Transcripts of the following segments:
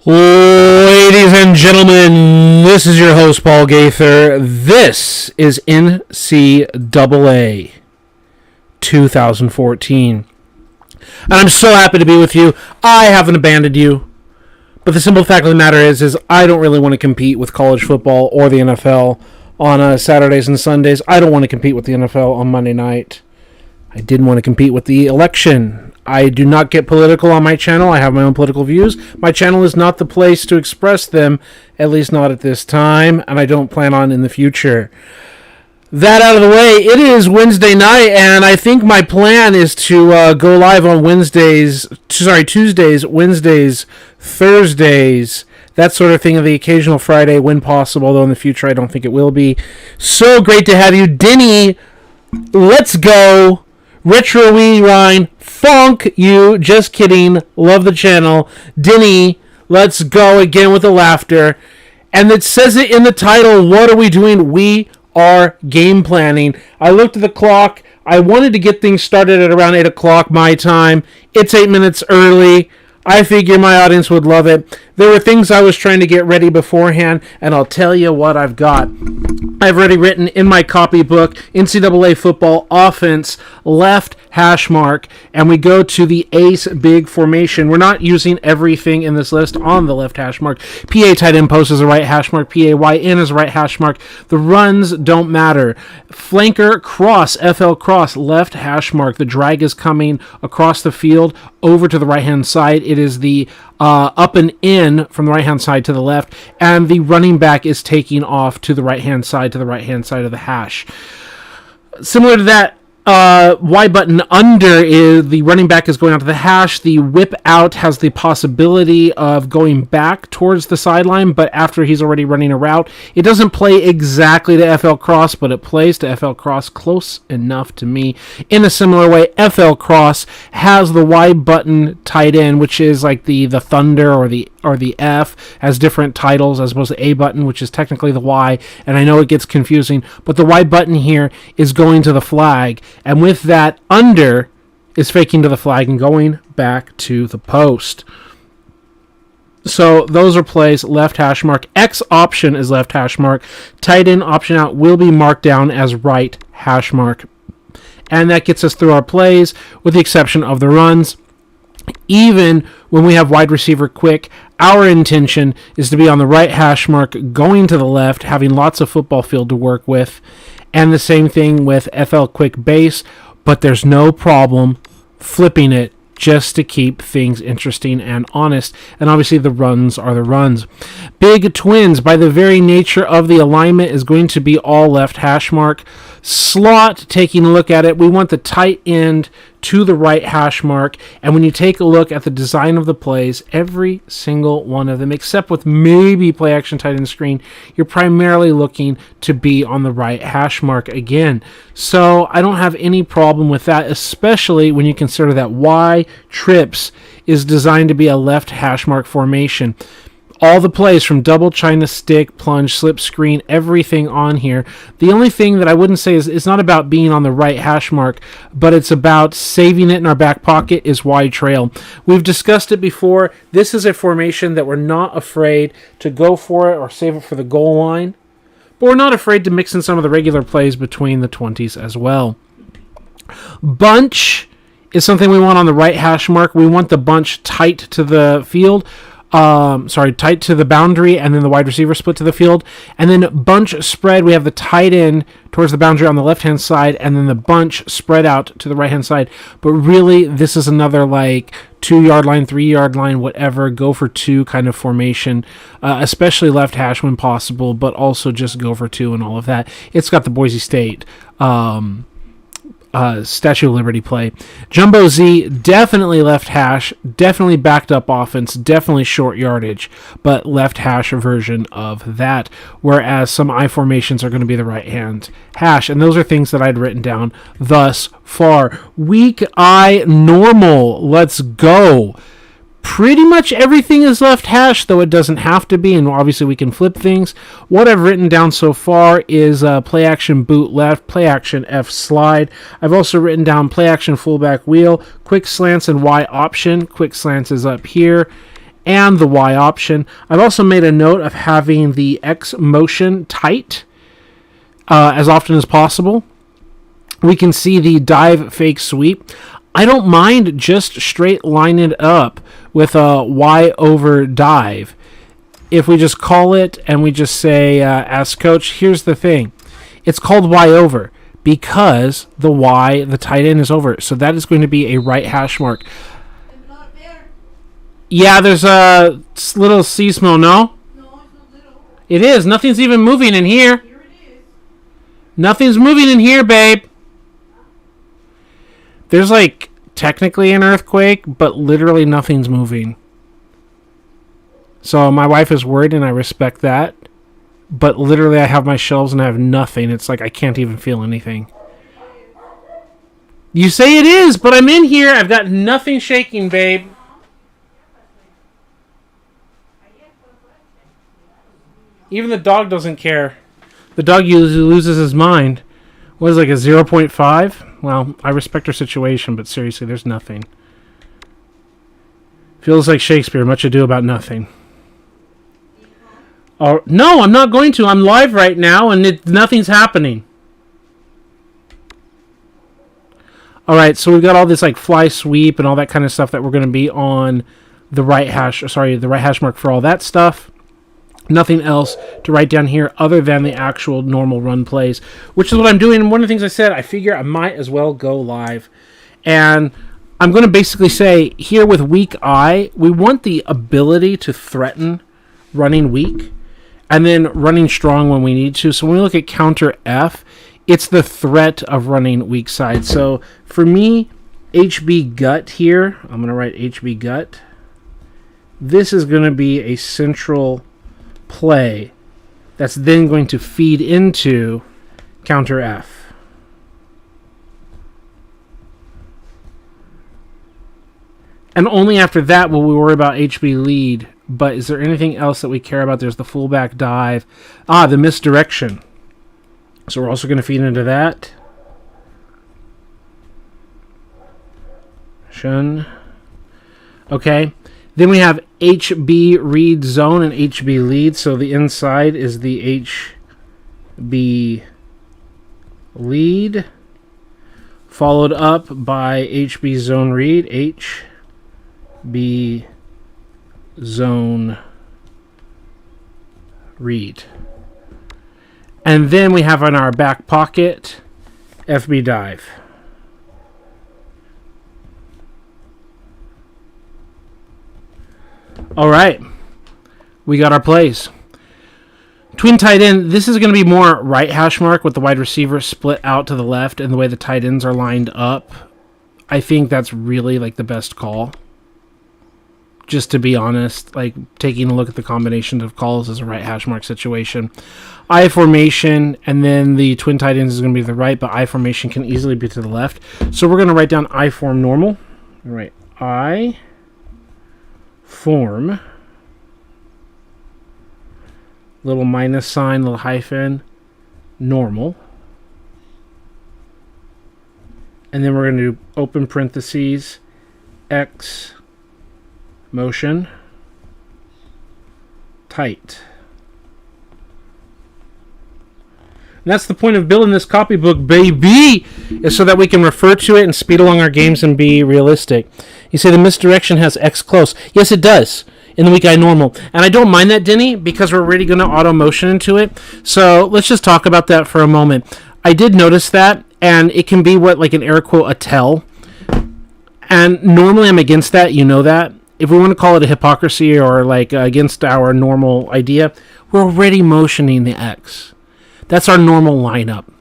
Ladies and gentlemen, this is your host, Paul Gaither. This is NCAA 2014. And I'm so happy to be with you. I haven't abandoned you. But the simple fact of the matter is I don't really want to compete with college football or the NFL on Saturdays and Sundays. I don't want to compete with the NFL on Monday night. I didn't want to compete with the election. I do not get political on my channel. I have my own political views. My channel is not the place to express them, at least not at this time, and I don't plan on in the future. That out of the way, it is Wednesday night, and I think my plan is to go live on Tuesdays, Wednesdays, Thursdays, that sort of thing, of the occasional Friday when possible, though in the future I don't think it will be. So great to have you. Denny, let's go. Retro Rewind, funk you, just kidding, love the channel. Denny, let's go again with the laughter. And it says it in the title, what are we doing? We are game planning. I looked at the clock, I wanted to get things started at around 8 o'clock my time. It's 8 minutes early. I figure my audience would love it. There were things I was trying to get ready beforehand, and I'll tell you what I've got. I've already written in my copybook, NCAA football offense, left hash mark, and we go to the ace big formation. We're not using everything in this list on the left hash mark. PA tight end post is a right hash mark. PAYN is a right hash mark. The runs don't matter. Flanker cross, FL cross, left hash mark. The drag is coming across the field over to the right-hand side. It is the up and in from the right-hand side to the left, and the running back is taking off to the right-hand side of the hash. Similar to that, Y button under is the running back is going out to the hash. The whip out has the possibility of going back towards the sideline, but after he's already running a route. It doesn't play exactly to FL cross, but it plays to FL cross close enough to me. In a similar way, FL cross has the Y button tight end, which is like the Thunder or the F, has different titles as opposed to A button, which is technically the Y, and I know it gets confusing, but the Y button here is going to the flag. And with that, under is faking to the flag and going back to the post. So those are plays, left hash mark. X option is left hash mark. Tight end option out will be marked down as right hash mark. And that gets us through our plays, with the exception of the runs. Even when we have wide receiver quick, our intention is to be on the right hash mark, going to the left, having lots of football field to work with. And the same thing with FL quick base, but there's no problem flipping it just to keep things interesting and honest. And obviously the runs are the runs. Big Twins, by the very nature of the alignment, is going to be all left hash mark. Slot, taking a look at it, we want the tight end to the right hash mark. And when you take a look at the design of the plays, every single one of them, except with maybe play action tight end screen, you're primarily looking to be on the right hash mark again. So I don't have any problem with that, especially when you consider that Y trips is designed to be a left hash mark formation. All the plays from double, China stick, plunge, slip screen, everything on here. The only thing that I wouldn't say is it's not about being on the right hash mark, but it's about saving it in our back pocket is wide trail. We've discussed it before. This is a formation that we're not afraid to go for it or save it for the goal line, but we're not afraid to mix in some of the regular plays between the 20s as well. Bunch is something we want on the right hash mark. We want the bunch tight to the field. Tight to the boundary, and then the wide receiver split to the field. And then bunch spread, we have the tight end towards the boundary on the left-hand side, and then the bunch spread out to the right-hand side. But really, this is another 2-yard line, 3-yard line, whatever, go for two kind of formation, especially left hash when possible, but also just go for two and all of that. It's got the Boise State Statue of Liberty play. Jumbo Z, definitely left hash, definitely backed up offense, definitely short yardage, but left hash version of that, whereas some I formations are going to be the right hand hash, and those are things that I'd written down thus far. Weak I normal, let's go. Pretty much everything is left hash, though it doesn't have to be, and obviously we can flip things. What I've written down so far is play action boot left, play action F slide. I've also written down play action fullback wheel, quick slants and Y option. Quick slants is up here, and the Y option. I've also made a note of having the X motion tight as often as possible. We can see the dive fake sweep. I don't mind just straight line it up with a Y over dive. If we just call it and we just say, ask coach, here's the thing. It's called Y over because the Y, the tight end, is over. So that is going to be a right hash mark. Yeah, there's a little seasmo, no? No, it's not little. It is. Nothing's even moving in here. Here it is. Nothing's moving in here, babe. There's technically an earthquake, but literally nothing's moving. So my wife is worried, and I respect that. But literally I have my shelves and I have nothing. It's I can't even feel anything. You say it is, but I'm in here. I've got nothing shaking, babe. Even the dog doesn't care. The dog usually loses his mind. What is a 0.5? Well, I respect her situation, but seriously, there's nothing. Feels like Shakespeare, much ado about nothing. Oh, no, I'm not going to. I'm live right now, and nothing's happening. All right, so we've got all this fly sweep and all that kind of stuff that we're going to be on the right hash mark for all that stuff. Nothing else to write down here other than the actual normal run plays, which is what I'm doing. And one of the things I said, I figure I might as well go live. And I'm going to basically say here with weak I, we want the ability to threaten running weak and then running strong when we need to. So when we look at counter F, it's the threat of running weak side. So for me, HB gut here, I'm going to write HB gut. This is going to be a central play that's then going to feed into counter F. And only after that will we worry about HB lead. But is there anything else that we care about? There's the fullback dive. The misdirection. So we're also going to feed into that. Shun. Okay. Then we have HB read zone and HB lead. So the inside is the HB lead, followed up by HB zone read, HB zone read. And then we have in our back pocket FB dive. All right, we got our plays. Twin tight end, this is going to be more right hash mark with the wide receiver split out to the left and the way the tight ends are lined up. I think that's really like the best call. Just to be honest, like taking a look at the combination of calls as a right hash mark situation. I formation, and then the twin tight ends is going to be the right, but I formation can easily be to the left. So we're going to write down I form normal. All right, I form, little minus sign, little hyphen, normal. And then we're going to do open parentheses, X, motion, tight. And that's the point of building this copybook, baby, is so that we can refer to it and speed along our games and be realistic. You say the misdirection has X close. Yes, it does. In the weak I normal. And I don't mind that, Denny, because we're already going to auto motion into it. So let's just talk about that for a moment. I did notice that, and it can be what, like an air quote, a tell. And normally I'm against that, you know that. If we want to call it a hypocrisy or like against our normal idea, we're already motioning the X. That's our normal lineup.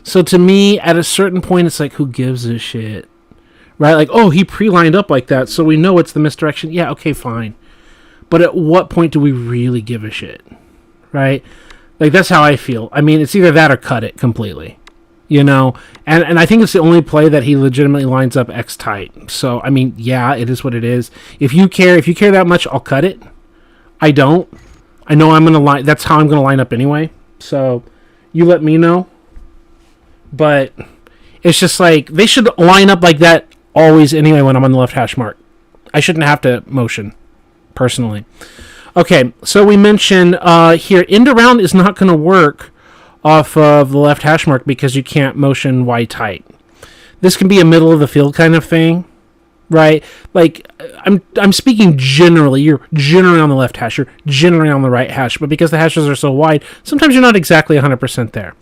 So to me, at a certain point, it's like, who gives a shit? Right? Like, oh, he pre-lined up like that, so we know it's the misdirection. Yeah, okay, fine. But at what point do we really give a shit? Right? Like, that's how I feel. I mean, it's either that or cut it completely. You know? And I think it's the only play that he legitimately lines up X tight. So, I mean, yeah, it is what it is. If you care that much, I'll cut it. I don't. I know I'm going to line... That's how I'm going to line up anyway. So, you let me know. But it's just like, they should line up like that always anyway when I'm on the left hash mark. I shouldn't have to motion, personally. Okay, so we mentioned here, end around is not going to work off of the left hash mark because you can't motion Y tight. This can be a middle of the field kind of thing, right? Like, I'm speaking generally. You're generally on the left hash. You're generally on the right hash. But because the hashes are so wide, sometimes you're not exactly 100% there.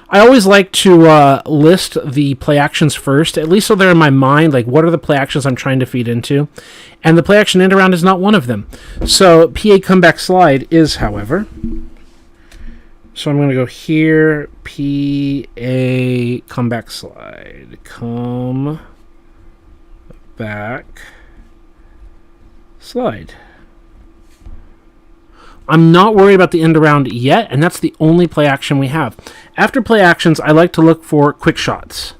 I always like to list the play actions first, at least so they're in my mind, like what are the play actions I'm trying to feed into. And the play action end around is not one of them. So PA comeback slide is, however. So I'm going to go here, PA comeback slide. Come back slide. I'm not worried about the end around yet, and that's the only play action we have. After play actions, I like to look for quick shots.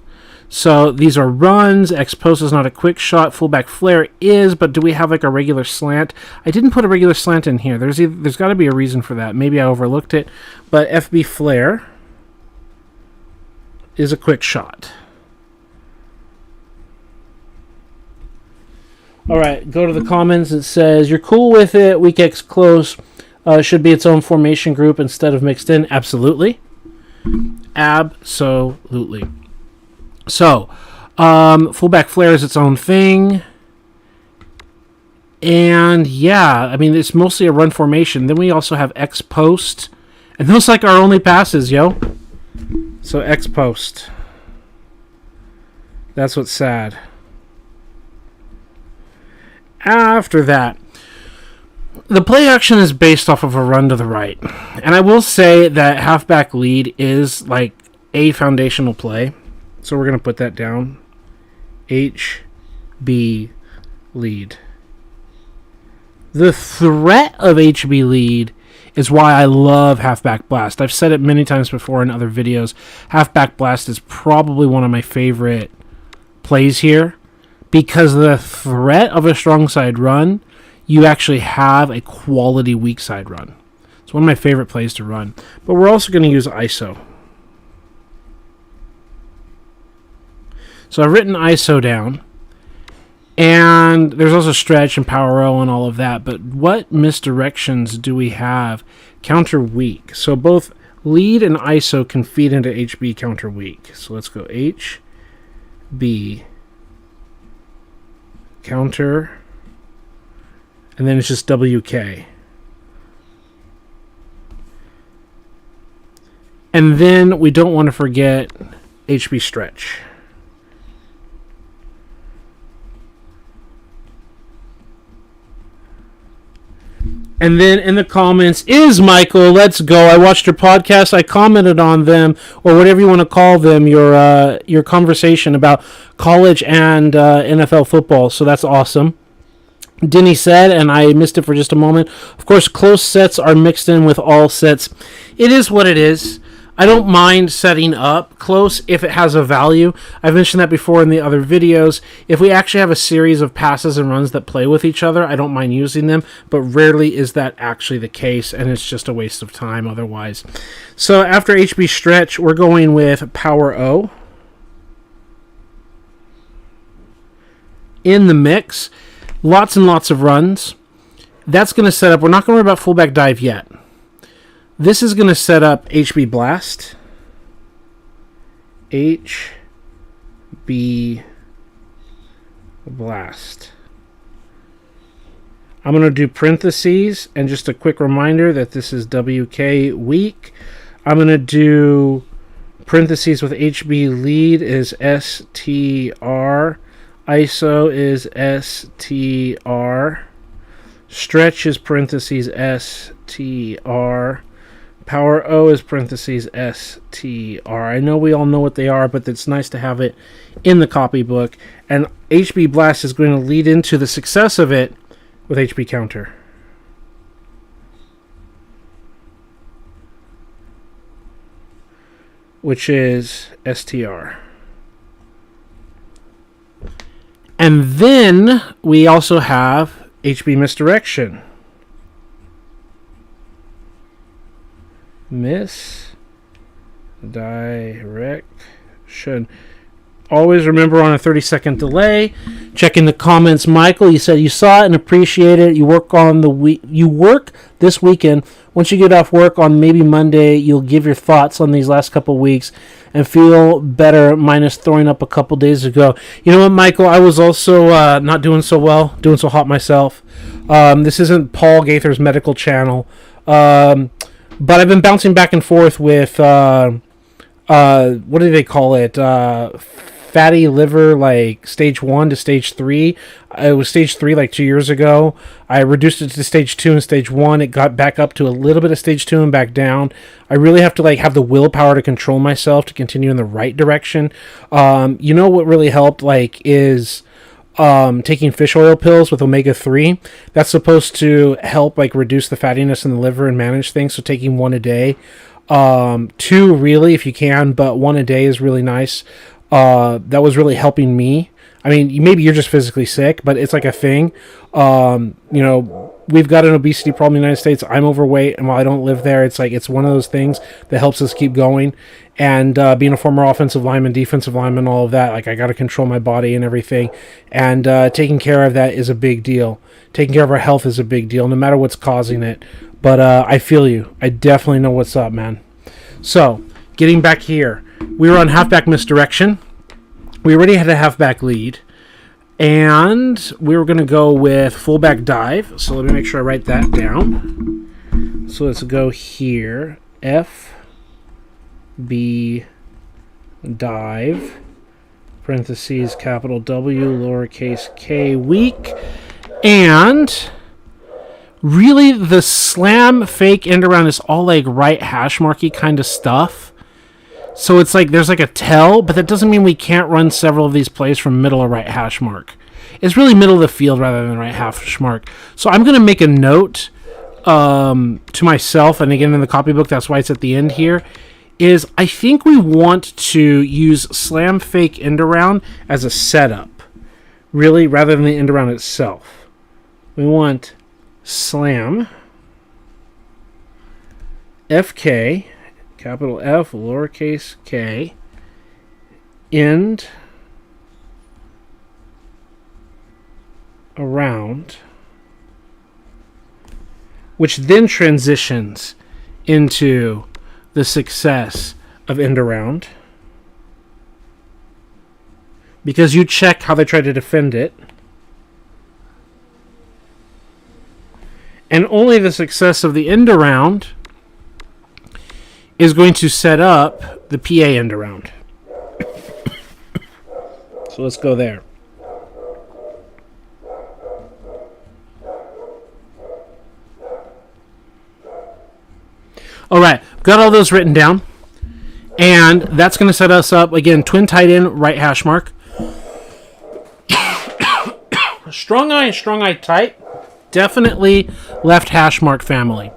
So these are runs. X post is not a quick shot. Fullback flare is, but do we have like a regular slant? I didn't put a regular slant in here. There's got to be a reason for that. Maybe I overlooked it. But FB flare is a quick shot. All right, go to the comments. It says, you're cool with it. Weak X close should be its own formation group instead of mixed in. Absolutely. Absolutely. So, fullback flare is its own thing. And yeah, I mean, it's mostly a run formation. Then we also have X post. And those like our only passes, yo. So X post. That's what's sad. After that, the play action is based off of a run to the right. And I will say that halfback lead is like a foundational play. So we're going to put that down. HB lead. The threat of HB lead is why I love halfback blast. I've said it many times before in other videos. Halfback blast is probably one of my favorite plays here. Because the threat of a strong side run, you actually have a quality weak side run. It's one of my favorite plays to run. But we're also going to use ISO. So I've written ISO down. And there's also stretch and power row and all of that. But what misdirections do we have? Counter weak. So both lead and ISO can feed into HB counter weak. So let's go HB counter. And then it's just WK. And then we don't want to forget HB stretch. And then in the comments is Michael. Let's go. I watched your podcast. I commented on them, or whatever you want to call them, your conversation about college and NFL football. So that's awesome. Denny said, and I missed it for just a moment, of course, close sets are mixed in with all sets. It is what it is. I don't mind setting up close if it has a value. I've mentioned that before in the other videos. If we actually have a series of passes and runs that play with each other, I don't mind using them, but rarely is that actually the case, and it's just a waste of time otherwise. So after HB stretch, we're going with Power O. In the mix, lots and lots of runs. That's going to set up, we're not going to worry about fullback dive yet. This is going to set up HB Blast. HB Blast. I'm going to do parentheses, and just a quick reminder that this is WK week. I'm going to do parentheses with HB lead is STR. ISO is STR. Stretch is parentheses STR. Power O is parentheses STR. I know we all know what they are, but it's nice to have it in the copybook. And HB Blast is going to lead into the success of it with HB Counter. Which is STR. And then we also have HB Misdirection. Misdirection. Always remember on a 30-second delay. Checking the comments, Michael. You said you saw it and appreciate it. You work this weekend. Once you get off work on maybe Monday, you'll give your thoughts on these last couple weeks and feel better. Minus throwing up a couple days ago. You know what, Michael? I was also not doing so well, doing so hot myself. This isn't Paul Gaither's medical channel. But I've been bouncing back and forth with, what do they call it? Fatty liver, like stage 1 to stage 3. It was stage 3 like 2 years ago. I reduced it to stage 2 and stage 1. It got back up to a little bit of stage 2 and back down. I really have to have the willpower to control myself to continue in the right direction. You know what really helped is taking fish oil pills with omega-3. That's supposed to help reduce the fattiness in the liver and manage things. So taking 1 a day, 2 really if you can, but 1 a day is really nice. That was really helping me. I mean, maybe you're just physically sick, but it's like a thing. We've got an obesity problem in the United States. I'm overweight, and while I don't live there, it's one of those things that helps us keep going. And being a former offensive lineman, defensive lineman, all of that, I got to control my body and everything. And taking care of that is a big deal. Taking care of our health is a big deal, no matter what's causing it. But I feel you. I definitely know what's up, man. So, getting back here. We were on halfback misdirection. We already had a halfback lead. And we were going to go with fullback dive. So let me make sure I write that down. So let's go here. FB dive. Parentheses, capital W, lowercase k, week. And really the slam fake end around is all right hash marky kind of stuff. So it's there's a tell, but that doesn't mean we can't run several of these plays from middle or right hash mark. It's really middle of the field rather than right hash mark. So I'm going to make a note to myself, and again in the copybook, that's why it's at the end here, is I think we want to use slam fake end around as a setup, really, rather than the end around itself. We want slam FK, capital F, lowercase k, end around, which then transitions into the success of end around, because you check how they try to defend it, and only the success of the end around is going to set up the PA end around. So let's go there. All right, got all those written down. And that's going to set us up, again, twin tight end, right hash mark. Strong eye tight. Definitely left hash mark family.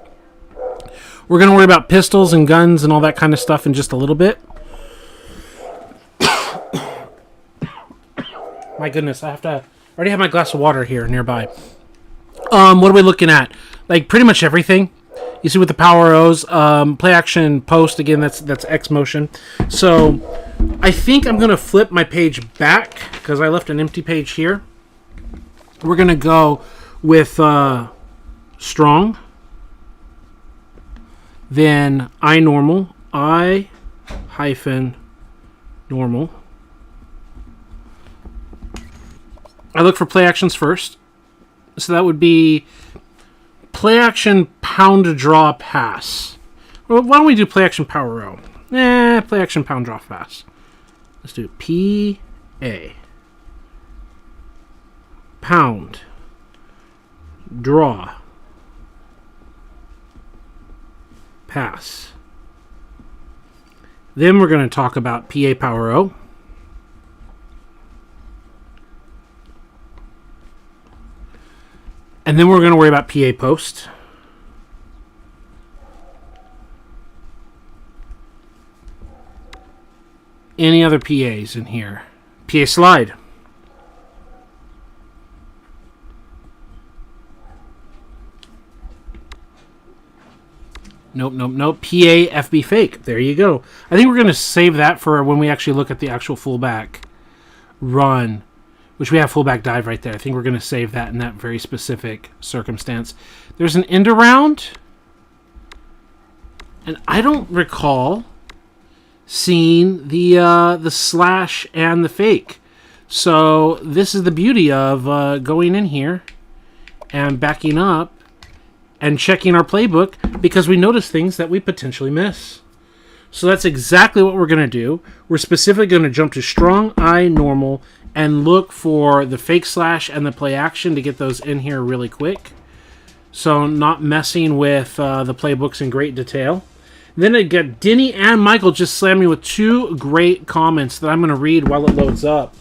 We're going to worry about pistols and guns and all that kind of stuff in just a little bit. My goodness, I already have my glass of water here nearby. What are we looking at? Like pretty much everything. You see with the power O's, play action post, again, that's X motion. So I think I'm going to flip my page back because I left an empty page here. We're going to go with strong, then I normal, I hyphen normal. I look for play actions first. So that would be play action pound draw pass. Well, why don't we do play action power O? Play action pound draw pass. Let's do P-A. Pound. Draw. Pass. Then we're going to talk about PA power O. And then we're going to worry about PA post. Any other PAs in here? PA slide. Nope. PA FB fake. There you go. I think we're going to save that for when we actually look at the actual fullback run, which we have fullback dive right there. I think we're going to save that in that very specific circumstance. There's an end around, and I don't recall seeing the slash and the fake. So this is the beauty of going in here and backing up and checking our playbook because we notice things that we potentially miss. So that's exactly what we're going to do. We're specifically going to jump to strong, I, normal, and look for the fake slash and the play action to get those in here really quick. So not messing with the playbooks in great detail. Then I got Denny and Michael just slammed me with two great comments that I'm going to read while it loads up.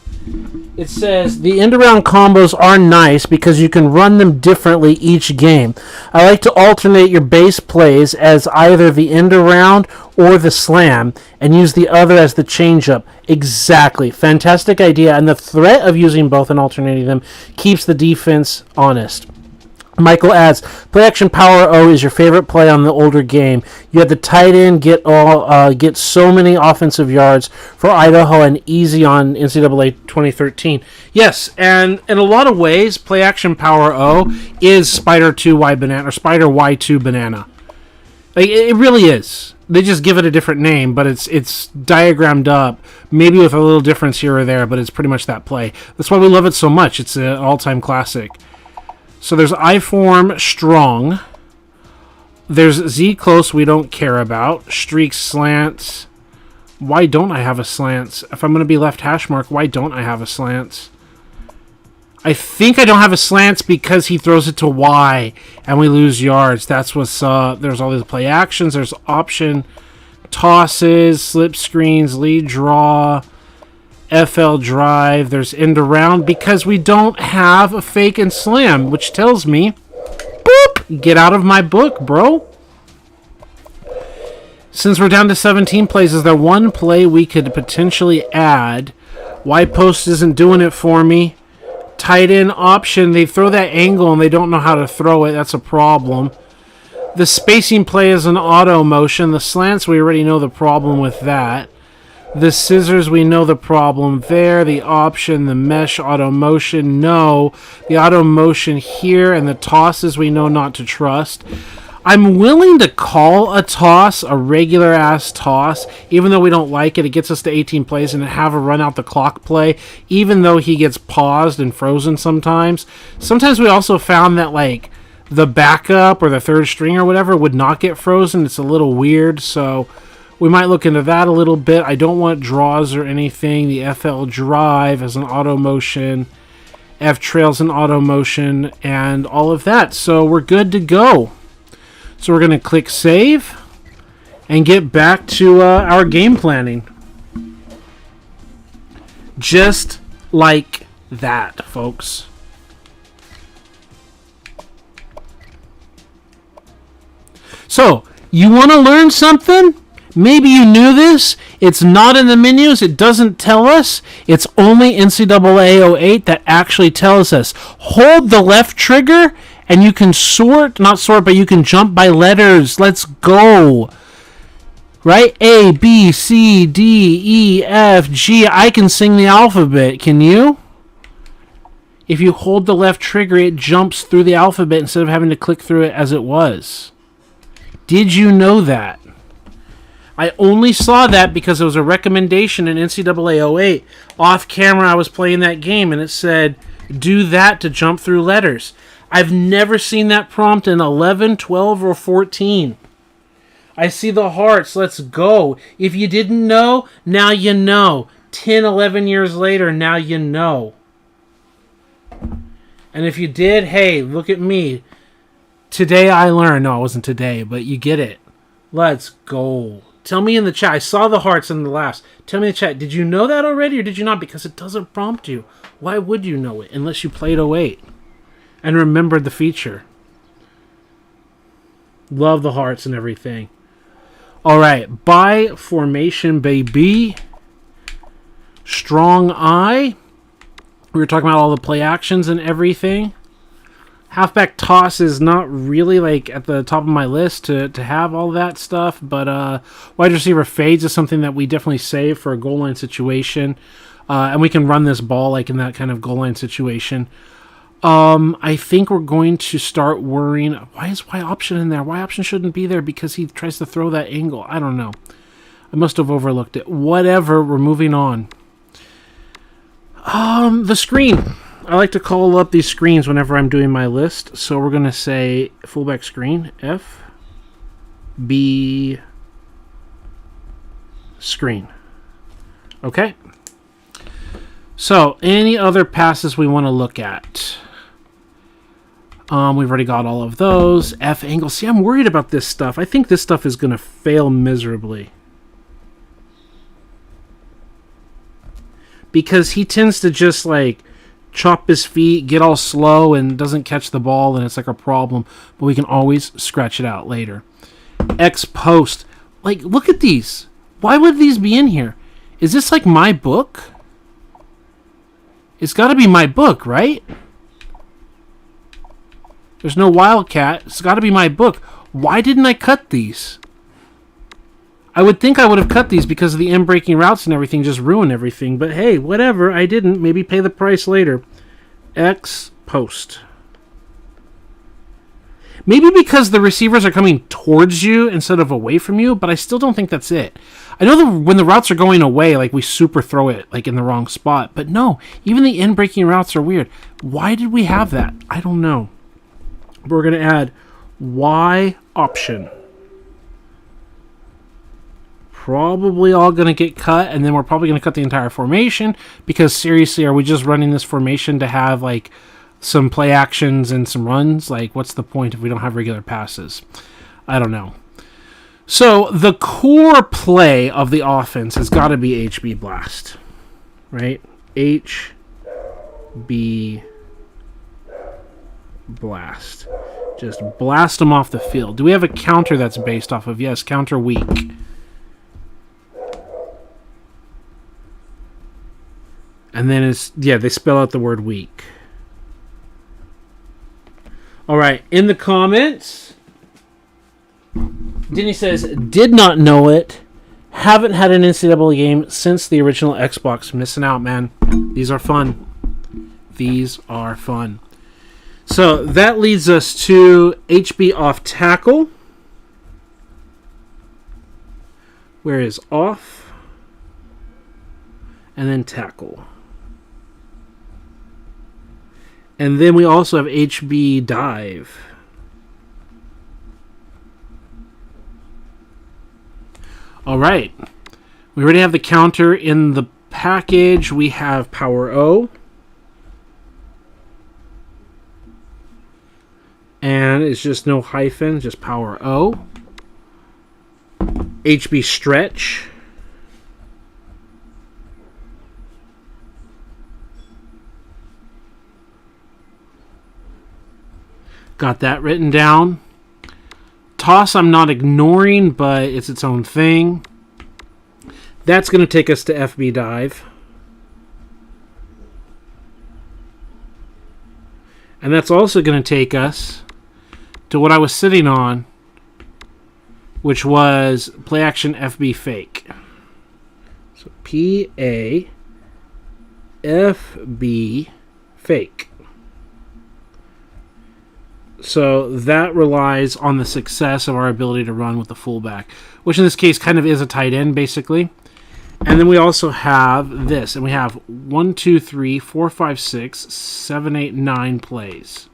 It says, the end-around combos are nice because you can run them differently each game. I like to alternate your base plays as either the end-around or the slam and use the other as the change-up. Exactly. Fantastic idea. And the threat of using both and alternating them keeps the defense honest. Michael adds, play action power O is your favorite play on the older game. You had the tight end get so many offensive yards for Idaho and easy on NCAA 2013. Yes, and in a lot of ways, play action power O is Spider 2Y banana or Spider Y2 banana. Like, it really is. They just give it a different name, but it's diagrammed up, maybe with a little difference here or there, but it's pretty much that play. That's why we love it so much. It's an all-time classic. So there's I-form strong. There's Z close we don't care about. Streaks, slants. Why don't I have a slants? If I'm going to be left hash mark, why don't I have a slants? I think I don't have a slants because he throws it to Y and we lose yards. That's what's up. There's all these play actions. There's option tosses, slip screens, lead draw, FL drive. There's end around because we don't have a fake and slam, which tells me, boop, get out of my book, bro. Since we're down to 17 plays, is there one play we could potentially add? Y post isn't doing it for me. Tight end option, they throw that angle and they don't know how to throw it. That's a problem. The spacing play is an auto motion. The slants, we already know the problem with that. The scissors, we know the problem there. The option, the mesh, auto motion, no. The auto motion here and the tosses, we know not to trust. I'm willing to call a toss a regular-ass toss, even though we don't like it. It gets us to 18 plays and have a run-out-the-clock play, even though he gets paused and frozen sometimes. Sometimes we also found that, like, the backup or the third string or whatever would not get frozen. It's a little weird, so we might look into that a little bit. I don't want draws or anything. The FL drive as an auto motion, F trails an auto motion, and all of that. So we're good to go. So we're going to click save. and get back to our game planning. Just like that, folks. So, you want to learn something? Maybe you knew this. It's not in the menus. It doesn't tell us. It's only NCAA 08 that actually tells us. Hold the left trigger and you can not sort, but you can jump by letters. Let's go. Right? A, B, C, D, E, F, G. I can sing the alphabet. Can you? If you hold the left trigger, it jumps through the alphabet instead of having to click through it as it was. Did you know that? I only saw that because it was a recommendation in NCAA 08. Off camera, I was playing that game, and it said, do that to jump through letters. I've never seen that prompt in 11, 12, or 14. I see the hearts. Let's go. If you didn't know, now you know. 10, 11 years later, now you know. And if you did, hey, look at me. Today I learned. No, it wasn't today, but you get it. Let's go. Tell me in the chat. I saw the hearts in the last. Tell me in the chat. Did you know that already or did you not? Because it doesn't prompt you. Why would you know it unless you played 08 and remembered the feature? Love the hearts and everything. All right. By formation, baby. Strong eye. We were talking about all the play actions and everything. Halfback toss is not really like at the top of my list to have all that stuff, but wide receiver fades is something that we definitely save for a goal line situation, and we can run this ball like in that kind of goal line situation. I think we're going to start worrying. Why is Y option in there? Y option shouldn't be there because he tries to throw that angle. I don't know. I must have overlooked it. Whatever. We're moving on. The screen. I like to call up these screens whenever I'm doing my list. So we're going to say fullback screen, F, B, screen. Okay. So any other passes we want to look at? We've already got all of those. F angle. See, I'm worried about this stuff. I think this stuff is going to fail miserably. Because he tends to just like chop his feet, get all slow, and doesn't catch the ball, and it's like a problem. But we can always scratch it out later. X post. Like, look at these. Why would these be in here? Is this like my book? It's got to be my book, right? There's no Wildcat. It's got to be my book. Why didn't I cut these? I would think I would have cut these because of the in-breaking routes and everything just ruined everything. But hey, whatever. I didn't. Maybe pay the price later. X post. Maybe because the receivers are coming towards you instead of away from you, but I still don't think that's it. I know that when the routes are going away, like we super throw it like in the wrong spot. But no, even the in-breaking routes are weird. Why did we have that? I don't know. We're going to add Y option. Probably all going to get cut, and then we're probably going to cut the entire formation because seriously, are we just running this formation to have like some play actions and some runs? Like, what's the point if we don't have regular passes? I don't know. So the core play of the offense has got to be HB blast, right? HB blast. Just blast them off the field. Do we have a counter that's based off of? Yes, counter weak. And then they spell out the word weak. All right, in the comments, Denny says, did not know it. Haven't had an NCAA game since the original Xbox. Missing out, man. These are fun. These are fun. So that leads us to HB off tackle. Where is off? And then tackle. And then we also have HB dive. All right. We already have the counter in the package. We have power O. And it's just no hyphen, just power O. HB stretch. Got that written down. Toss I'm not ignoring, but it's its own thing. That's going to take us to FB dive. And that's also going to take us to what I was sitting on, which was play action FB fake. So PA FB fake. So that relies on the success of our ability to run with the fullback, which in this case kind of is a tight end, basically. And then we also have this, and we have 1, 2, 3, 4, 5, 6, 7, 8, 9 plays.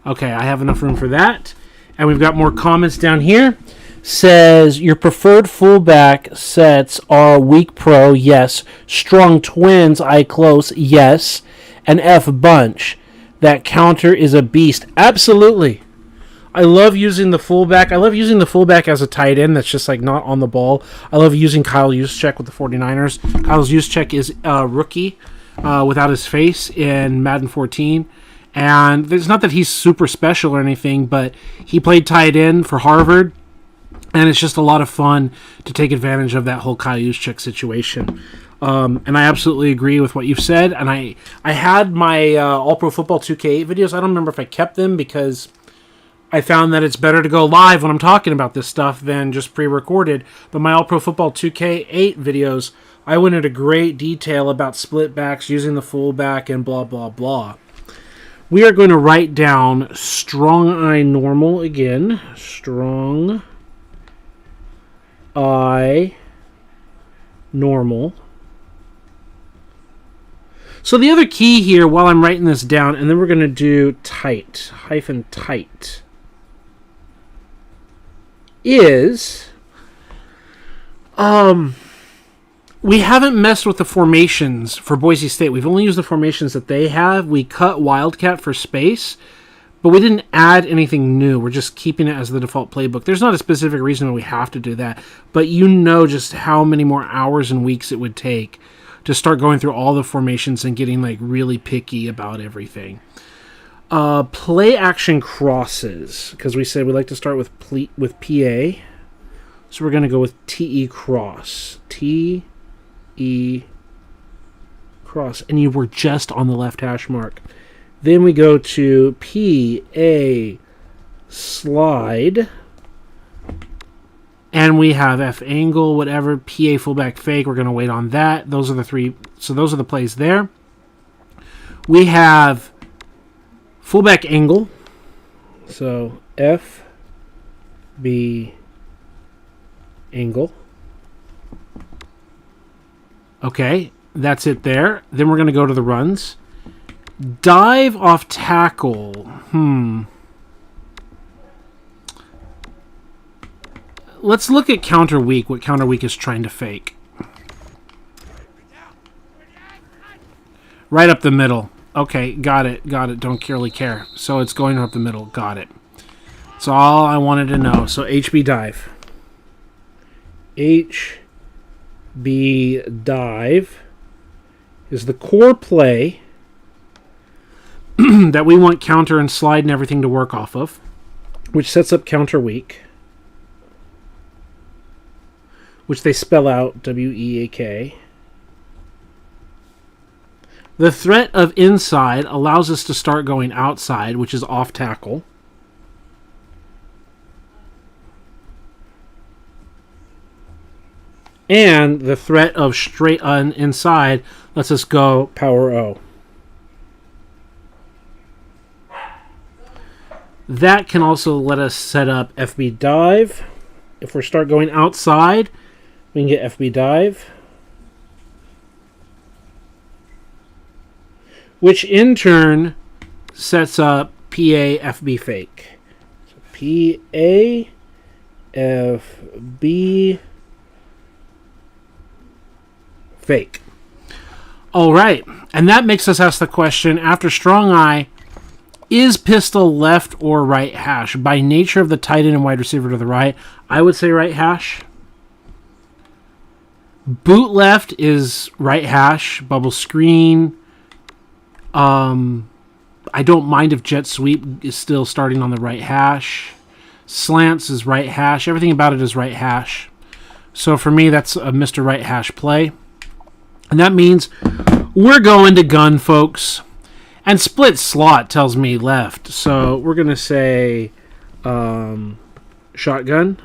Okay, I have enough room for that. And we've got more comments down here. Says, your preferred fullback sets are weak pro, yes. Strong twins, I close, yes. And F bunch. That counter is a beast. Absolutely. I love using the fullback. I love using the fullback as a tight end that's just like not on the ball. I love using Kyle Juszczyk with the 49ers. Kyle Juszczyk is a rookie without his face in Madden 14. And it's not that he's super special or anything, but he played tight end for Harvard. And it's just a lot of fun to take advantage of that whole Kyle Juszczyk situation. And I absolutely agree with what you've said. And I had my All-Pro Football 2K8 videos. I don't remember if I kept them because I found that it's better to go live when I'm talking about this stuff than just pre-recorded. But my All-Pro Football 2K8 videos, I went into great detail about split backs, using the fullback, and blah, blah, blah. We are going to write down strong eye normal again. Strong eye normal. So the other key here, while I'm writing this down, and then we're going to do tight, hyphen tight, is we haven't messed with the formations for Boise State. We've only used the formations that they have. We cut Wildcat for space, but we didn't add anything new. We're just keeping it as the default playbook. There's not a specific reason why we have to do that, but you know just how many more hours and weeks it would take to start going through all the formations and getting like really picky about everything. Play action crosses, because we said we like to start with PA. So we're going to go with TE cross. TE cross. And you were just on the left hash mark. Then we go to PA slide. And we have F angle, whatever, PA fullback fake. We're going to wait on that. Those are the three. So those are the plays there. We have fullback angle. So F, B, angle. Okay, that's it there. Then we're going to go to the runs. Dive off tackle. Let's look at counter weak, what counter weak is trying to fake. Right up the middle. Okay, got it. Don't really care. So it's going up the middle. Got it. That's all I wanted to know. So HB dive. HB dive is the core play that we want counter and slide and everything to work off of, which sets up counter weak, which they spell out W-E-A-K. The threat of inside allows us to start going outside, which is off tackle. And the threat of straight inside lets us go power O. That can also let us set up FB dive. If we start going outside, we can get FB dive, which in turn sets up PA FB fake. So PA FB fake. All right, and that makes us ask the question, after strong eye, is pistol left or right hash? By nature of the tight end and wide receiver to the right, I would say right hash. Boot left is right hash, bubble screen. I don't mind if jet sweep is still starting on the right hash. Slants is right hash. Everything about it is right hash. So for me, that's a Mr. Right hash play. And that means we're going to gun, folks. And split slot tells me left. So we're going to say shotgun.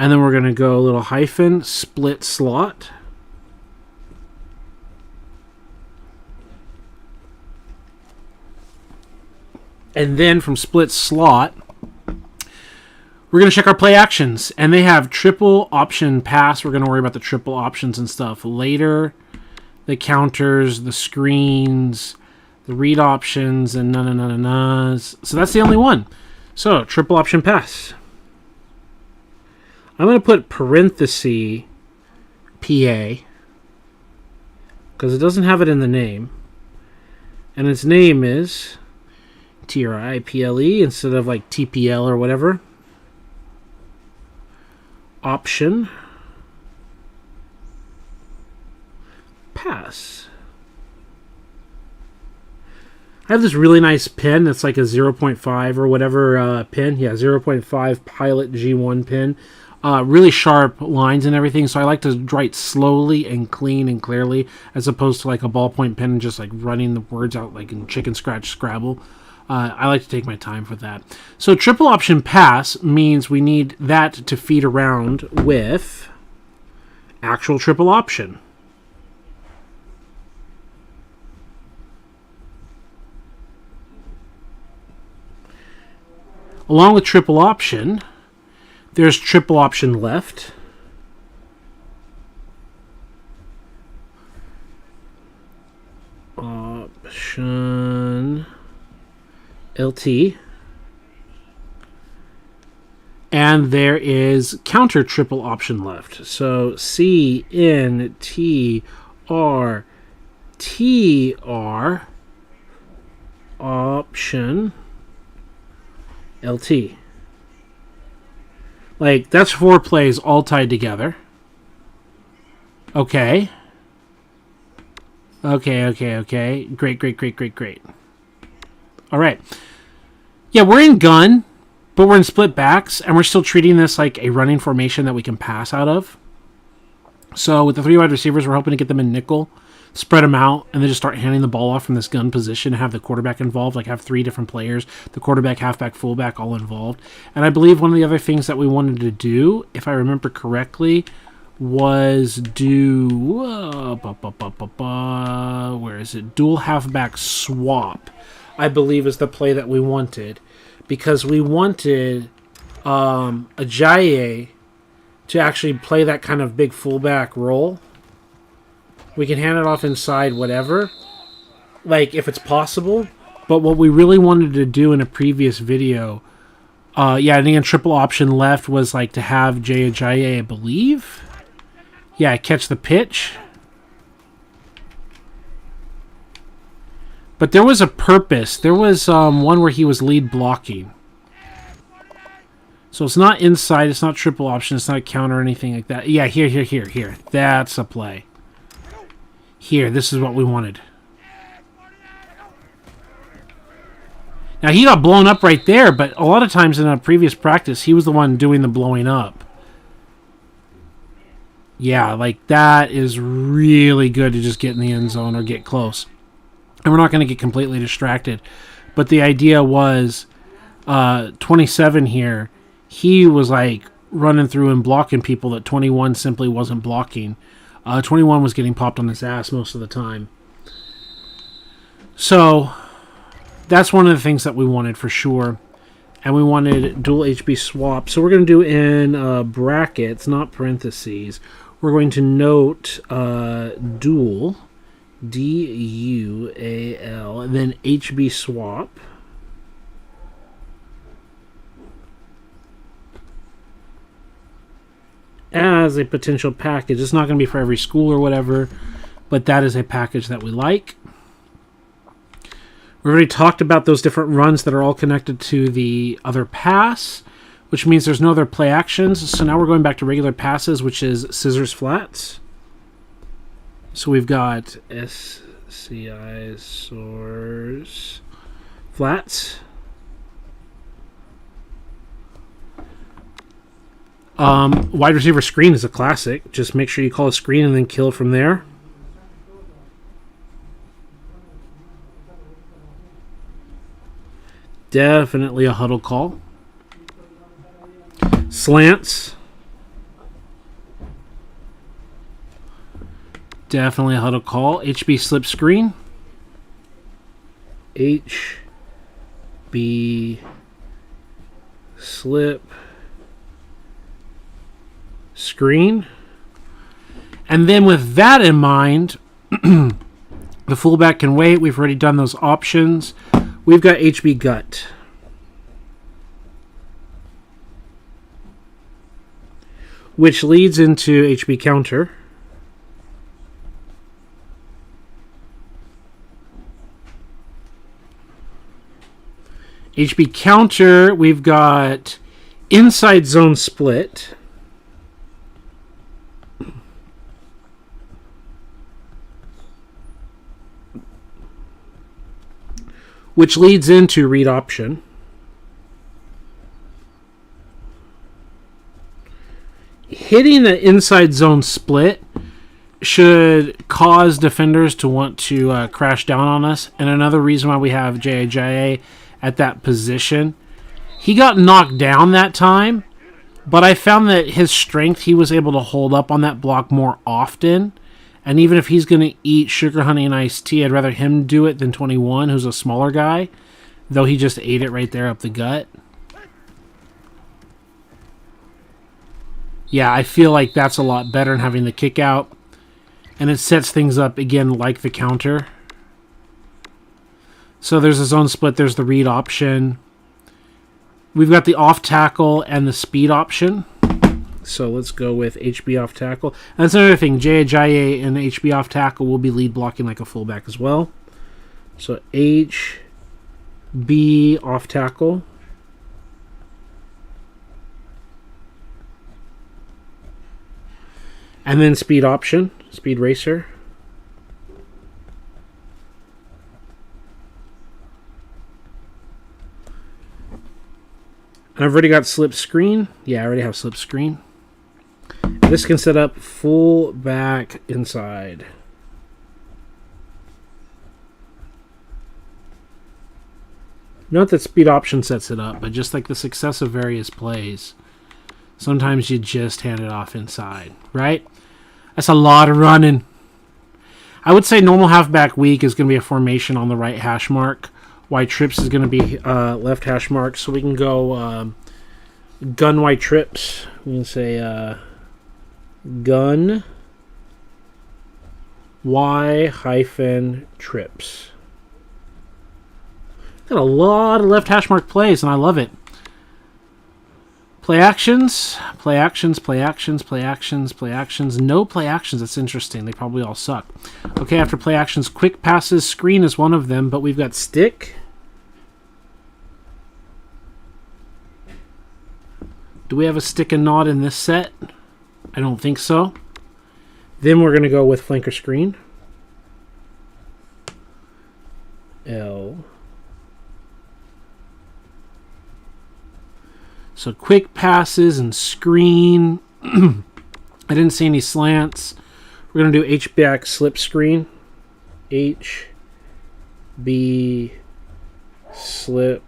And then we're going to go a little hyphen, split slot. And then from split slot, we're going to check our play actions. And they have triple option pass. We're going to worry about the triple options and stuff later. The counters, the screens, the read options, and na-na-na-na-nas. So that's the only one. So, triple option pass. I'm going to put parenthesis PA because it doesn't have it in the name. And its name is TRIPLE instead of like TPL or whatever. Option pass. I have this really nice pen that's like a 0.5 or whatever pen. Yeah, 0.5 Pilot G1 pen. Really sharp lines and everything, so I like to write slowly and clean and clearly as opposed to like a ballpoint pen and just like running the words out like in chicken scratch Scrabble. I like to take my time for that. So triple option pass means we need that to feed around with actual triple option. Along with triple option, there's triple option left. Option LT. And there is counter triple option left. So CNTR option LT. Like, that's 4 plays all tied together. Okay. Okay. Great. All right. Yeah, we're in gun, but we're in split backs, and we're still treating this like a running formation that we can pass out of. So with the 3 wide receivers, we're hoping to get them in nickel, spread them out, and then just start handing the ball off from this gun position and have the quarterback involved, like have 3 different players, the quarterback, halfback, fullback, all involved. And I believe one of the other things that we wanted to do, if I remember correctly, was do, where is it? Dual halfback swap, I believe is the play that we wanted. Because we wanted Ajayi to actually play that kind of big fullback role. We can hand it off inside whatever, like if it's possible. But what we really wanted to do in a previous video, I think triple option left was like to have Jay Ajayi, I believe. Yeah, catch the pitch. But there was a purpose. There was one where he was lead blocking. So it's not inside, it's not triple option, it's not a counter or anything like that. Yeah, here. That's a play. Here, this is what we wanted. Now, he got blown up right there, but a lot of times in a previous practice, he was the one doing the blowing up. Yeah, like that is really good to just get in the end zone or get close. And we're not going to get completely distracted. But the idea was 27 here, he was like running through and blocking people that 21 simply wasn't blocking. 21 was getting popped on his ass most of the time. So that's one of the things that we wanted for sure. And we wanted dual HB swap. So we're going to do in brackets, not parentheses. We're going to note dual, D-U-A-L, and then HB swap. As a potential package. It's not going to be for every school or whatever, but that is a package that we like. We already talked about those different runs that are all connected to the other pass. which means there's no other play actions. So now we're going back to regular passes, which is scissors flats. So we've got SCI source flats. Wide receiver screen is a classic. Just make sure you call a screen and then kill from there. Definitely a huddle call. Slants. Definitely a huddle call. HB slip screen. HB slip screen. And then with that in mind, the fullback can wait. We've already done those options. We've got HB gut. Which leads into HB counter. HB counter, we've got inside zone split. Which leads into read option. Hitting the inside zone split should cause defenders to want to crash down on us. And another reason why we have JAJA at that position. He got knocked down that time, but I found that his strength, he was able to hold up on that block more often. And even if he's going to eat sugar, honey, and iced tea, I'd rather him do it than 21, who's a smaller guy, though he just ate it right there up the gut. Yeah, I feel like that's a lot better than having the kick out. And it sets things up, again, like the counter. So there's a zone split, there's the read option. We've got the off tackle and the speed option. So let's go with HB off tackle. And that's another thing. JAJA and HB off tackle will be lead blocking like a fullback as well. So HB off tackle. And then speed option, speed racer. And I've already got slip screen. Yeah, I already have slip screen. This can set up full back inside. Note that speed option sets it up, but just like the success of various plays, sometimes you just hand it off inside, right? That's a lot of running. I would say normal halfback weak is going to be a formation on the right hash mark. White trips is going to be left hash mark. So we can go gun white trips. We can say gun Y-trips. Got a lot of left hash mark plays, and I love it. Play actions, play actions, play actions, play actions, play actions. No play actions. That's interesting. They probably all suck. Okay, after play actions, quick passes, screen is one of them, but we've got stick. Do we have a stick and nod in this set? I don't think so. Then we're going to go with flanker screen. L. So quick passes and screen. I didn't see any slants. We're going to do H-back slip screen. H-B slip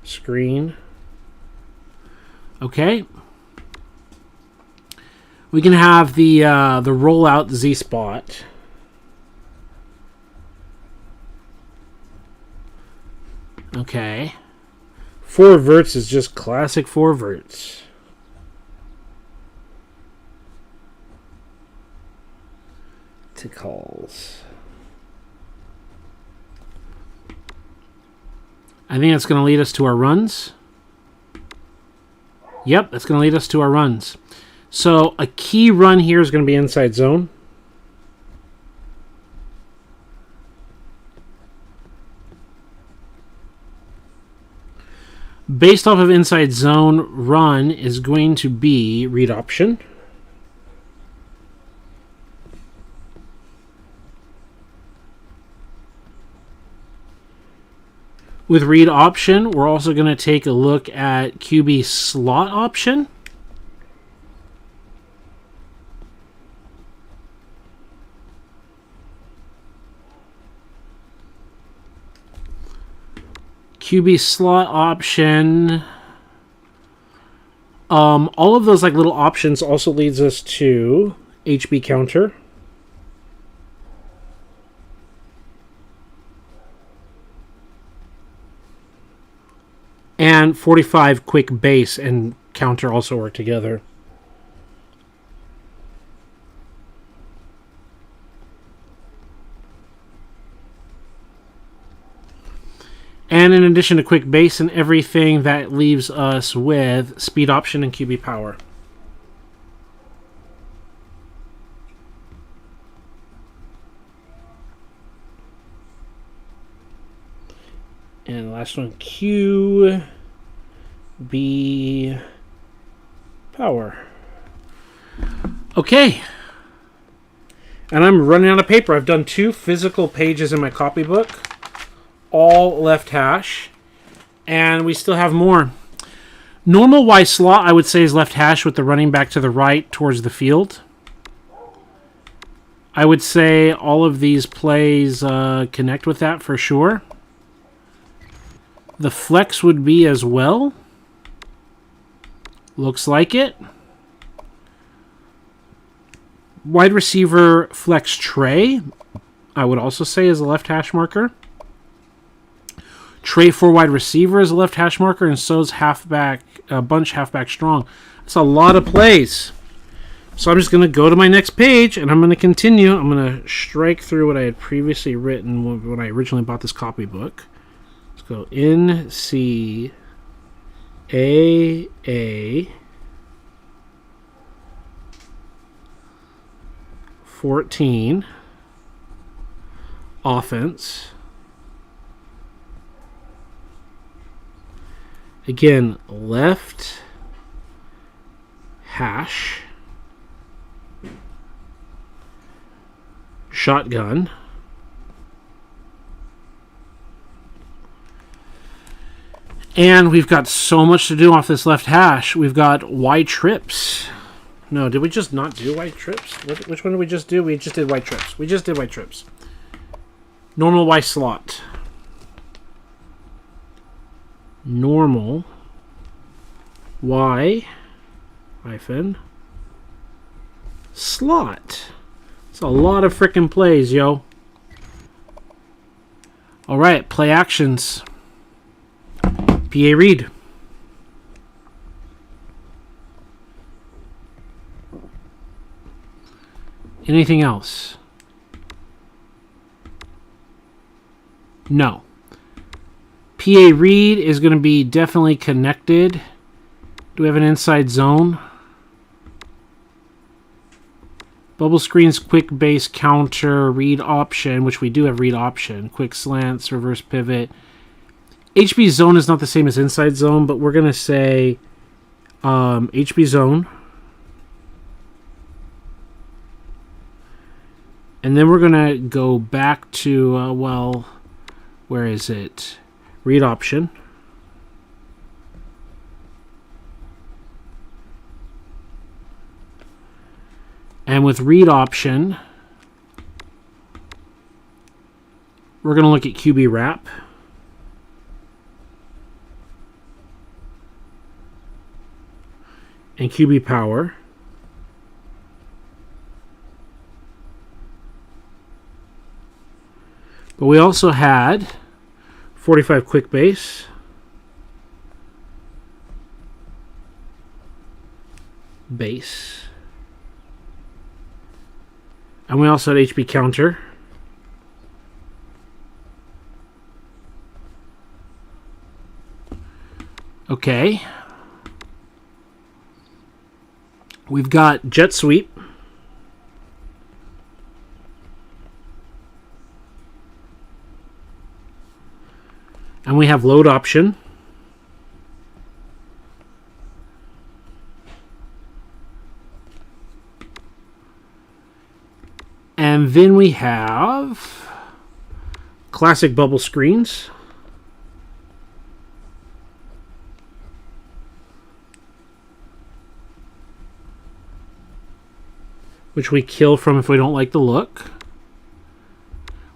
screen. Okay. We can have the rollout Z-spot. Okay. Four verts is just classic four verts. To calls. I think that's going to lead us to our runs. Yep, that's going to lead us to our runs. So a key run here is going to be inside zone. Based off of inside zone, run is going to be read option. With read option, we're also going to take a look at QB slot option. QB slot option. All of those like little options also leads us to HB counter. And 45 quick base and counter also work together. And in addition to quick base and everything, that leaves us with speed option and QB power. And the last one, QB power. Okay. And I'm running out of paper. I've done 2 physical pages in my copybook. All left hash. And we still have more. Normal Y slot, I would say, is left hash with the running back to the right towards the field. I would say all of these plays connect with that for sure. The flex would be as well. Looks like it. Wide receiver flex tray, I would also say, is a left hash marker. Tray for wide receiver is a left hash marker, and so is halfback, bunch halfback strong. That's a lot of plays. So I'm just going to go to my next page, and I'm going to continue. I'm going to strike through what I had previously written when I originally bought this copybook. Let's go NCAA 14 offense. Again, left hash, shotgun, and we've got so much to do off this left hash. We've got Y trips. No, did we just not do Y trips? Which one did we just do? We just did Y trips. We just did Y trips. Normal Y slot. Normal Y hyphen slot. It's a lot of freaking plays, yo. All right, play actions. PA read. Anything else? No. PA read is going to be definitely connected. Do we have an inside zone? Bubble screens, quick base, counter, read option, which we do have read option. Quick slants, reverse pivot. HB zone is not the same as inside zone, but we're going to say HB zone. And then we're going to go back to, well, where is it? Read option. And with read option, we're going to look at QB wrap. And QB power. But we also had 45 quick base. Base. And we also had HB counter. Okay. We've got jet sweep. And we have load option. Then we have classic bubble screens. Which we kill from if we don't like the look.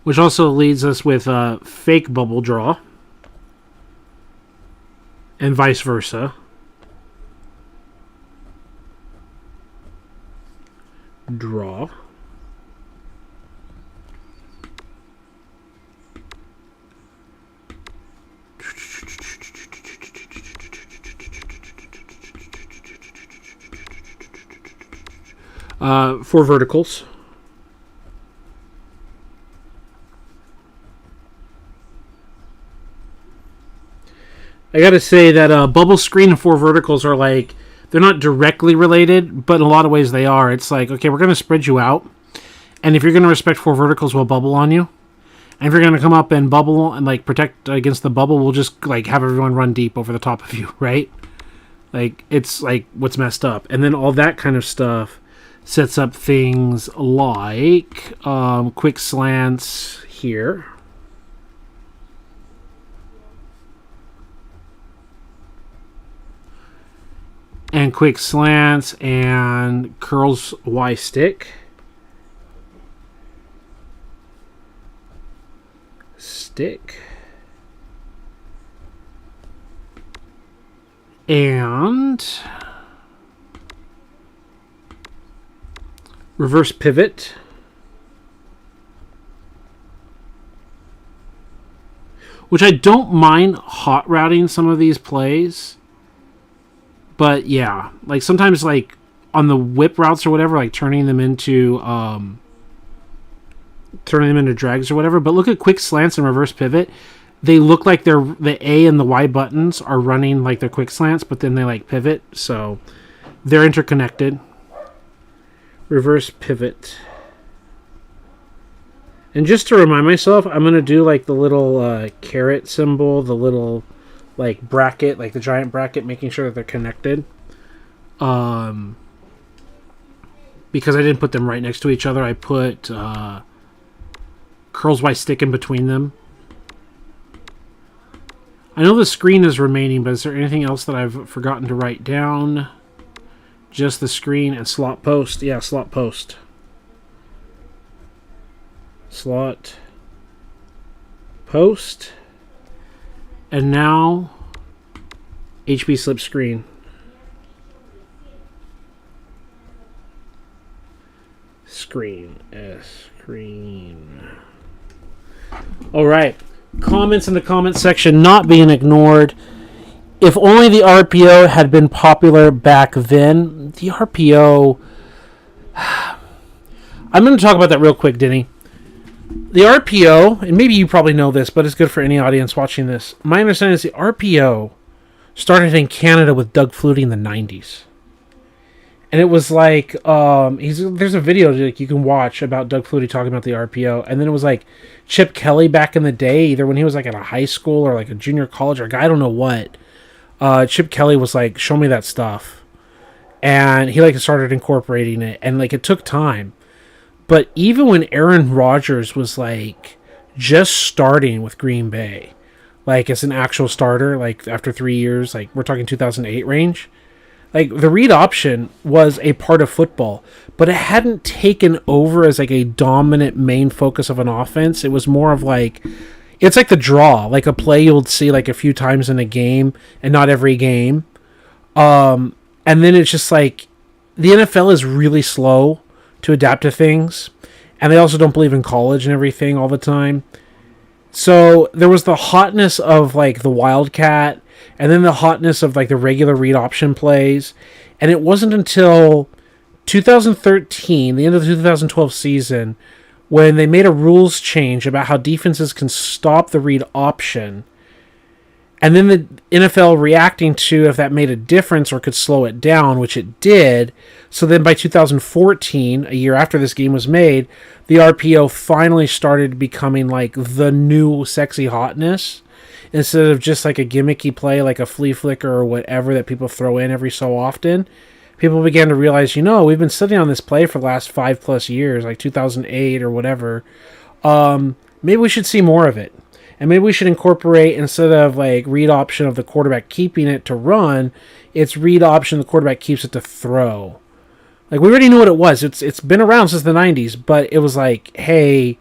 Which also leads us with a fake bubble draw. And vice versa. Draw. Four verticals. I gotta say that bubble screen and four verticals are like, they're not directly related, but in a lot of ways they are. It's like, okay, we're going to spread you out, and if you're going to respect four verticals, we'll bubble on you. And if you're going to come up and bubble and like protect against the bubble, we'll just like have everyone run deep over the top of you, right? Like, it's like what's messed up. And then all that kind of stuff sets up things like quick slants here. And quick slants and curls Y stick. And reverse pivot. Which I don't mind hot routing some of these plays. But yeah, like sometimes like on the whip routes or whatever, like turning them into drags or whatever. But look at quick slants and reverse pivot. They look like they're the A and the Y buttons are running like they're quick slants, but then they like pivot, so they're interconnected. Reverse pivot. And just to remind myself, I'm gonna do like the little caret symbol, the little like bracket, like the giant bracket, making sure that they're connected. Because I didn't put them right next to each other, I put curls Y stick in between them. I know the screen is remaining, but is there anything else that I've forgotten to write down? Just the screen and slot post. Yeah, slot post. Slot post. And now HB slip screen. Screen. Screen. All right. Comments in the comments section not being ignored. If only the RPO had been popular back then. The RPO... I'm going to talk about that real quick, Denny. The RPO, and maybe you probably know this, but it's good for any audience watching this. My understanding is the RPO started in Canada with Doug Flutie in the 90s. And it was like, there's a video like you can watch about Doug Flutie talking about the RPO. And then it was like Chip Kelly back in the day, either when he was like at a high school or like a junior college or a guy, I don't know what. Chip Kelly was like, show me that stuff. And he like started incorporating it. And like it took time. But even when Aaron Rodgers was like just starting with Green Bay, like as an actual starter, like after 3 years, like we're talking 2008 range, like the read option was a part of football, but it hadn't taken over as like a dominant main focus of an offense. It was more of like, it's like the draw, like a play you'll see like a few times in a game and not every game. And then it's just like the NFL is really slow to adapt to things, and they also don't believe in college and everything all the time. So there was the hotness of like the Wildcat, and then the hotness of like the regular read option plays. And it wasn't until 2013, the end of the 2012 season, when they made a rules change about how defenses can stop the read option. And then the NFL reacting to if that made a difference or could slow it down, which it did. So then by 2014, a year after this game was made, the RPO finally started becoming like the new sexy hotness. Instead of just like a gimmicky play like a flea flicker or whatever that people throw in every so often. people began to realize, we've been sitting on this play for the last 5+ years, like 2008 or whatever. Maybe we should see more of it. And maybe we should incorporate, instead of like read option of the quarterback keeping it to run, it's read option the quarterback keeps it to throw. Like, we already knew what it was. It's been around since the 90s, but it was like, hey,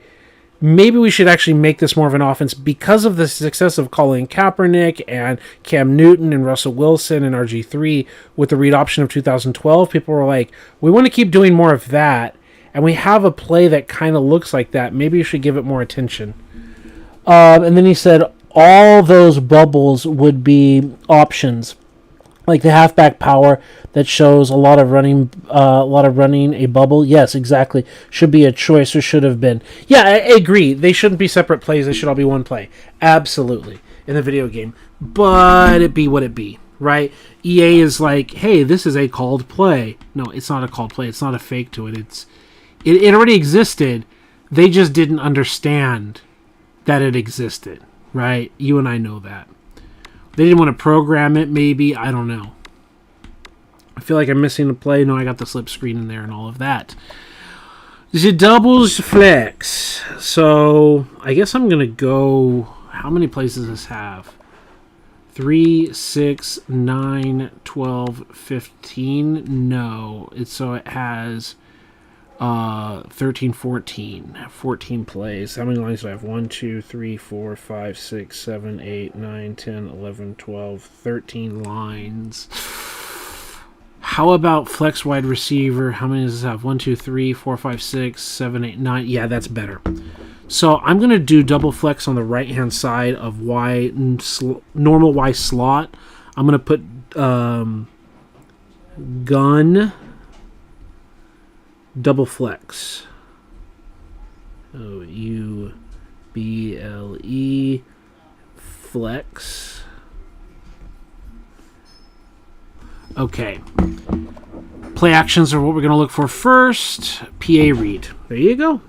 maybe we should actually make this more of an offense because of the success of Colin Kaepernick and Cam Newton and Russell Wilson and RG3 with the read option of 2012. People were like, we want to keep doing more of that, and we have a play that kind of looks like that. Maybe you should give it more attention. And then he said all those bubbles would be options, like the halfback power that shows a lot of running a bubble. Yes, exactly. Should be a choice, or should have been. Yeah, I agree. They shouldn't be separate plays. They should all be one play. Absolutely, in the video game. But it be what it be, right? EA is like, hey, this is a called play. No, it's not a called play. It's not a fake to it. It already existed. They just didn't understand that it existed, right? You and I know that. They didn't want to program it, maybe. I don't know. I feel like I'm missing a play. No, I got the slip screen in there and all of that. The doubles flex. So, I guess I'm going to go... How many plays does this have? 3, 6, 9, 12, 15. No. So it has... 13, 14 plays. How many lines do I have? 1, 2, 3, 4, 5, 6, 7, 8, 9, 10, 11, 12, 13 lines. How about flex wide receiver? How many does this have? 1, 2, 3, 4, 5, 6, 7, 8, 9. Yeah, that's better. So I'm going to do double flex on the right-hand side of normal Y slot. I'm going to put gun double flex. OUBLE flex. Okay. Play actions are what we're going to look for first. PA read. There you go.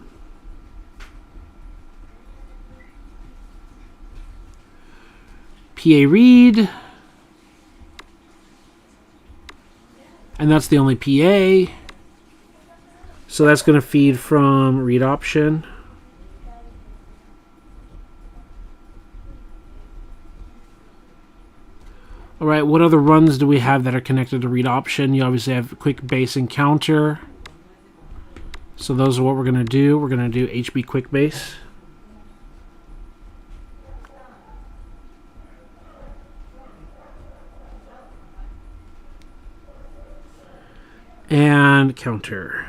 PA read. And that's the only PA. So that's going to feed from read option. All right, what other runs do we have that are connected to read option? You obviously have quick base and counter. So those are what we're going to do. We're going to do HB quick base. And counter.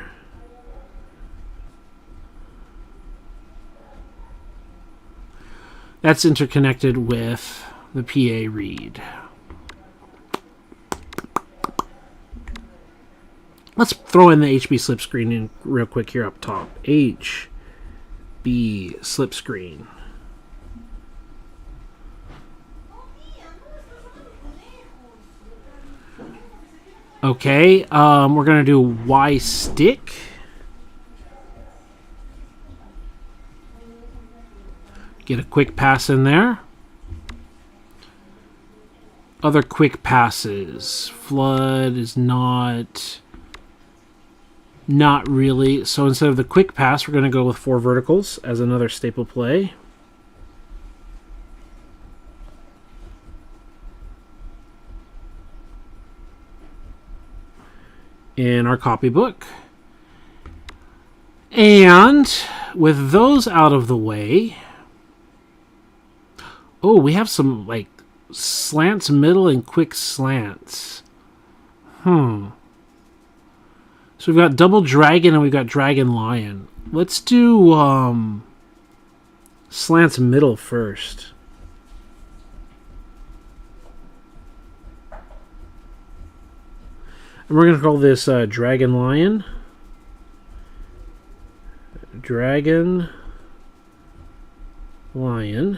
That's interconnected with the PA read. Let's throw in the HB slip screen in real quick here up top. HB slip screen. Okay, we're going to do Y stick. Get a quick pass in there. Other quick passes. Flood is not really. So instead of the quick pass, we're going to go with 4 verticals as another staple play. In our copybook. And with those out of the way... Oh, we have some, like, slants middle and quick slants. So we've got double dragon and we've got dragon lion. Let's do slants middle first. And we're going to call this dragon lion. Dragon lion.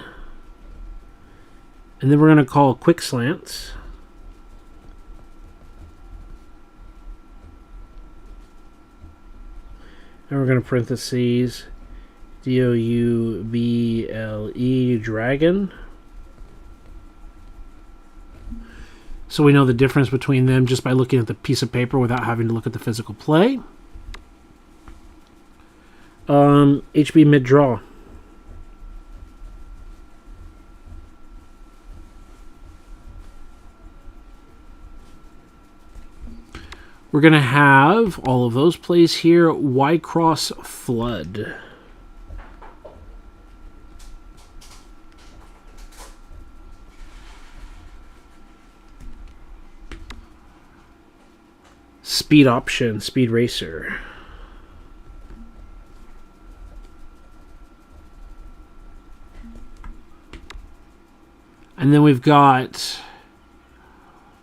And then we're going to call quick slants. And we're going to parentheses DOUBLE dragon. so we know the difference between them just by looking at the piece of paper without having to look at the physical play. HB mid-draw. We're going to have all of those plays here. Y-cross flood. Speed option, speed racer. And then we've got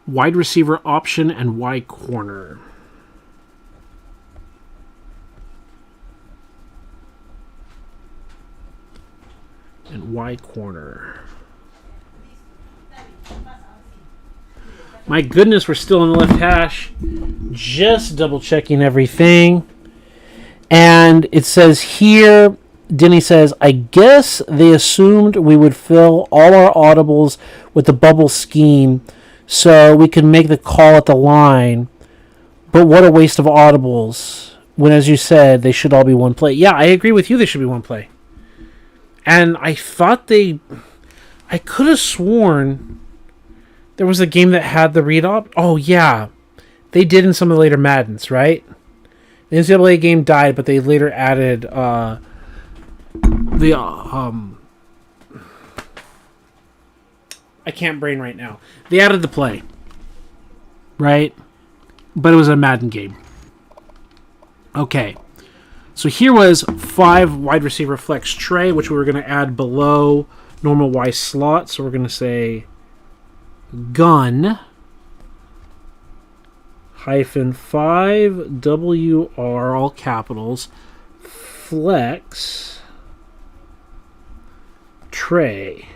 wide receiver option and Y corner. And Y corner. My goodness, we're still on the left hash. Just double checking everything. And it says here, Denny says, I guess they assumed we would fill all our audibles with the bubble scheme so we can make the call at the line. But what a waste of audibles. When, as you said, they should all be one play. Yeah, I agree with you. They should be one play. And I thought I could have sworn there was a game that had the read op. Oh, yeah. They did in some of the later Maddens, right? The NCAA game died, but they later added I can't brain right now. They added the play, right? But it was a Madden game. Okay. So here was 5 wide receiver flex tray, which we were going to add below normal Y slot. So we're going to say gun -5 WR, all capitals, flex tray.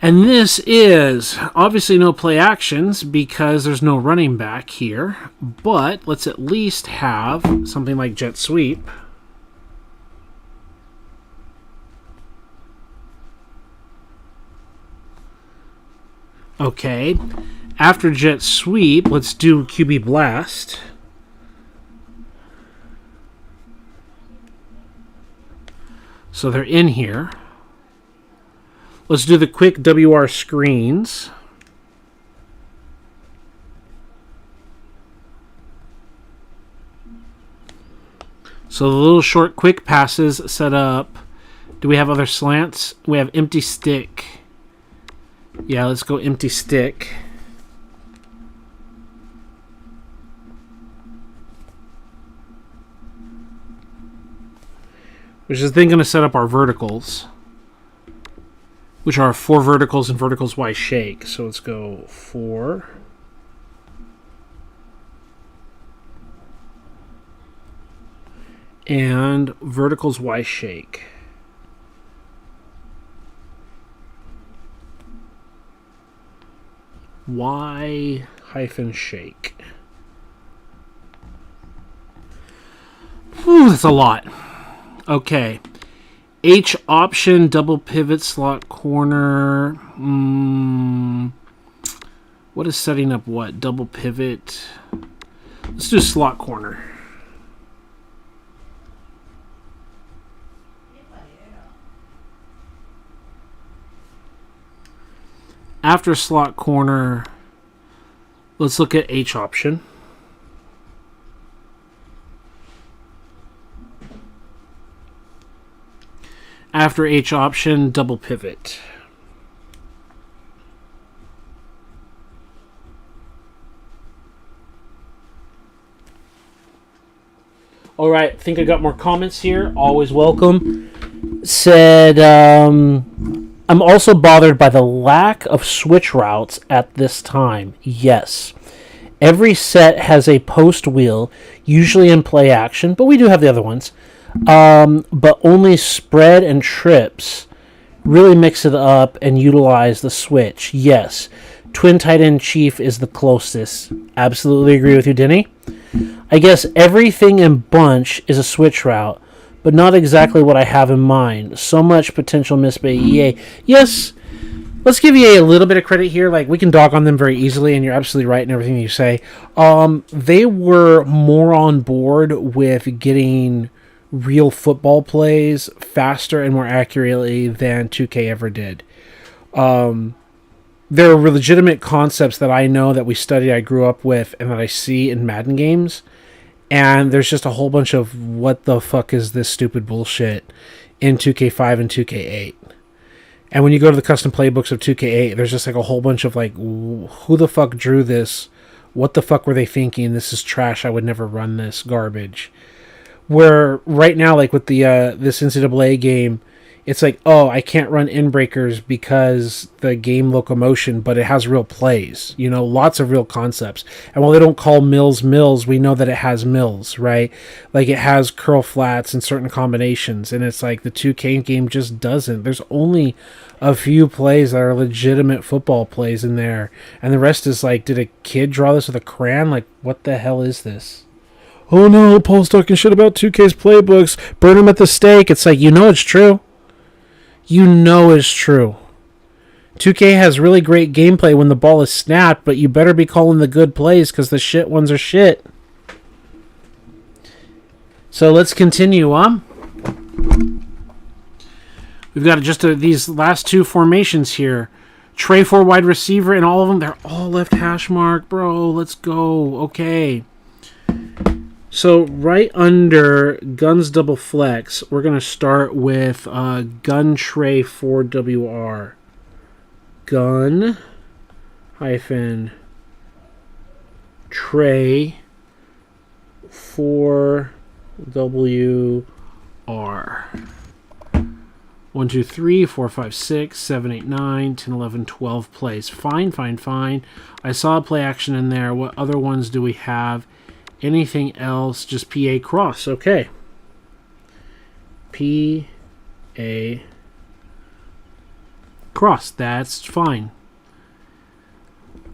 And this is obviously no play actions because there's no running back here, but let's at least have something like jet sweep. Okay, after jet sweep, let's do QB blast. So they're in here. Let's do the quick WR screens. So the little short quick passes set up. Do we have other slants? We have empty stick. Yeah, let's go empty stick. Which is then going to set up our verticals, which are 4 verticals and verticals Y shake. So let's go 4. And verticals Y shake. Y hyphen shake. Whew, that's a lot. Okay. H option, double pivot, slot corner. What is setting up what? Double pivot. Let's do slot corner. After slot corner, let's look at H option. After H option, double pivot. All right, I think I got more comments here. Always welcome. Said, I'm also bothered by the lack of switch routes at this time. Yes. Every set has a post wheel, usually in play action, but we do have the other ones. But only spread and trips really mix it up and utilize the switch. Yes. Twin tight end chief is the closest. Absolutely agree with you, Denny. I guess everything in bunch is a switch route, but not exactly what I have in mind. So much potential missed by EA. Yes, let's give EA a little bit of credit here. Like, we can dog on them very easily, and you're absolutely right in everything you say. They were more on board with getting real football plays faster and more accurately than 2K ever did. There are legitimate concepts that I know that we studied, I grew up with, and that I see in Madden games. And there's just a whole bunch of what the fuck is this stupid bullshit in 2K5 and 2K8. And when you go to the custom playbooks of 2K8, there's just like a whole bunch of like, who the fuck drew this? What the fuck were they thinking? This is trash. I would never run this garbage. Where right now, like with the this NCAA game, it's like, oh, I can't run inbreakers because the game locomotion, but it has real plays, lots of real concepts. And while they don't call mills, we know that it has mills, right? Like it has curl flats and certain combinations, and it's like the 2K game just doesn't. There's only a few plays that are legitimate football plays in there, and the rest is like, did a kid draw this with a crayon? Like, what the hell is this? Oh no, Paul's talking shit about 2K's playbooks. Burn them at the stake. It's like, it's true. It's true. 2K has really great gameplay when the ball is snapped, but you better be calling the good plays because the shit ones are shit. So let's continue on. We've got just these last two formations here. Trey for wide receiver, and all of them, they're all left hash mark, bro. Let's go. Okay. So right under guns double flex, we're going to start with gun tray 4WR. Gun hyphen tray 4WR. 1, 2, 3, 4, 5, 6, 7, 8, 9, 10, 11, 12 plays. Fine. I saw a play action in there. What other ones do we have? Anything else? Just PA cross. Okay. PA cross. That's fine.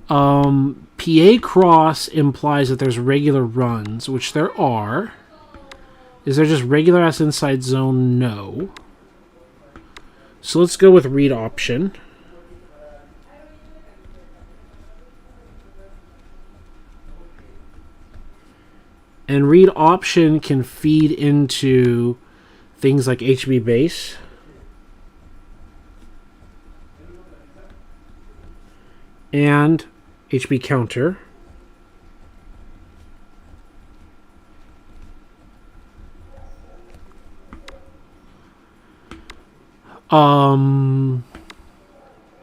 PA cross implies that there's regular runs, which there are. Is there just regular ass inside zone? No. So let's go with read option. And read option can feed into things like HB base. And HB counter.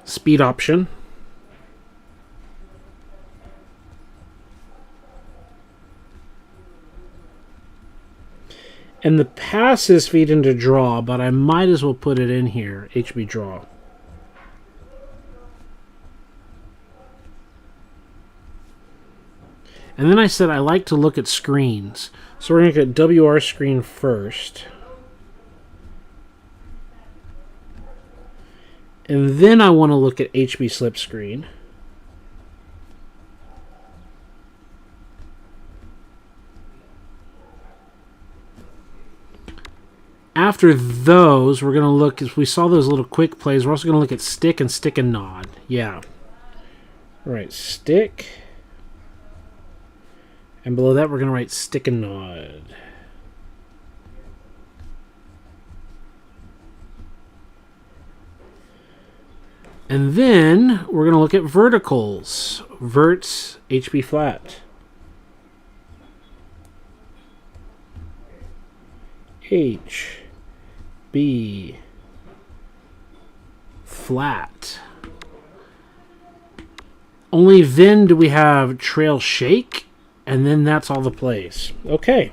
Speed option. And the passes feed into draw, but I might as well put it in here, HB draw. And then I said I like to look at screens. So we're going to get WR screen first. And then I want to look at HB slip screen. After those, we're going to look, as we saw those little quick plays, we're also going to look at stick and nod. Yeah. All right, stick. And below that, we're going to write stick and nod. And then we're going to look at verticals. Verts, HB flat. HB flat. Only then do we have trail shake, and then that's all the plays. Okay.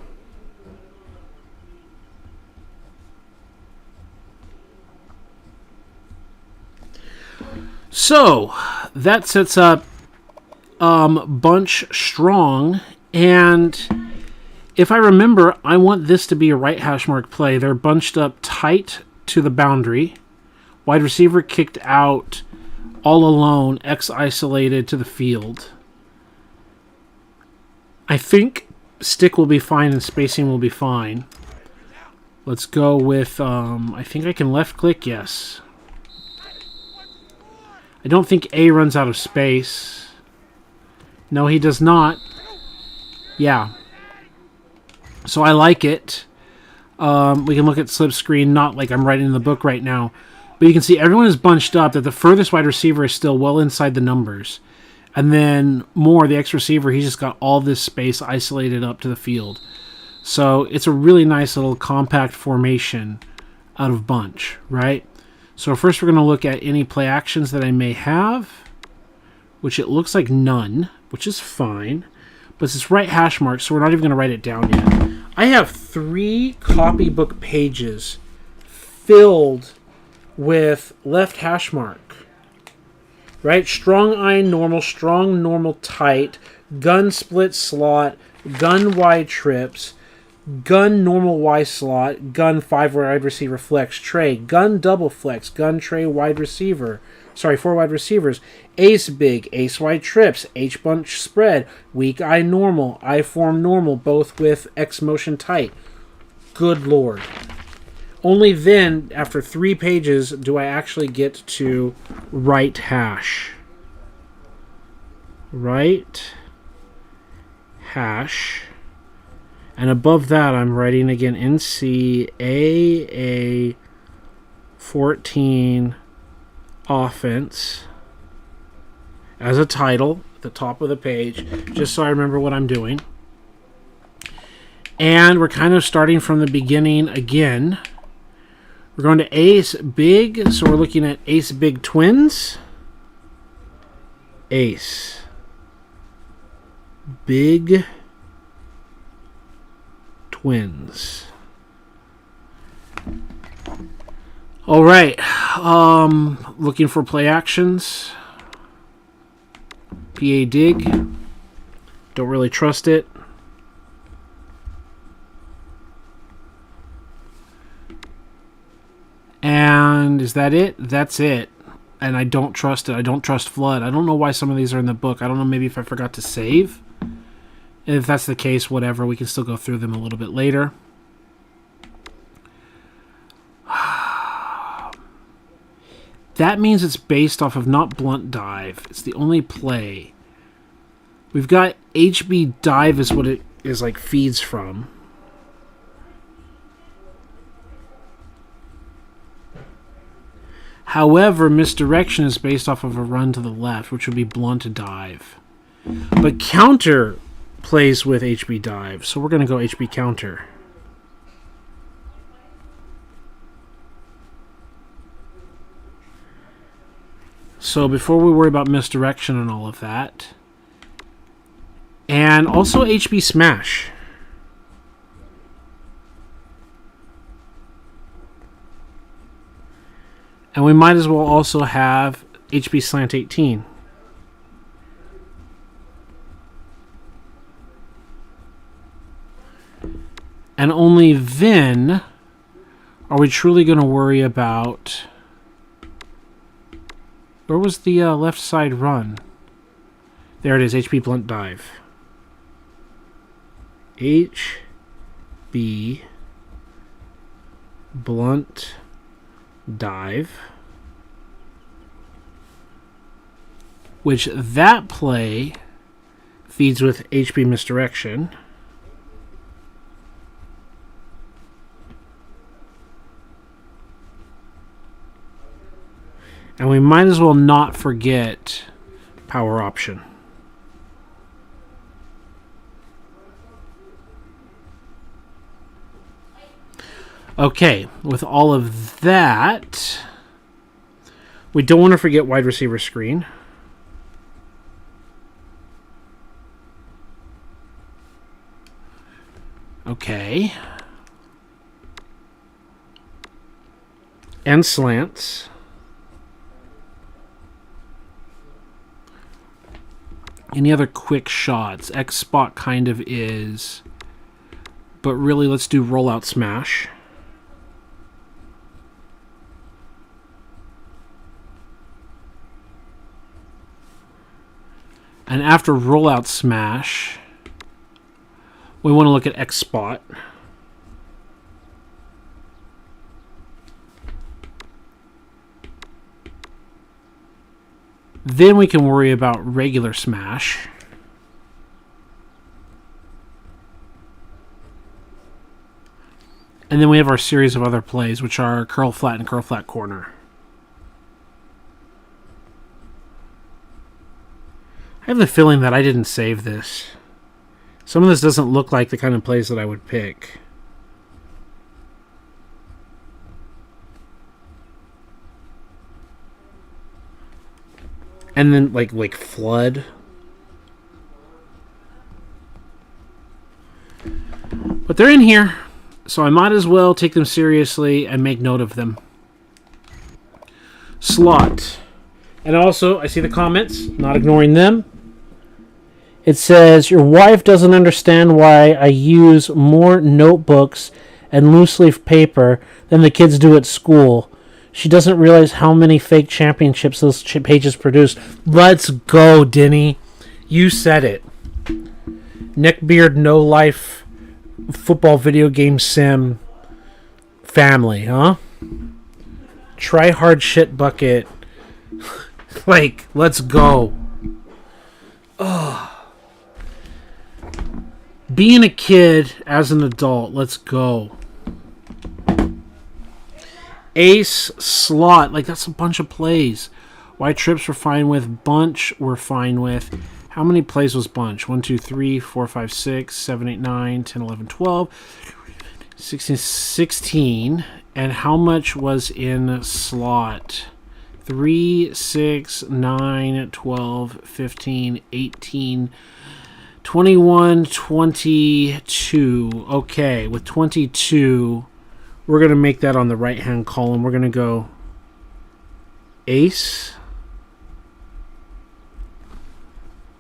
So that sets up bunch strong, and if I remember, I want this to be a right hash mark play. They're bunched up tight to the boundary. Wide receiver kicked out all alone, X isolated to the field. I think stick will be fine and spacing will be fine. Let's go with, I think I can left click, yes. I don't think A runs out of space. No, he does not. Yeah. So I like it. We can look at slip screen, not like I'm writing in the book right now. But you can see everyone is bunched up, that the furthest wide receiver is still well inside the numbers. And then Moore, the ex-receiver, he's just got all this space isolated up to the field. So it's a really nice little compact formation out of bunch, right? So first we're going to look at any play actions that I may have, which it looks like none, which is fine. But it's right hash mark, so we're not even going to write it down yet. I have 3 copybook pages filled with left hash mark. Right? Strong iron normal, strong normal tight, gun split slot, gun wide trips, gun normal Y slot, gun 5 wide receiver flex tray, gun double flex, gun tray wide receiver. 4 wide receivers. Ace big, ace wide trips, H bunch spread, weak I normal, I form normal, both with X motion tight. Good Lord. Only then, after 3 pages, do I actually get to right hash. Right hash. And above that, I'm writing again NCAA 14 offense as a title at the top of the page, just so I remember what I'm doing. And we're kind of starting from the beginning again. We're going to ace big, so we're looking at ace big twins. Ace big twins. All right. Looking for play actions. PA dig. Don't really trust it. And is that it? That's it. And I don't trust it. I don't trust flood. I don't know why some of these are in the book. I don't know, maybe if I forgot to save. And if that's the case, whatever. We can still go through them a little bit later. That means it's based off of not blunt dive. It's the only play. We've got HB dive is what it is like feeds from. However, misdirection is based off of a run to the left, which would be blunt dive. But counter plays with HB dive, so we're going to go HB counter. So before we worry about misdirection and all of that, and also HB smash. And we might as well also have HB slant 18. And only then are we truly going to worry about... Where was the left side run? There it is, HB blunt dive. HB blunt dive. Which that play feeds with HB misdirection. And we might as well not forget power option. Okay, with all of that, we don't want to forget wide receiver screen. Okay. And slants. Any other quick shots? X spot kind of is. But really, let's do rollout smash. And after rollout smash, we want to look at X spot. Then we can worry about regular smash. And then we have our series of other plays, which are curl flat and curl flat corner. I have the feeling that I didn't save this. Some of this doesn't look like the kind of plays that I would pick. And then like flood. But they're in here, so I might as well take them seriously and make note of them. Slot. And also, I see the comments, not ignoring them. It says, your wife doesn't understand why I use more notebooks and loose leaf paper than the kids do at school. She doesn't realize how many fake championships those pages produce. Let's go, Denny. You said it. Neckbeard, no life, football video game sim family, huh? Try hard shit bucket. Like, let's go. Ugh. Being a kid as an adult, let's go. Ace, slot, like that's a bunch of plays. White trips we're fine with. Bunch we're fine with. How many plays was bunch? 1, 2, 3, 4, 5, 6, 7, 8, 9, 10, 11, 12, 16, 16. And how much was in slot? 3, 6, 9, 12, 15, 18, 21, 22. Okay, with 22, we're going to make that on the right-hand column. We're going to go ace,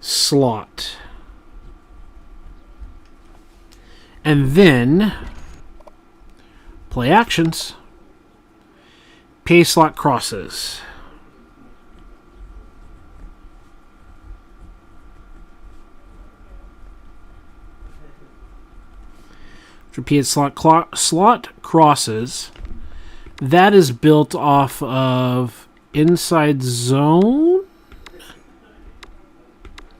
slot. And then play actions. PA slot crosses. Repeat slot crosses. That is built off of inside zone.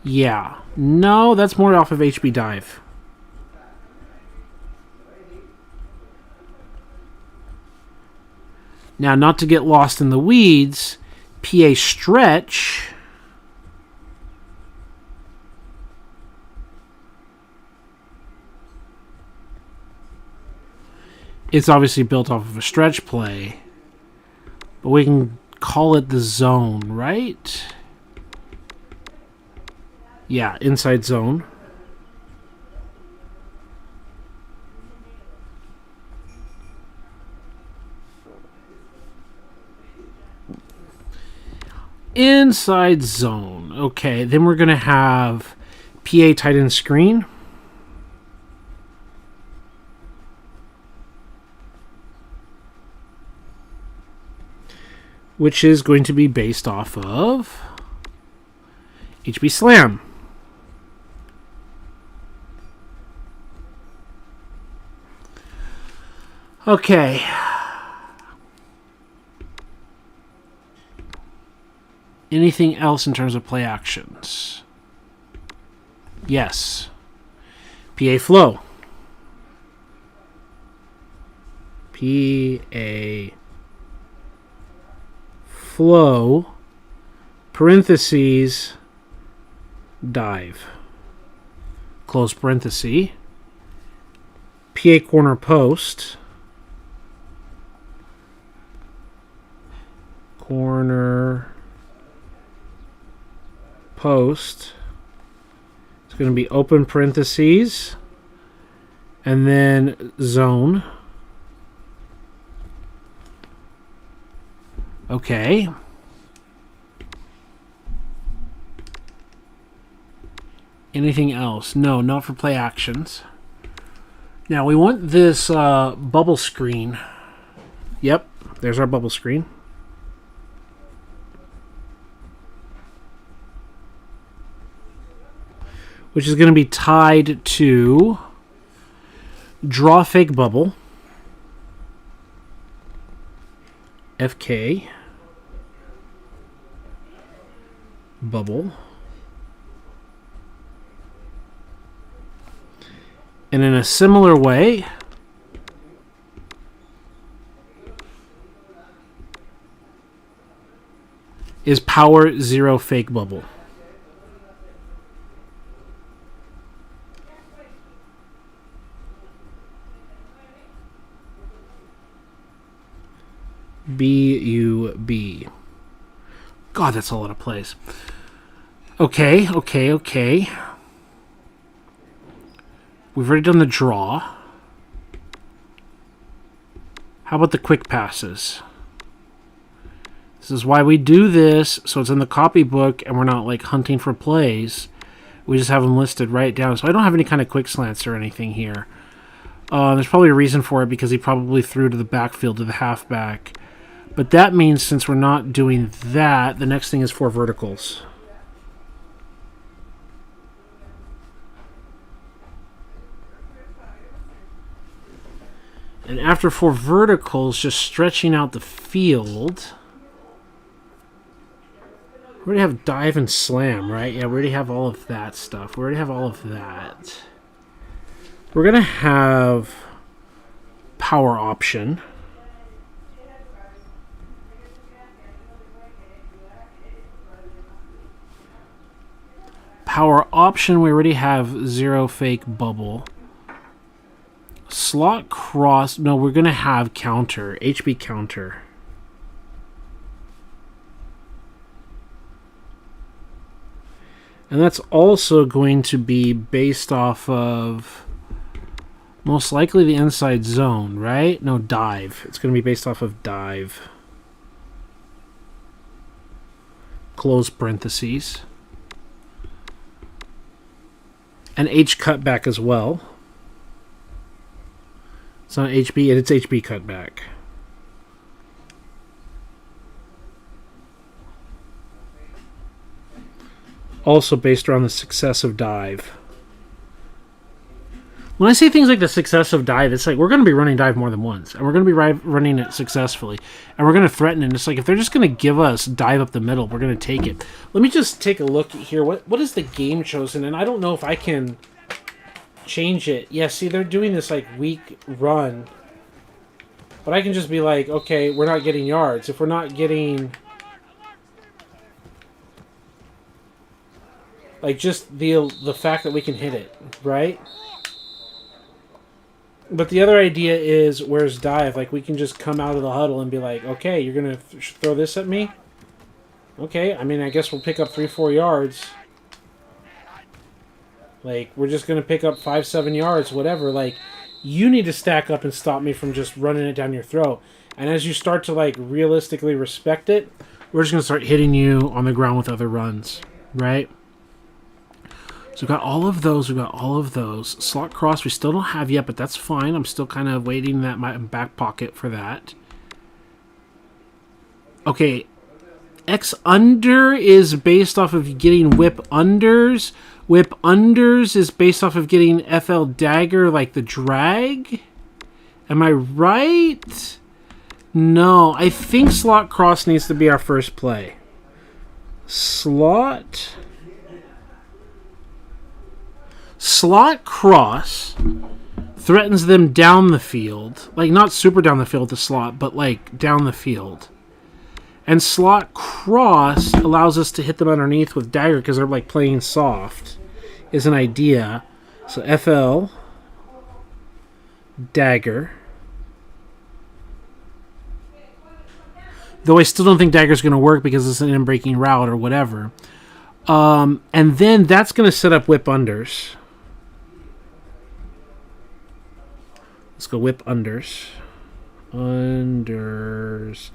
Yeah. No, that's more off of HB dive. Now, not to get lost in the weeds, PA stretch. It's obviously built off of a stretch play, but we can call it the zone, right? Yeah, inside zone. Inside zone. Okay, then we're going to have PA tight end screen. Which is going to be based off of HB Slam. Okay. Anything else in terms of play actions? Yes. PA flow. PA flow, parentheses, dive. Close parenthesis. PA corner post. Corner post. It's going to be open parentheses and then zone. Okay. Anything else? No, not for play actions. Now we want this bubble screen. Yep, there's our bubble screen. Which is going to be tied to draw fake bubble. FK. bubble. And in a similar way, is power 0 fake bubble. B-U-B. God, that's a lot of plays. Okay. We've already done the draw. How about the quick passes? This is why we do this, so it's in the copybook, and we're not like hunting for plays. We just have them listed right down. So I don't have any kind of quick slants or anything here. There's probably a reason for it, because he probably threw to the backfield to the halfback. But that means since we're not doing that, the next thing is 4 verticals. And after 4 verticals, just stretching out the field. We already have dive and slam, right? Yeah, we already have all of that stuff. We already have all of that. We're going to have power option. Power option, we already have 0 fake bubble. Slot cross, no, we're going to have counter, HB counter. And that's also going to be based off of most likely the inside zone, right? No, dive. It's going to be based off of dive. Close parentheses. And H cutback as well. It's not HB, it's HB cutback. Also based around the success of dive. When I say things like the success of dive, it's like we're going to be running dive more than once. And we're going to be running it successfully. And we're going to threaten it. And it's like if they're just going to give us dive up the middle, we're going to take it. Let me just take a look here. What is the game chosen? And I don't know if I can change it. Yeah, see, they're doing this like weak run. But I can just be like, okay, we're not getting yards. If we're not getting... like, just the fact that we can hit it, right? But the other idea is, where's dive? Like, we can just come out of the huddle and be like, okay, you're going to throw this at me? Okay, I mean, I guess we'll pick up 3-4 yards. Like, we're just going to pick up 5-7 yards, whatever. Like, you need to stack up and stop me from just running it down your throat. And as you start to, like, realistically respect it, we're just going to start hitting you on the ground with other runs, right? So we've got all of those. We've got all of those. Slot cross we still don't have yet, but that's fine. I'm still kind of waiting in my back pocket for that. Okay. X under is based off of getting whip unders. Whip unders is based off of getting FL dagger, like the drag. Am I right? No. I think slot cross needs to be our first play. Slot cross threatens them down the field. Like, not super down the field, the slot, but, like, down the field. And slot cross allows us to hit them underneath with dagger because they're, like, playing soft, is an idea. So, FL, dagger. Though I still don't think dagger's going to work because it's an in-breaking route or whatever. And then that's going to set up whip unders. Let's go whip unders. Unders.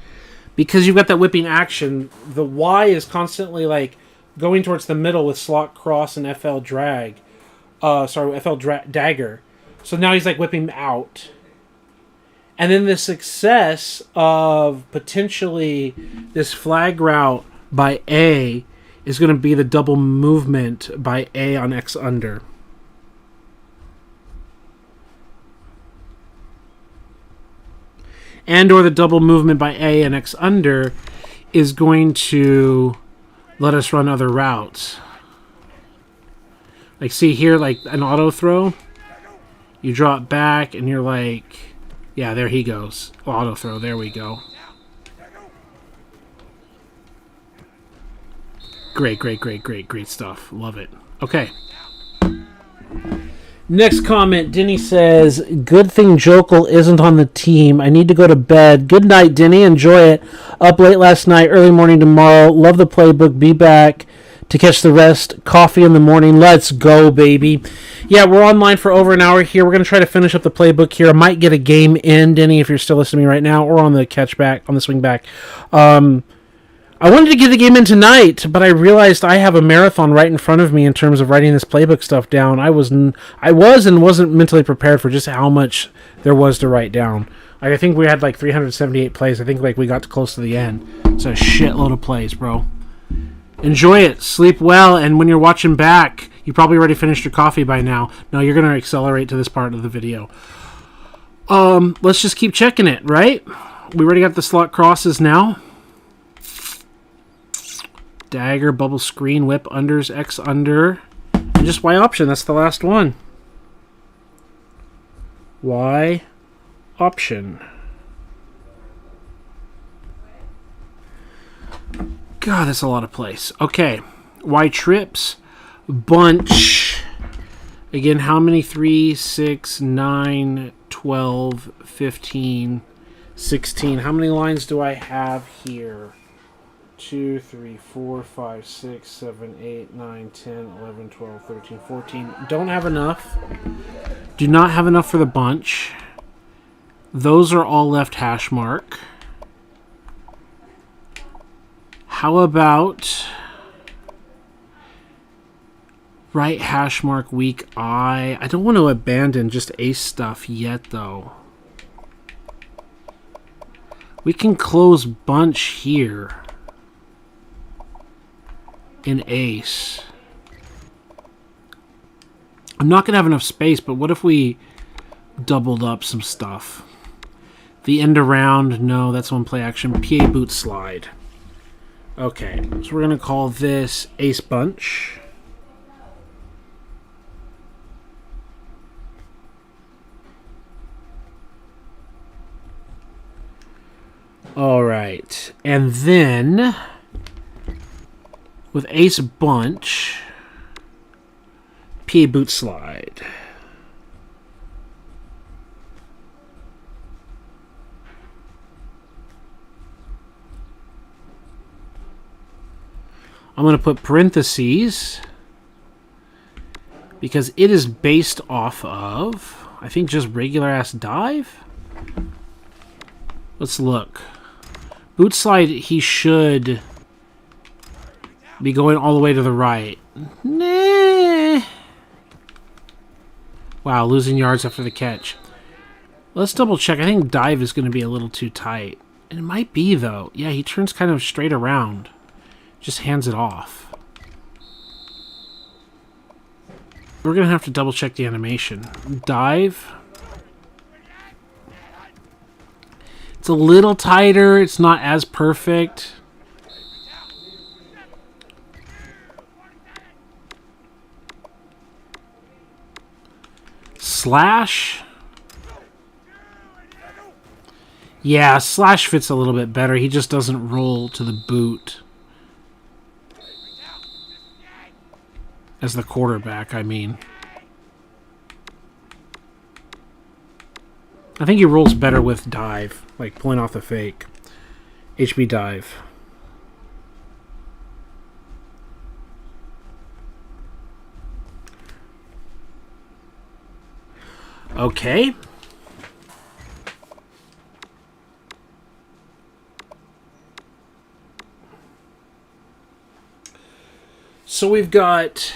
Because you've got that whipping action, the Y is constantly like going towards the middle with slot cross and FL drag. Dagger. So now he's like whipping out. And then the success of potentially this flag route by A is going to be the double movement by A on X under. And or the double movement by A and X under is going to let us run other routes. Like, see here, like an auto throw. You drop back and you're like, yeah, there he goes. Auto throw, there we go. Great, great, great, great, great stuff. Love it. Okay. Next comment, Denny says, good thing Jokel isn't on the team. I need to go to bed. Good night, Denny. Enjoy it. Up late last night, early morning tomorrow. Love the playbook. Be back to catch the rest. Coffee in the morning. Let's go, baby. Yeah, we're online for over an hour here. We're going to try to finish up the playbook here. I might get a game in, Denny, if you're still listening to me right now, or on the catch back, on the swing back. I wanted to get the game in tonight, but I realized I have a marathon right in front of me in terms of writing this playbook stuff down. I was and wasn't mentally prepared for just how much there was to write down. I think we had like 378 plays. I think like we got to close to the end. It's a shitload of plays, bro. Enjoy it. Sleep well, and when you're watching back, you probably already finished your coffee by now. No, you're going to accelerate to this part of the video. Let's just keep checking it, right? We already got the slot crosses now. Dagger, bubble screen, whip, unders, X under, and just Y option. That's the last one. Y option. God, that's a lot of plays. Okay. Y trips, bunch. Again, how many? 3, 6, 9, 12, 15, 16. How many lines do I have here? 2, 3, 4, 5, 6, 7, 8, 9, 10, 11, 12, 13, 14. Don't have enough. Do not have enough for the bunch. Those are all left hash mark. How about right hash mark weak I? I don't want to abandon just ace stuff yet, though. We can close bunch here. In ace. I'm not going to have enough space, but what if we doubled up some stuff? The end around, no, that's one play action. PA boot slide. Okay, so we're going to call this ace bunch. All right, and then with ace bunch, PA boot slide. I'm going to put parentheses because it is based off of, I think, just regular ass dive. Let's look. Boot slide, he should be going all the way to the right. Nah. Wow, losing yards after the catch. Let's double check. I think dive is going to be a little too tight. And it might be, though. Yeah, he turns kind of straight around. Just hands it off. We're going to have to double check the animation. Dive. It's a little tighter. It's not as perfect. Slash. Yeah, slash fits a little bit better. He just doesn't roll to the boot. As the quarterback, I mean. I think he rolls better with dive, like pulling off the fake. HB dive. Okay. So we've got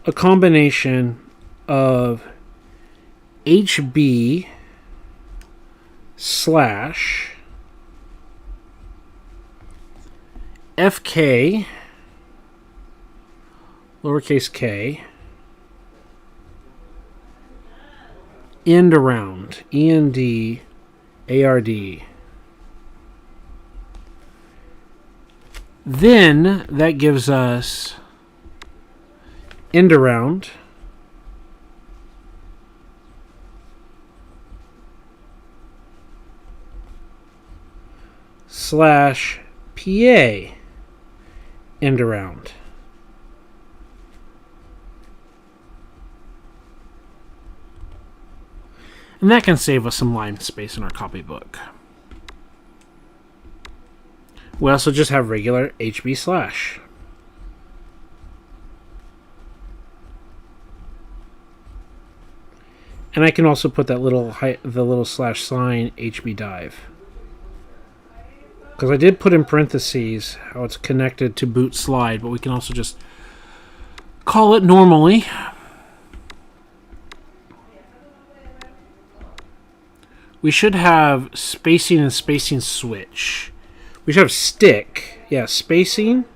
a combination of HB slash FK lowercase k end around END ARD. Then that gives us end around. Slash PA end around. And that can save us some line space in our copybook. We also just have regular HB slash. And I can also put that the little slash sign HB dive. Because I did put in parentheses how it's connected to boot slide, but we can also just call it normally. We should have spacing and spacing switch. We should have stick. Yeah, spacing.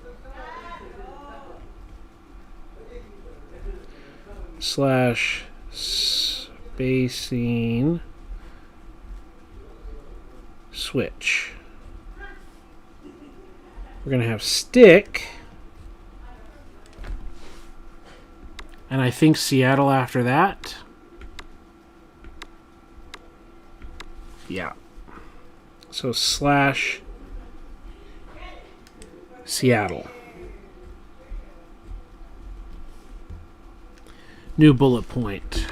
Slash spacing switch. We're going to have stick. And I think Seattle after that. Yeah. So slash Seattle. New bullet point.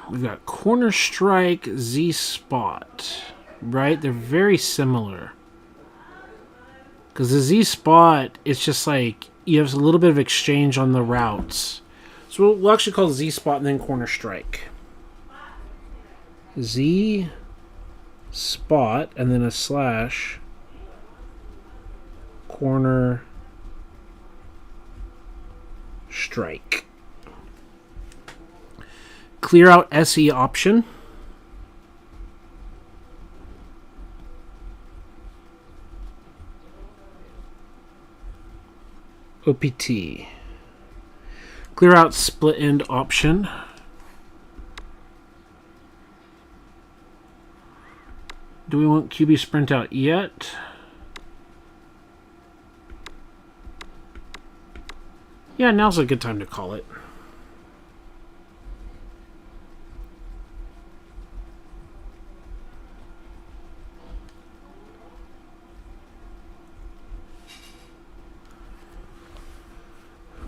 We've got corner strike, Z spot. Right? They're very similar. Because the Z spot, it's just like you have a little bit of exchange on the routes. So we'll actually call Z spot and then corner strike. Z spot and then a slash corner strike. Clear out SE option. OPT. Clear out split end option. Do we want QB sprint out yet? Yeah, now's a good time to call it.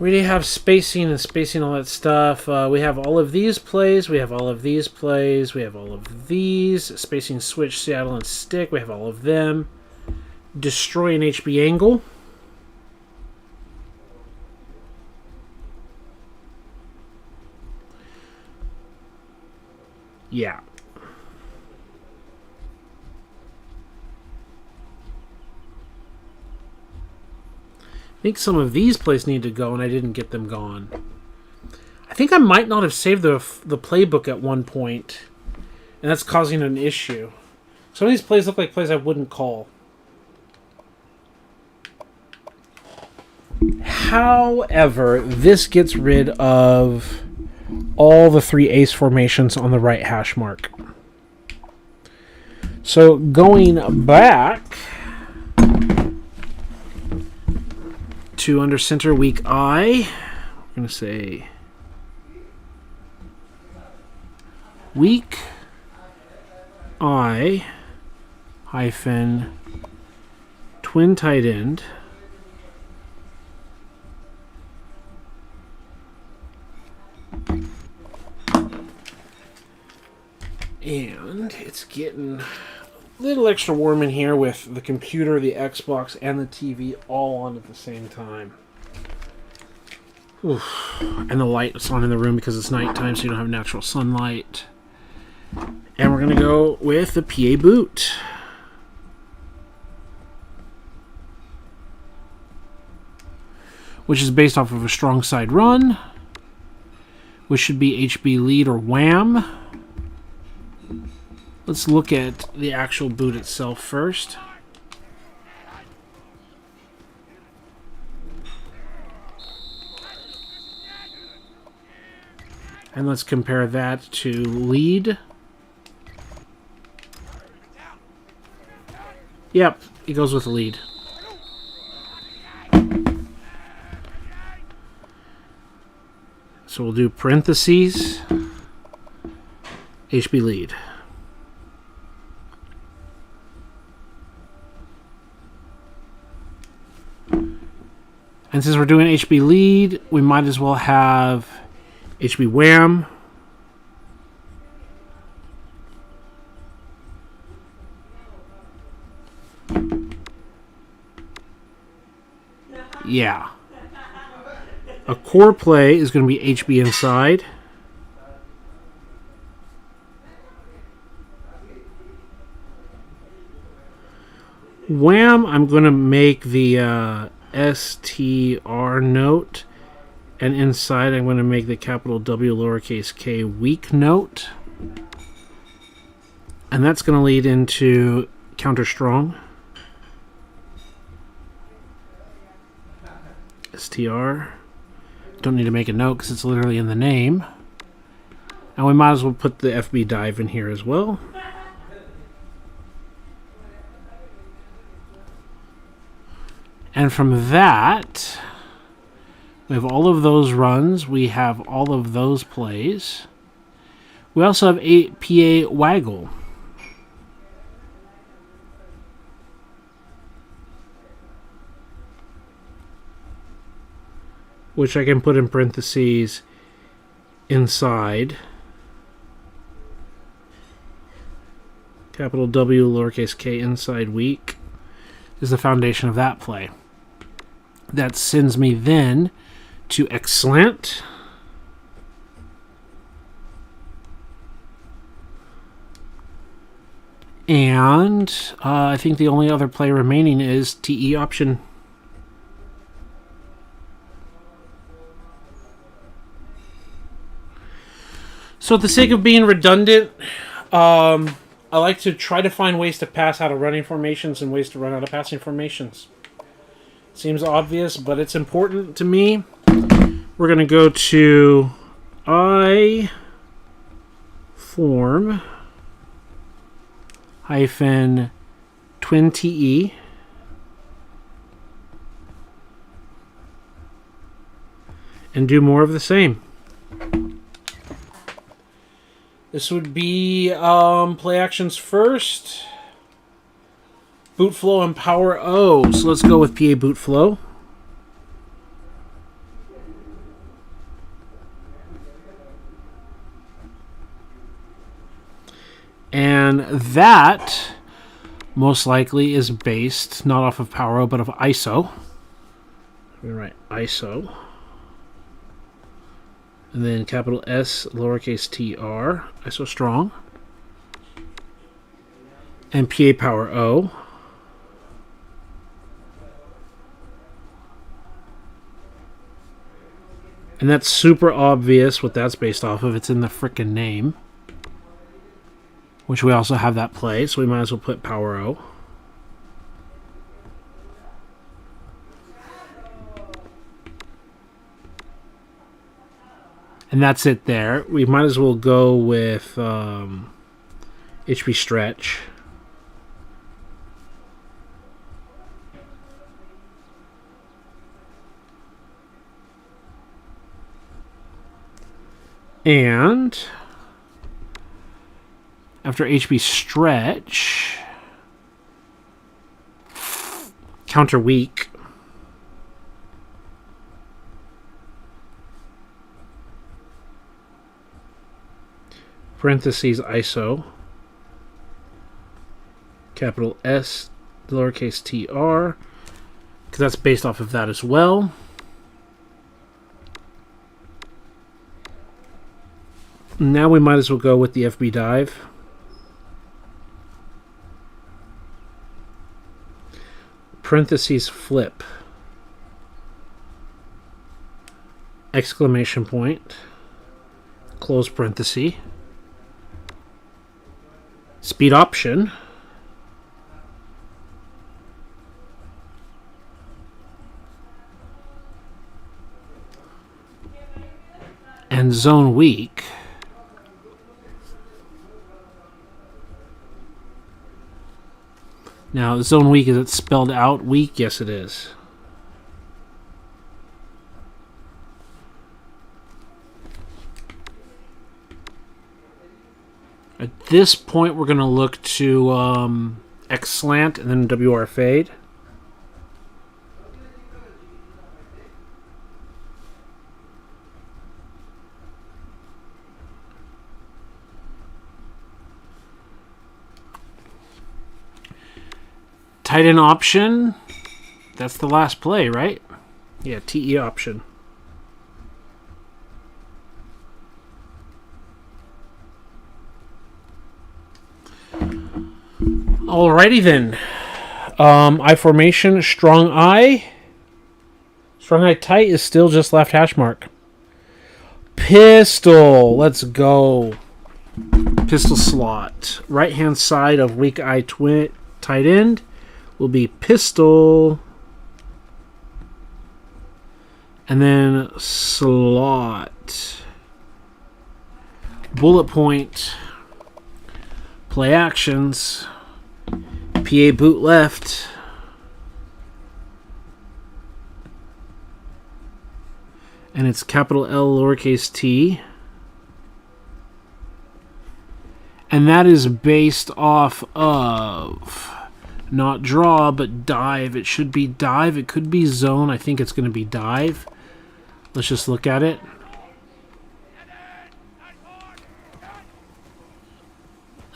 We already have spacing and spacing, all that stuff. We have all of these plays. We have all of these plays. We have all of these. Spacing switch, Seattle, and stick. We have all of them. Destroy an HB angle. Yeah. I think some of these plays need to go, and I didn't get them gone. I think I might not have saved the playbook at one point, and that's causing an issue. Some of these plays look like plays I wouldn't call. However, this gets rid of all the 3 ace formations on the right hash mark. So going back to under center weak I, we're going to say weak I hyphen twin tight end and it's getting a little extra warm in here with the computer, the Xbox, and the TV all on at the same time. Oof. And the light is on in the room because it's nighttime, so you don't have natural sunlight. And we're going to go with the PA boot. Which is based off of a strong side run, which should be HB lead or wham. Let's look at the actual boot itself first. And let's compare that to lead. Yep, he goes with the lead. So we'll do parentheses, HB lead. And since we're doing HB lead, we might as well have HB wham. Yeah. A core play is going to be HB inside. Wham, I'm going to make the STR note. And inside, I'm going to make the capital W lowercase k weak note. And that's going to lead into counter strong. STR. Don't need to make a note because it's literally in the name. And we might as well put the FB dive in here as well. And from that, we have all of those runs. We have all of those plays. We also have a PA waggle. Which I can put in parentheses inside. Capital W, lowercase k, inside weak is the foundation of that play. That sends me then to excellent. And I think the only other play remaining is TE option. So, at the sake of being redundant, I like to try to find ways to pass out of running formations and ways to run out of passing formations. Seems obvious, but it's important to me. We're going to go to I form hyphen twin TE. And do more of the same. This would be play actions first. Boot flow and power O. So let's go with PA boot flow. And that most likely is based not off of power O but of ISO. I'm going to write ISO. And then capital S, lowercase tr, ISO strong. And PA power O. And that's super obvious what that's based off of. It's in the frickin' name. Which we also have that play, so we might as well put power O. And that's it there. We might as well go with HB stretch. And after HB stretch, counter weak. Parentheses ISO, capital S, lowercase tr, because that's based off of that as well. Now we might as well go with the FB dive. Parentheses flip, exclamation point, close parenthesis. Speed option. And zone weak. Now, zone weak, is it spelled out weak? Yes, it is. At this point, we're going to look to X slant and then WR fade. Tight end option. That's the last play, right? Yeah, TE option. Alrighty then. I formation, strong eye. Strong eye tight is still just left hash mark. Pistol. Let's go. Pistol slot. Right hand side of weak eye tight end will be pistol. And then slot. Bullet point. Play actions. PA boot left. And it's capital L lowercase t. And that is based off of not draw, but dive. It should be dive. It could be zone. I think it's going to be dive. Let's just look at it.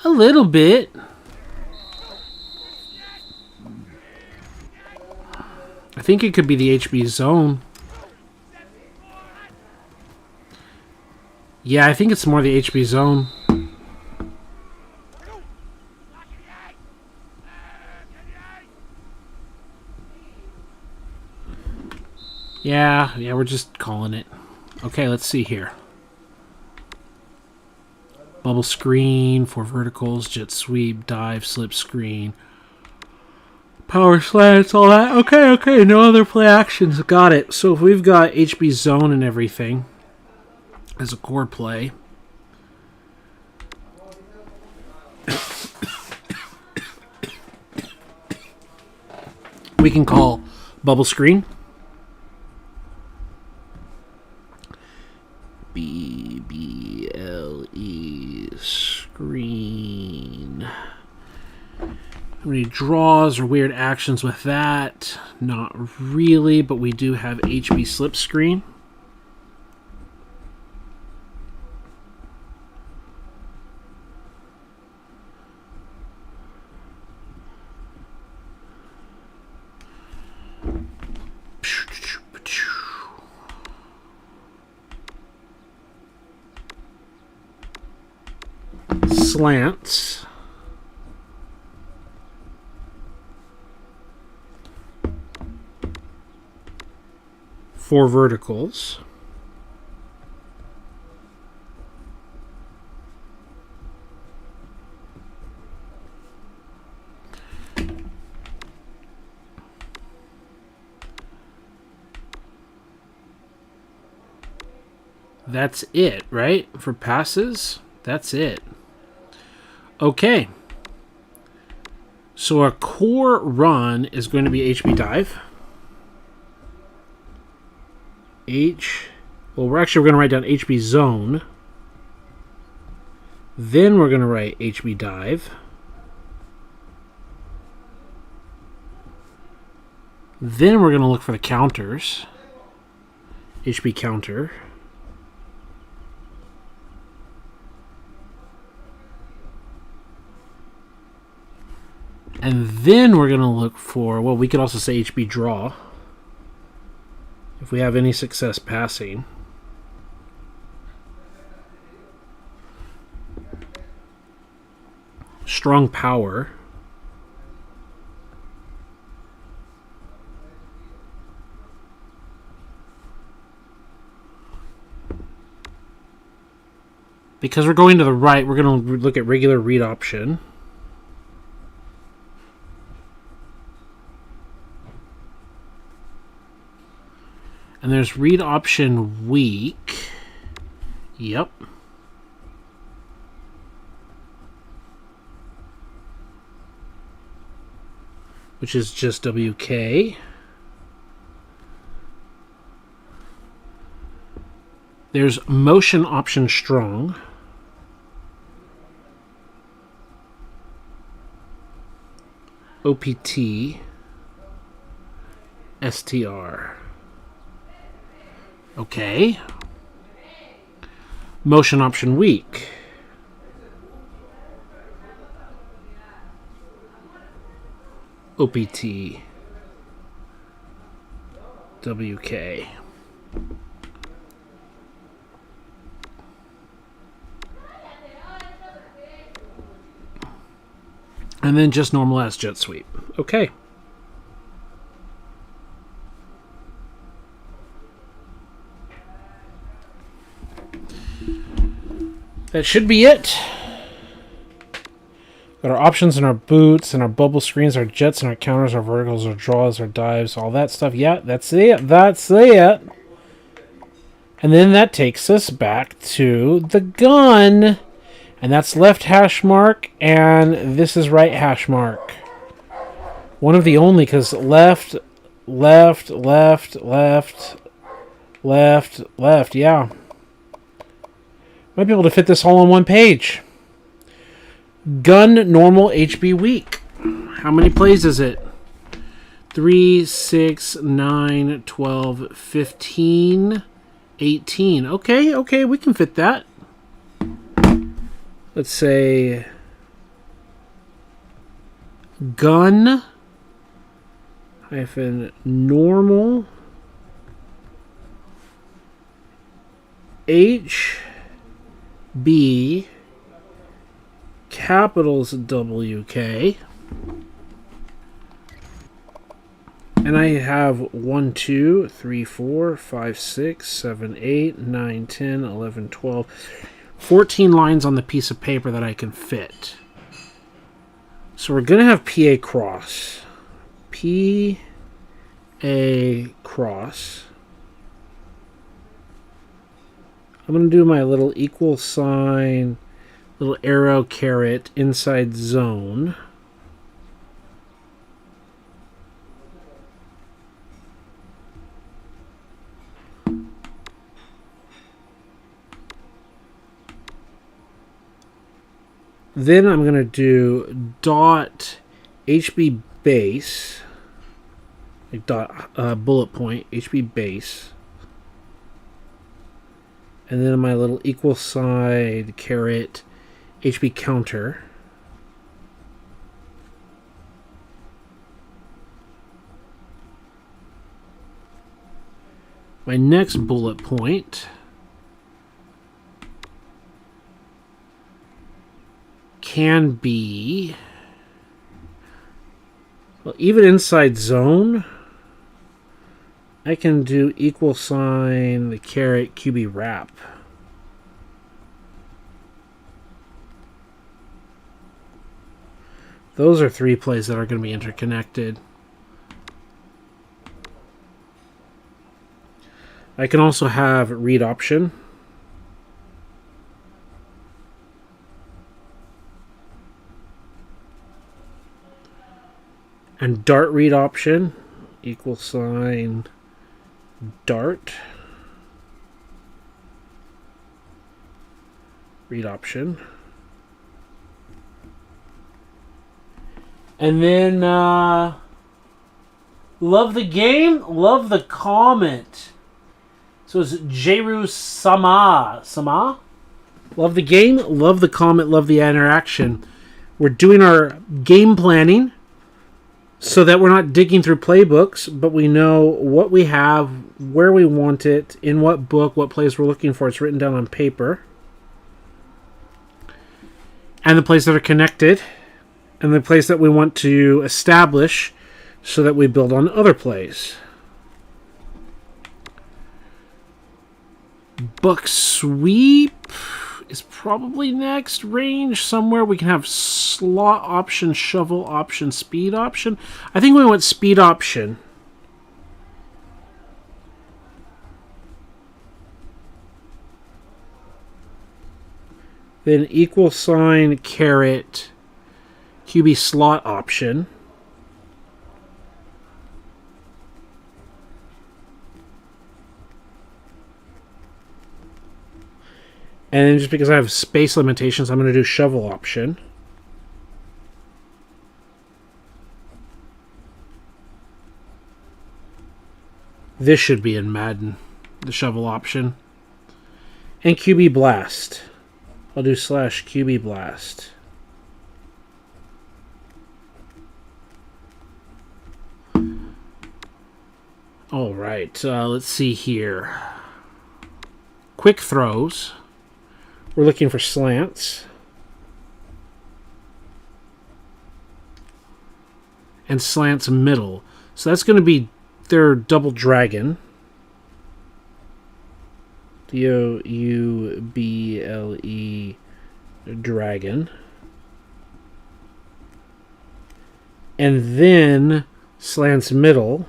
A little bit. I think it could be the HB zone. Yeah, I think it's more the HB zone. Yeah, we're just calling it. Okay, let's see here. Bubble screen, 4 verticals, jet sweep, dive, slip screen, power slants, all that. Okay, no other play actions. Got it. So if we've got HB zone and everything as a core play, we can call bubble screen. BBLE screen. Any draws or weird actions with that? Not really, but we do have HB slip screen. Slants. Four verticals. That's it, right? For passes, that's it. Okay. So our core run is going to be HB dive. We're going to write down HB zone. Then we're going to write HB dive. Then we're going to look for the counters. HB counter. And then we're going to look for, well, we could also say HB draw. If we have any success passing. Strong power. Because we're going to the right, we're going to look at regular read option. And there's read option weak. Yep. which is just WK. There's motion option strong. OPT. STR. Okay. Motion option weak. OPT. WK. And then just normal as jet sweep. Okay. That should be it. Got our options and our boots and our bubble screens, our jets and our counters, our verticals, our draws, our dives, all that stuff. Yeah, that's it. That's it. And then that takes us back to the gun. And that's left hash mark, and this is right hash mark. One of the only, because left, yeah. Might be able to fit this all on one page. Gun normal HB weak. How many plays is it? 3, 6, 9, 12, 15, 18. Okay, we can fit that. Let's say gun hyphen normal HB capitals WK. And I have 1, 2, 3, 4, 5, 6, 7, 8, 9, 10, 11, 12, 14 lines on the piece of paper that I can fit. So we're going to have PA cross. PA cross. I'm going to do my little equal sign, little arrow caret inside zone. Then I'm going to do dot HB base, like dot bullet point, HB base. And then my little equal side caret HB counter. My next bullet point can be, well, even inside zone, I can do equal sign the caret QB wrap. Those are 3 plays that are going to be interconnected. I can also have read option. And dart read option, equal sign dart read option. And then love the game, love the comment. So it's Jeru Sama. Love the game, love the comment, love the interaction. We're doing our game planning so that we're not digging through playbooks, but we know what we have, where we want it, in what book, what plays we're looking for. It's written down on paper. And the plays that are connected, and the plays that we want to establish so that we build on other plays. Buck sweep is probably next. Range somewhere. We can have slot option, shovel option, speed option. I think we want speed option. Then equal sign caret QB slot option. And then just because I have space limitations, I'm going to do shovel option. This should be in Madden, the shovel option. And QB blast. I'll do slash QB blast. All right, let's see here. Quick throws. We're looking for slants. And slants middle. So that's going to be their double dragon. D-O-U-B-L-E dragon. And then slants middle.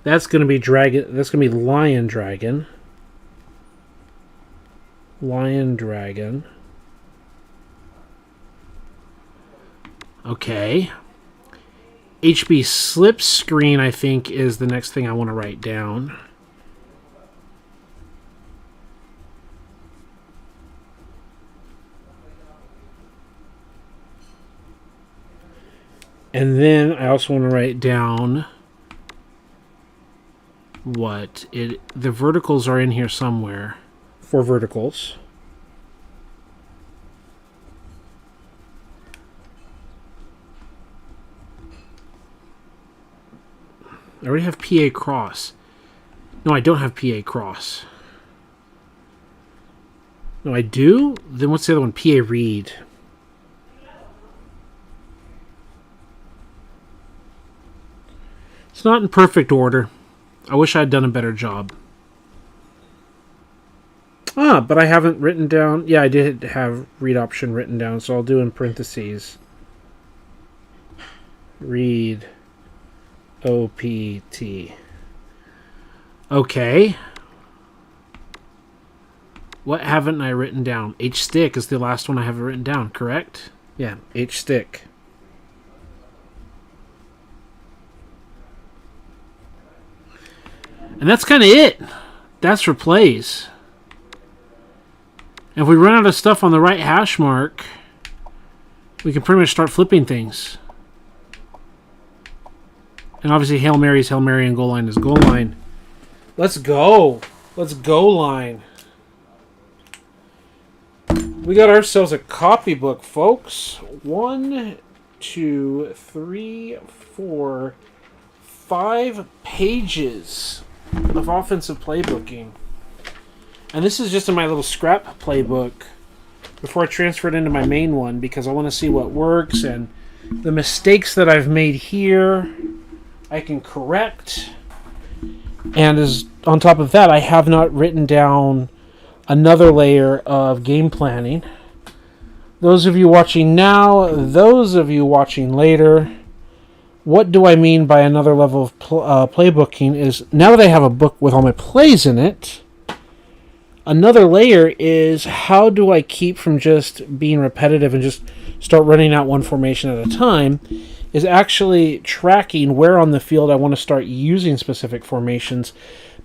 That's going to be dragon. That's going to be lion dragon. Lion dragon. Okay. HB slip screen, I think, is the next thing I want to write down. And then I also want to write down the verticals are in here somewhere. 4 verticals. I already have PA cross. No, I don't have PA cross. No, I do? Then what's the other one? PA read. It's not in perfect order. I wish I had done a better job. But I haven't written down... Yeah, I did have read option written down, so I'll do in parentheses. Read OPT. Okay. What haven't I written down? H-stick is the last one I have written down, correct? Yeah, H-stick. And that's kind of it. That's for plays. And if we run out of stuff on the right hash mark, we can pretty much start flipping things. And obviously Hail Mary is Hail Mary and goal line is goal line. Let's go. Let's go line. We got ourselves a copybook, folks. 1, 2, 3, 4, 5 pages of offensive playbooking. And this is just in my little scrap playbook before I transfer it into my main one because I want to see what works and the mistakes that I've made here I can correct. And as on top of that, I have not written down another layer of game planning. Those of you watching now, those of you watching later, what do I mean by another level of playbooking is now that I have a book with all my plays in it, another layer is how do I keep from just being repetitive and just start running out one formation at a time, is actually tracking where on the field I want to start using specific formations.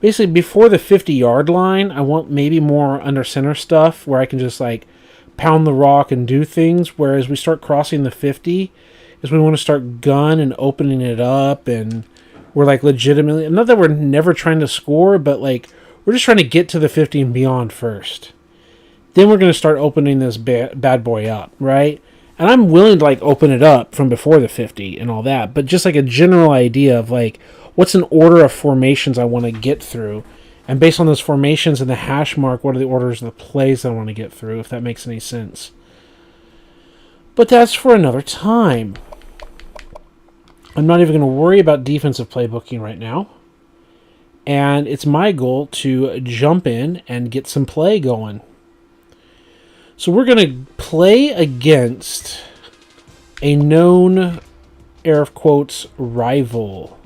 Basically, before the 50-yard line, I want maybe more under center stuff where I can just like pound the rock and do things, whereas we start crossing the 50 is we want to start gun and opening it up, and we're like legitimately, not that we're never trying to score, but like we're just trying to get to the 50 and beyond first. Then we're going to start opening this bad boy up, right? And I'm willing to like open it up from before the 50 and all that, but just like a general idea of like what's an order of formations I want to get through, and based on those formations and the hash mark, what are the orders of the plays I want to get through, if that makes any sense. But that's for another time. I'm not even going to worry about defensive playbooking right now. And it's my goal to jump in and get some play going. So we're going to play against a known, air of quotes, rival.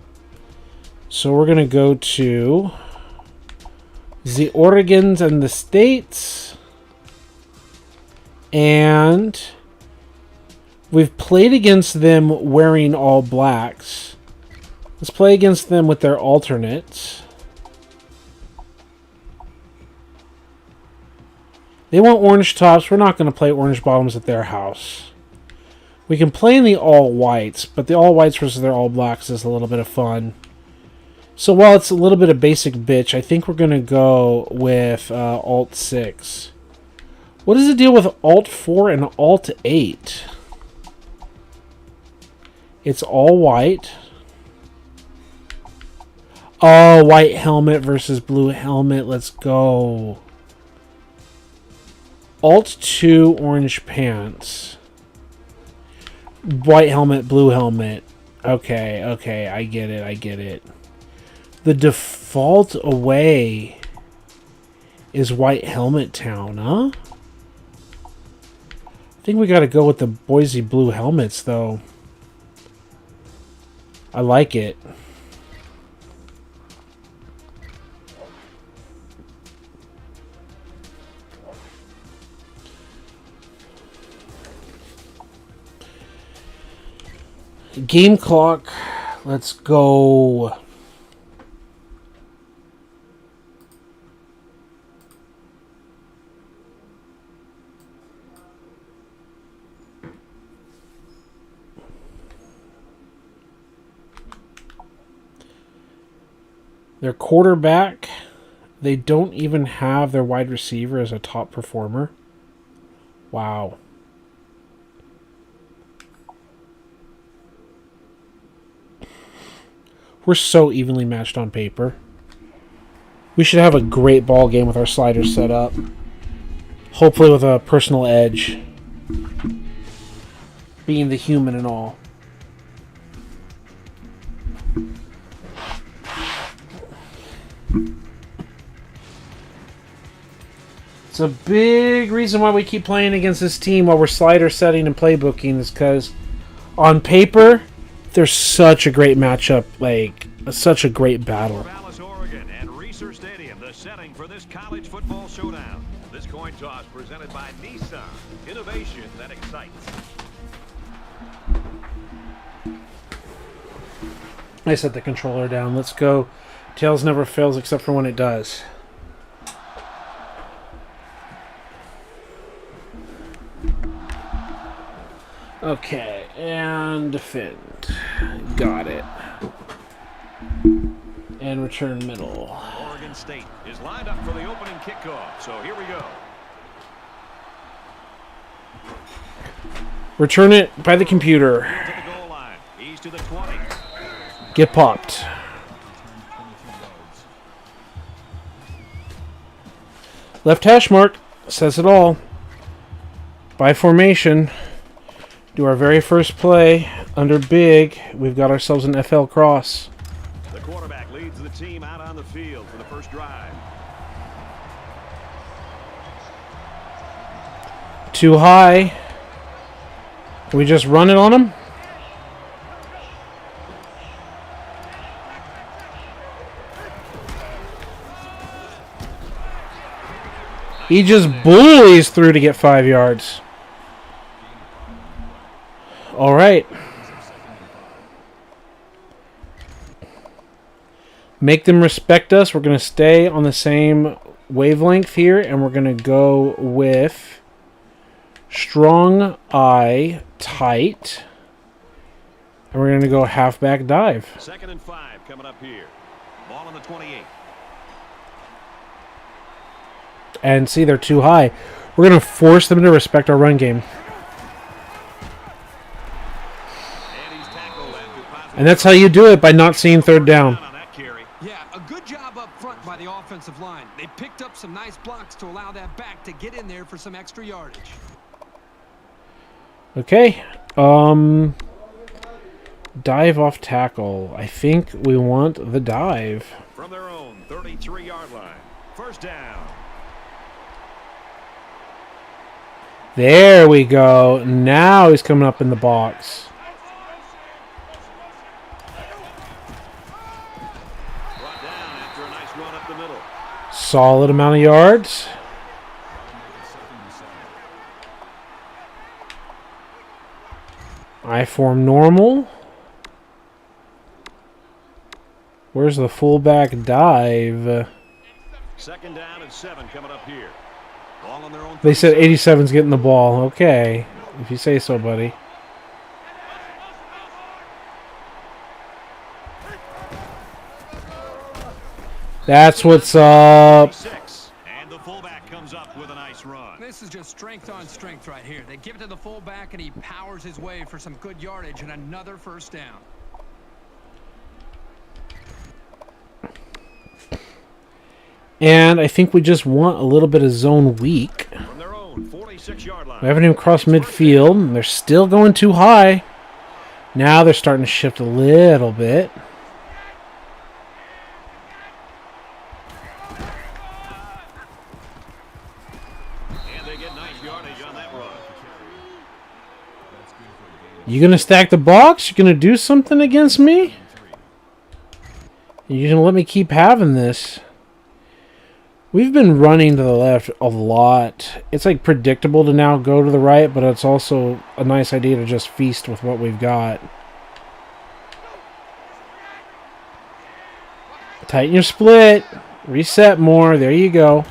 So we're going to go to the Oregons and the States. And we've played against them wearing all blacks. Let's play against them with their alternates. They want orange tops. We're not going to play orange bottoms at their house. We can play in the all whites, but the all whites versus their all blacks is a little bit of fun. So while it's a little bit of basic bitch, I think we're going to go with alt 6. What is the deal with alt 4 and alt 8? It's all white. Oh, white helmet versus blue helmet. Let's go. Alt 2, orange pants. White helmet, blue helmet. Okay, I get it. The default away is White Helmet Town, huh? I think we got to go with the Boise Blue Helmets, though. I like it. Game clock. Let's go. Their quarterback, they don't even have their wide receiver as a top performer. Wow. We're so evenly matched on paper. We should have a great ball game with our sliders set up. Hopefully with a personal edge. Being the human and all. It's a big reason why we keep playing against this team while we're slider setting and playbooking is because on paper, there's such a great matchup, like such a great battle. Dallas, Oregon, and Reser Stadium, the setting for this college football showdown. This coin toss presented by Nissan. Innovation that excites. I set the controller down. Let's go. Tails never fails except for when it does. Okay, and defend. Got it. And return middle. Oregon State is lined up for the opening kickoff, so here we go. Return it by the computer. To the goal line. He's to the 20. Get popped. Left hash mark says it all. By formation. Do our very first play under big. We've got ourselves an FL cross. The quarterback leads the team out on the field for the first drive. Too high. Can we just run it on him? He just bullies through to get 5 yards. All right. Make them respect us. We're going to stay on the same wavelength here, and we're going to go with strong eye, tight. And we're going to go halfback dive. 2nd and 5 coming up here. Ball on the 28. And see, they're too high. We're going to force them to respect our run game. And that's how you do it, by not seeing third down. Yeah, a good job up front by the offensive line. They picked up some nice blocks to allow that back to get in there for some extra yardage. Okay. Dive off tackle. I think we want the dive. From their own 33-yard line. First down. There we go. Now he's coming up in the box. Brought down after a nice run up the middle. Solid amount of yards. I form normal. Where's the fullback dive? 2nd down and 7 coming up here. Ball on their own. They said 87's getting the ball. Okay, if you say so, buddy. That's what's up. And the fullback comes up with a nice run. This is just strength on strength right here. They give it to the fullback, and he powers his way for some good yardage and another first down. And I think we just want a little bit of zone weak. From their own 46-yard line. We haven't even crossed midfield, and they're still going too high. Now they're starting to shift a little bit. And they get nice yardage on that run. You gonna stack the box? You gonna do something against me? You gonna let me keep having this? We've been running to the left a lot. It's like predictable to now go to the right, but it's also a nice idea to just feast with what we've got. Tighten your split. Reset more. There you go.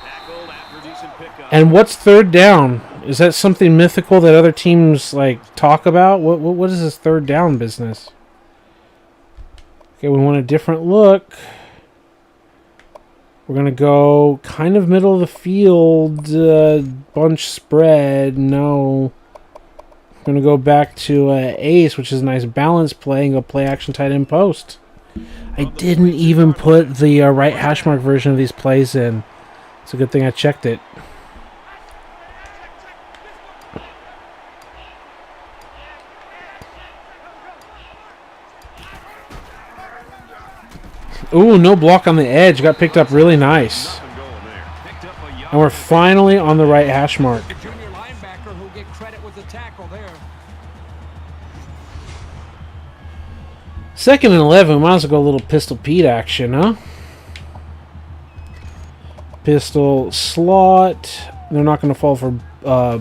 Tackled after a decent pickup. And what's 3rd down? Is that something mythical that other teams like talk about? What is this 3rd down business? Okay, we want a different look. We're going to go kind of middle of the field, bunch spread. No. We're going to go back to ace, which is a nice balance play, and go play action tight end post. I didn't even put the right hash mark version of these plays in. It's a good thing I checked it. Ooh, no block on the edge. Got picked up really nice. Nothing going there. Picked up a And we're finally on the right hash mark. The junior linebacker who'll get credit with the tackle there. 2nd and 11. Might as well go a little Pistol Pete action, huh? Pistol slot. They're not going to fall for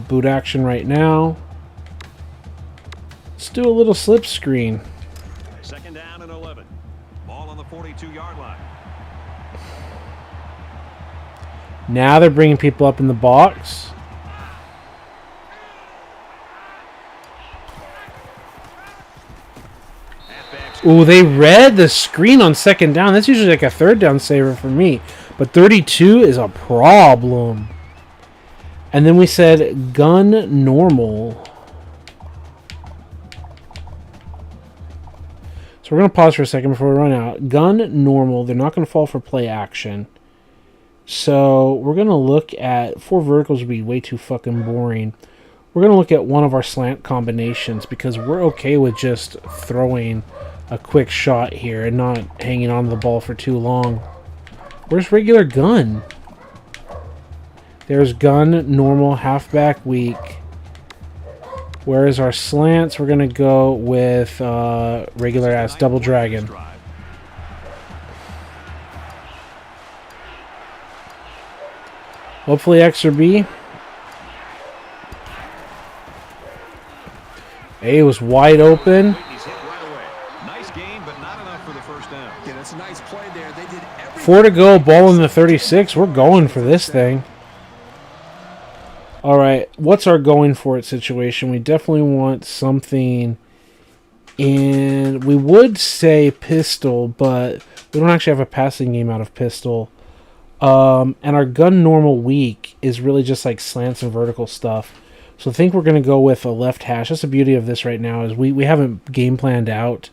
boot action right now. Let's do a little slip screen. 2nd down and 11. Ball on the 42-yard line. Now they're bringing people up in the box. Ooh, they read the screen on 2nd down. That's usually like a 3rd down saver for me. But 32 is a problem. And then we said gun normal. So we're going to pause for a second before we run out. Gun normal. They're not going to fall for play action. So we're going to look at 4 verticals would be way too fucking boring. We're going to look at one of our slant combinations because we're okay with just throwing a quick shot here and not hanging on to the ball for too long. Where's regular gun? There's gun, normal, halfback, weak. Whereas our slants, we're going to go with regular ass double dragon. Hopefully X or B. A was wide open. He's hit right away. Nice game, but not enough for the first down. Yeah, that's a nice play there. They did everything. 4 to go, ball in the 36. We're going for this thing. All right, what's our going for it situation? We definitely want something in... We would say pistol, but we don't actually have a passing game out of pistol. And our gun normal weak is really just like slants and vertical stuff. So I think we're going to go with a left hash. That's the beauty of this right now is we haven't game planned out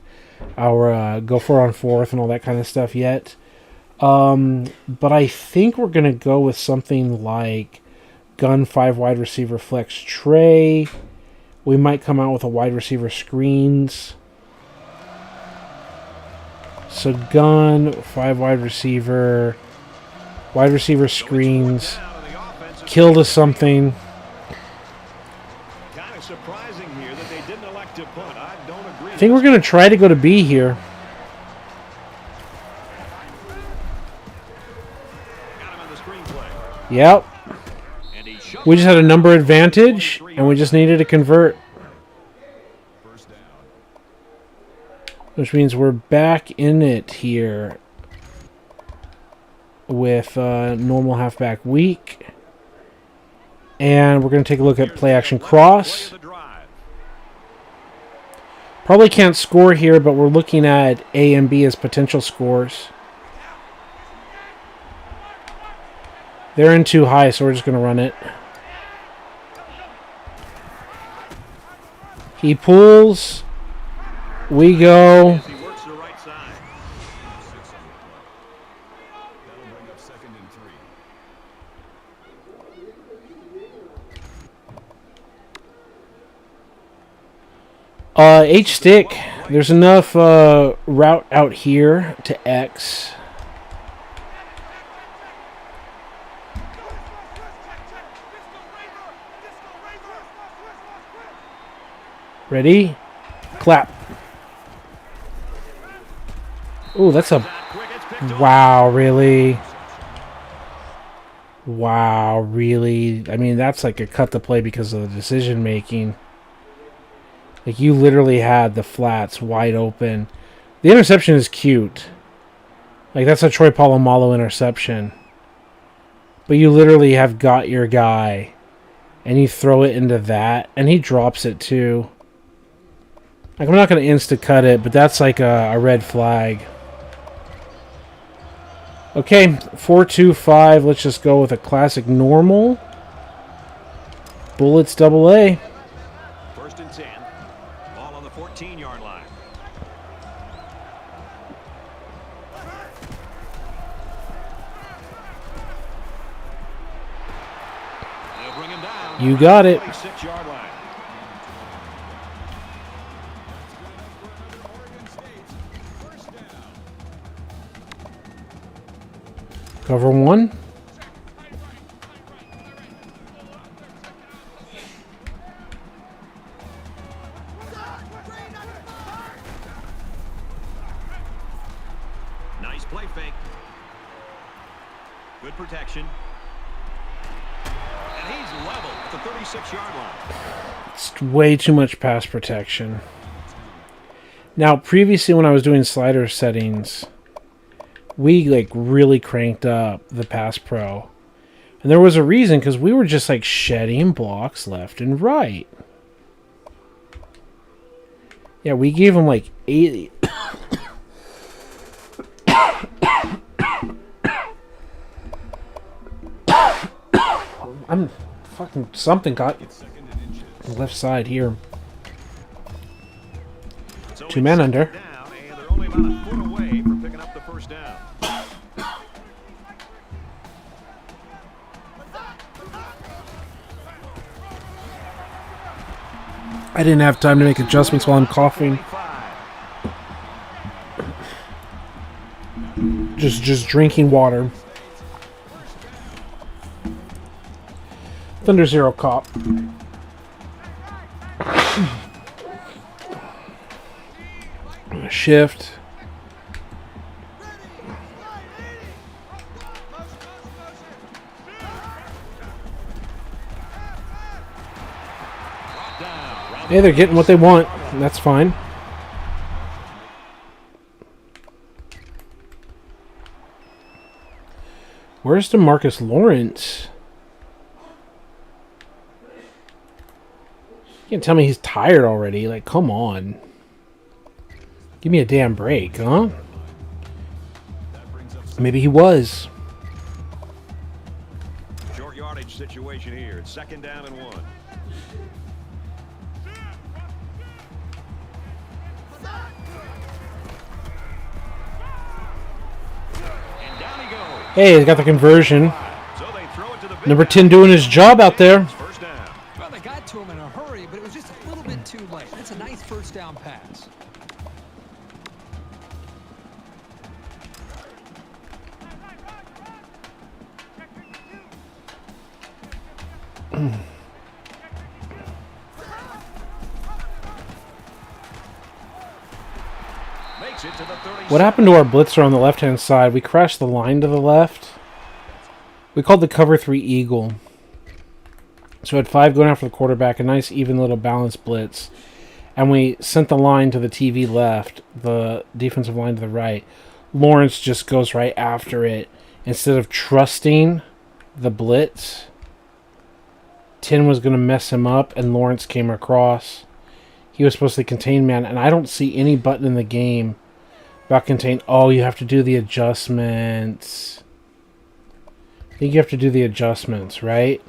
our go 4 on 4th and all that kind of stuff yet. But I think we're going to go with something like gun 5 wide receiver flex tray. We might come out with a wide receiver screens. So gun 5 wide receiver screens. Kill to something. Kind of surprising here that they didn't elect to punt. I don't agree. I think we're going to try to go to B here. Got him on the screenplay. Yep. And he shoved We just had a number advantage, and we just needed to convert. first down. which means we're back in it here with normal halfback weak. And we're going to take a look at play action cross. Probably can't score here, but we're looking at A and B as potential scores. They're in too high, so we're just going to run it. He pulls. We go. H stick. There's enough route out here to X. Ready? Clap. Ooh, that's a... Wow, really? Wow, really? I mean, that's like a cut to play because of the decision making. Like, you literally had the flats wide open. The interception is cute. Like, that's a Troy Polamalu interception. But you literally have got your guy. And you throw it into that. And he drops it, too. Like, I'm not going to insta-cut it, but that's like a red flag. Okay, 4-2-5. Let's just go with a classic normal. Bullets AA. 1st and 10. Ball on the 14-yard line. They'll bring him down. You got it. 6-yard line. Cover one. Nice play fake. Good protection. And he's level at the 36-yard line. It's way too much pass protection. Now, previously when I was doing slider settings, we like really cranked up the pass pro. And there was a reason, because we were just like shedding blocks left and right. Yeah, we gave them like 80. I'm fucking... Something got the left side here. So 2 men under. down, and they're only about a foot away from picking up the first down. I didn't have time to make adjustments while I'm coughing. Just drinking water. Thunder Zero cop. Shift. Hey, they're getting what they want, and that's fine. Where's DeMarcus Lawrence? You can't tell me he's tired already. Like, come on. Give me a damn break, huh? Maybe he was. Short yardage situation here. It's 2nd down and 1. And down he goes. Hey, they got the conversion. So they throw it to the big Number guy. 10 doing his job out there. First down. Well, they got to him in a hurry, but it was just a little bit too late. That's a nice first down pass. Makes it to the 36. What happened to our blitzer on the left-hand side? We crashed the line to the left. We called the cover 3 Eagle. So we had 5 going after the quarterback, a nice even little balanced blitz. and we sent the line to the TV left, the defensive line to the right, Lawrence just goes right after it. Instead of trusting the blitz, Tin was going to mess him up, and Lawrence came across. He was supposed to contain man, and I don't see any button in the game about contain. Oh, you have to do the adjustments. I think you have to do the adjustments, right?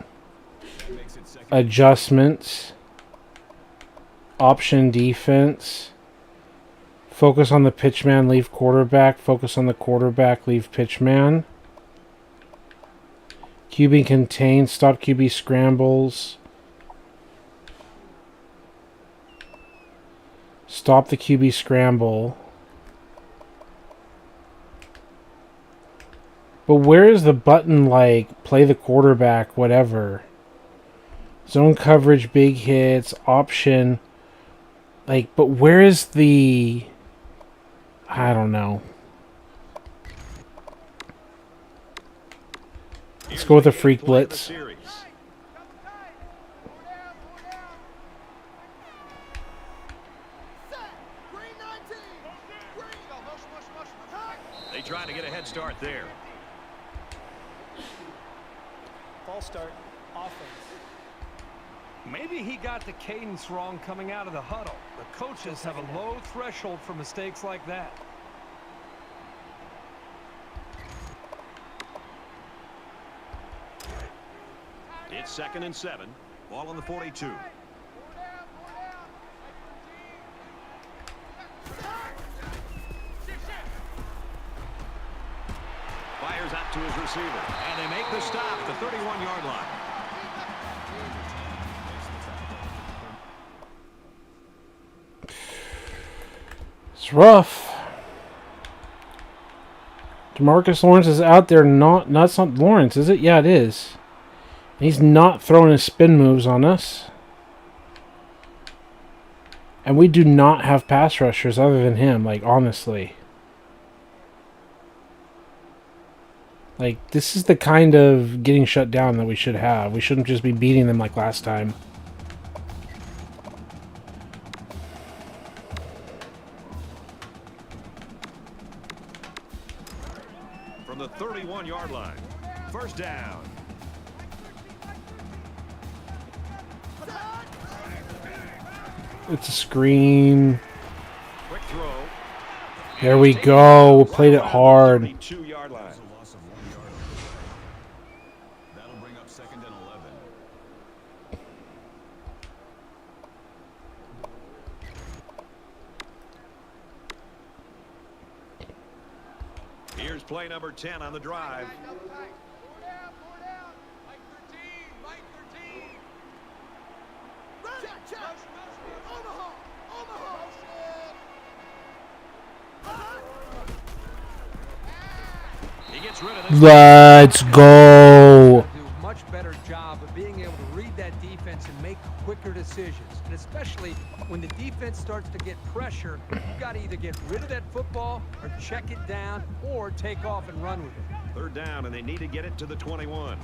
Adjustments. Option defense. Focus on the pitch man, leave quarterback. Focus on the quarterback, leave pitch man. QB contain, stop QB scrambles. Stop the QB scramble. But where is the button like play the quarterback, whatever? Zone coverage, big hits, option. Like, but where is the... I don't know. Let's go with the freak blitz. They try to get a head start there. False start. Offense. Maybe he got the cadence wrong coming out of the huddle. The coaches have a low threshold for mistakes like that. It's 2nd and 7. Ball on the 42. Fires out to his receiver. And they make the stop at the 31-yard line. It's rough. DeMarcus Lawrence is out there. That's not Lawrence, is it? Yeah, it is. He's not throwing his spin moves on us. And we do not have pass rushers other than him, like, honestly. Like, this is the kind of getting shut down that we should have. We shouldn't just be beating them like last time. From the 31-yard line. First down. It's a screen. Quick throw. There we go. Played it hard. 32-yard line. That'll bring up 2nd and 11. Here's play number 10 on the drive. He gets rid of this. Let's go. Do a much better job of being able to read that defense and make quicker decisions. And especially when the defense starts to get pressure, you've got to either get rid of that football or check it down or take off and run with it. 3rd down, and they need to get it to the 21.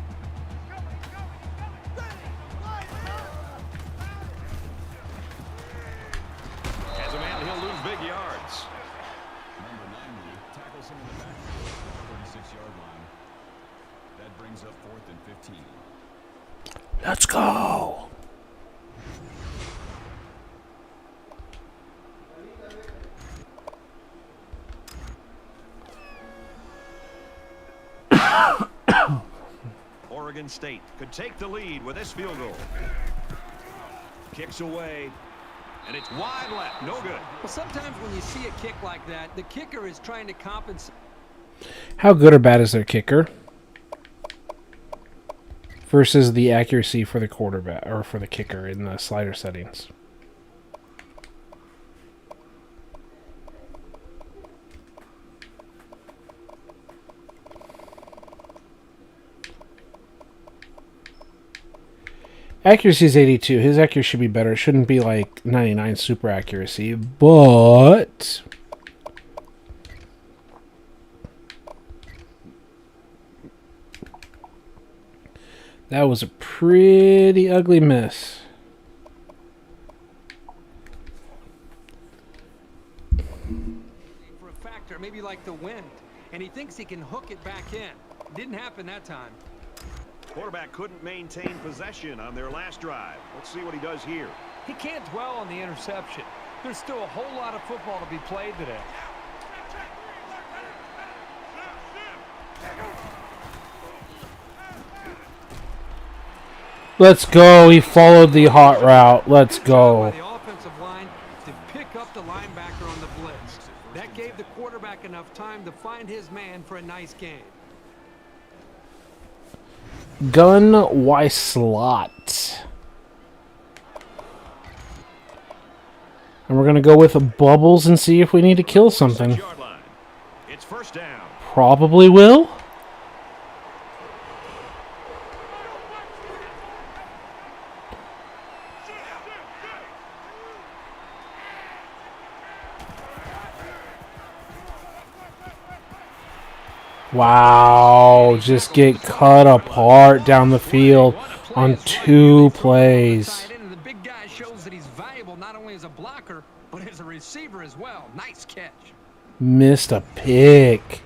As a man, he'll lose big yards. Number 90 tackles him in the backfield at the 36-yard line. That brings up 4th and 15. Let's go. Oregon State could take the lead with this field goal. Kicks away, and it's wide left. No good. Well, sometimes when you see a kick like that, the kicker is trying to compensate. How good or bad is their kicker versus the accuracy for the quarterback or for the kicker in the slider settings? Accuracy is 82. His accuracy should be better. It shouldn't be like 99 super accuracy, but that was a pretty ugly miss. factor, maybe like the wind, and he thinks he can hook it back in. Didn't happen that time. Quarterback couldn't maintain possession on their last drive. Let's see what he does here. He can't dwell on the interception. There's still a whole lot of football to be played today. Let's go. He followed the hot route. Let's go. By the offensive line to pick up the linebacker on the blitz. That gave the quarterback enough time to find his man for a nice game. Gun Y slot. And we're going to go with bubbles and see if we need to kill something. Yard line. It's first down. Probably will. Wow, just get cut apart down the field on 2 plays. And the big guy shows that he's valuable not only as a blocker, but as a receiver as well. Nice catch. Missed a pick.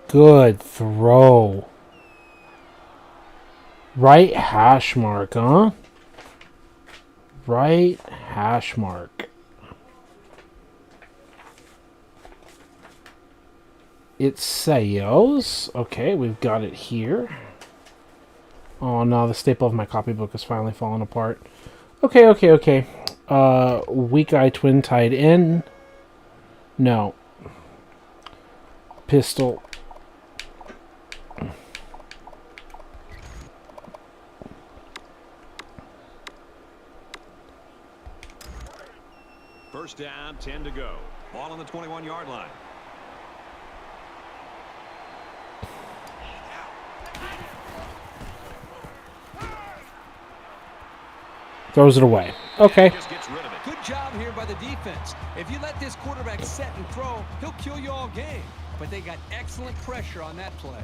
Good throw. Right hash mark, huh? Right hash mark. It says, okay, we've got it here. Oh no, the staple of my copybook is finally falling apart. Okay. Weak eye twin tied in. No. Pistol. First down, 10 to go. Ball on the 21-yard line. Throws it away. Okay. Just gets rid of it. Good job here by the defense. If you let this quarterback set and throw, he'll kill you all game. But they got excellent pressure on that play.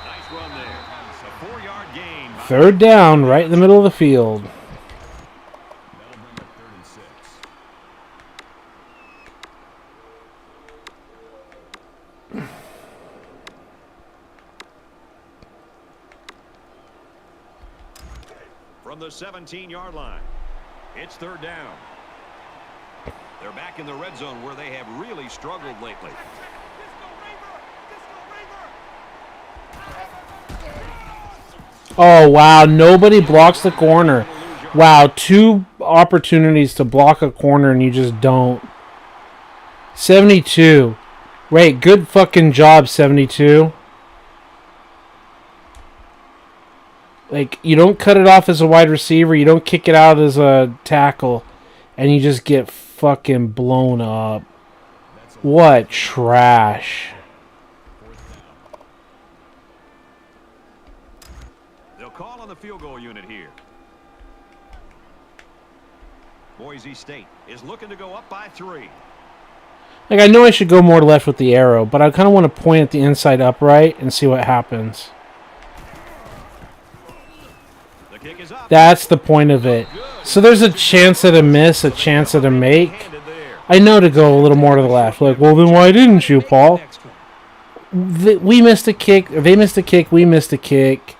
Nice run there. A 4-yard gain. Third down, right in the middle of the field. That'll bring up 3rd and 6. From the 17-yard line. It's 3rd down. They're back in the red zone where they have really struggled lately. Oh, wow. Nobody blocks the corner. Wow, 2 opportunities to block a corner and you just don't. 72. Wait, good fucking job, 72. Like, you don't cut it off as a wide receiver. You don't kick it out as a tackle. And you just get fucking blown up. What trash. They'll call on the field goal unit here. Boise State is looking to go up by 3. Like, I know I should go more left with the arrow, but I kind of want to point at the inside upright and see what happens. The kick is up. That's the point of it. So there's a chance at a miss, a chance at a make. I know to go a little more to the left. Like, well, then why didn't you, Paul? We missed a kick. Or they missed a kick. We missed a kick.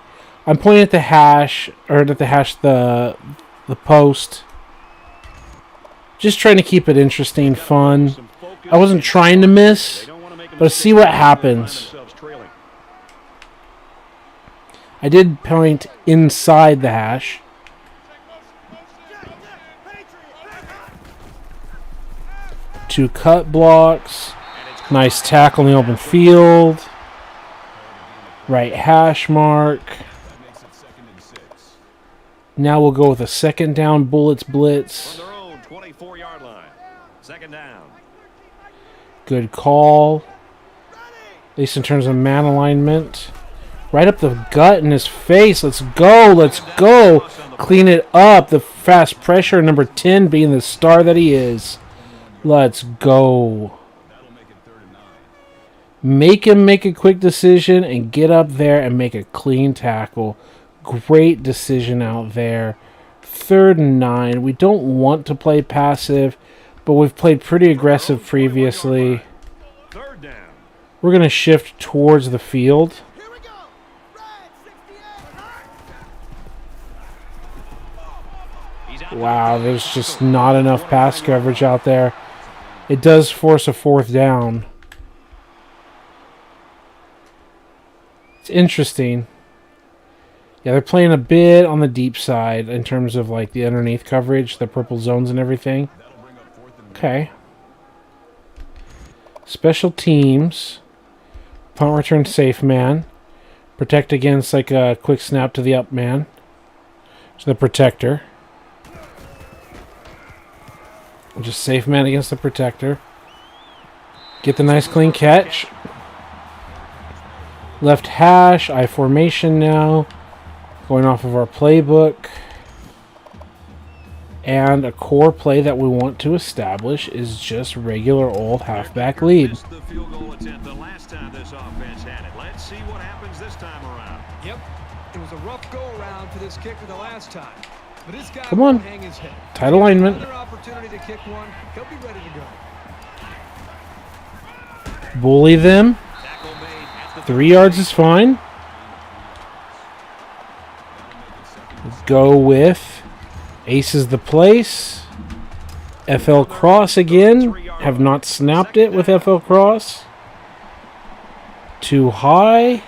I'm pointing at the hash, or not the hash, the post. Just trying to keep it interesting, fun. I wasn't trying to miss, but see what happens. I did point inside the hash. Two cut blocks. Nice tackle in the open field. Right hash mark. Now we'll go with a second down bullets blitz. On their own 24-yard line. Second down. Good call. At least in terms of man alignment. Right up the gut in his face. Let's go. Let's go. Clean it up. The fast pressure. Number 10 being the star that he is. Let's go. Make him make a quick decision and get up there and make a clean tackle. Great decision out there. 3rd and 9. We don't want to play passive, but we've played pretty aggressive previously. Third down. We're going to shift towards the field. Wow, there's just not enough pass coverage out there. It does force a 4th down. It's interesting. Yeah, they're playing a bit on the deep side in terms of like the underneath coverage, the purple zones and everything. Okay. Special teams. Punt return safe man. Protect against like a quick snap to the up man. To the protector. Just safe man against the protector. Get the nice clean catch. Left hash, I formation now. Going off of our playbook. And a core play that we want to establish is just regular old halfback lead. Missed the field goal attempt the last time this offense had it. Let's see what happens this time around. Yep. It was a rough go-around for this kicker the last time. But this guy Come on. won't hang his head. Tight alignment. Another opportunity to kick one. He'll be ready to go. Bully them. Tackle made at the 3 yards is fine. Go with Aces the place. FL Cross again. Have not snapped it with FL Cross. Too high.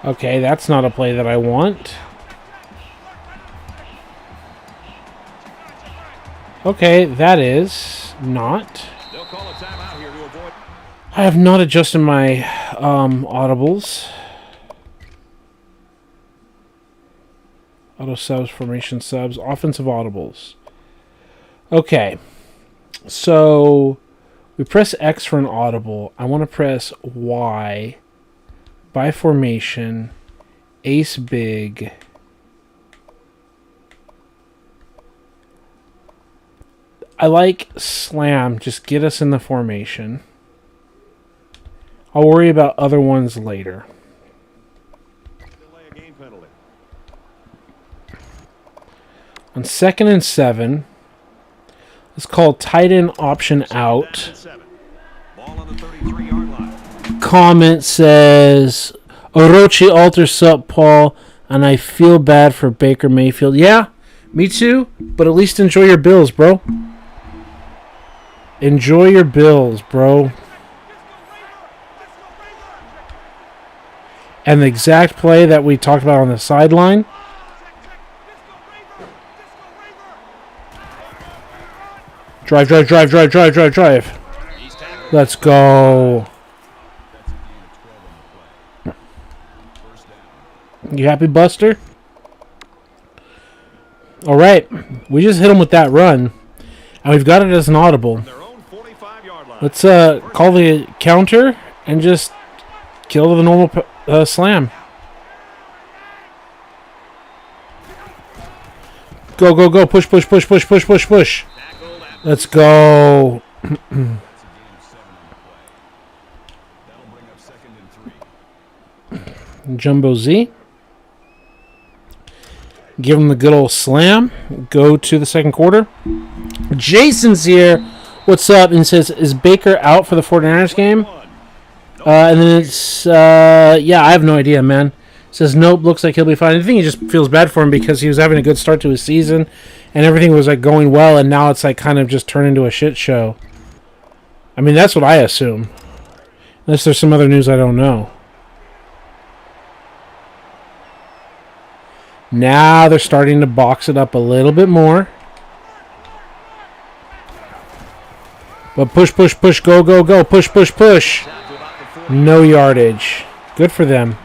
Okay, that's not a play that I want. Okay, that is not. They'll call a timeout here to avoid. I have not adjusted my audibles. Auto subs, formation subs, offensive audibles. Okay, so we press X for an audible. I want to press Y by formation, ace big. I like slam, just get us in the formation. I'll worry about other ones later. Delay a game penalty. On 2nd and 7, it's called tight end option out. 2nd and 7. Ball on the 33-yard line. Comment says, Orochi alters sup, Paul, and I feel bad for Baker Mayfield. Yeah, me too, but at least enjoy your Bills, bro. Enjoy your Bills, bro. And the exact play that we talked about on the sideline. Drive, drive, drive, drive, drive, drive, drive. Let's go. You happy, Buster? All right. We just hit him with that run. And we've got it as an audible. Their own 45-yard line. Let's call the counter and just kill the normal slam. Go, go, go. Push, push, push, push, push, push, push. Let's go. Jumbo Z. Give him the good old slam. Go to the second quarter. Jason's here. What's up? And says, is Baker out for the 49ers game? And then it's, yeah, I have no idea, man. Says, nope, looks like he'll be fine. I think he just feels bad for him because he was having a good start to his season and everything was like going well, and now it's like kind of just turned into a shit show. I mean, that's what I assume. Unless there's some other news I don't know. Now they're starting to box it up a little bit more. But push, push, push, go, go, go, push, push, push. No yardage. Good for them.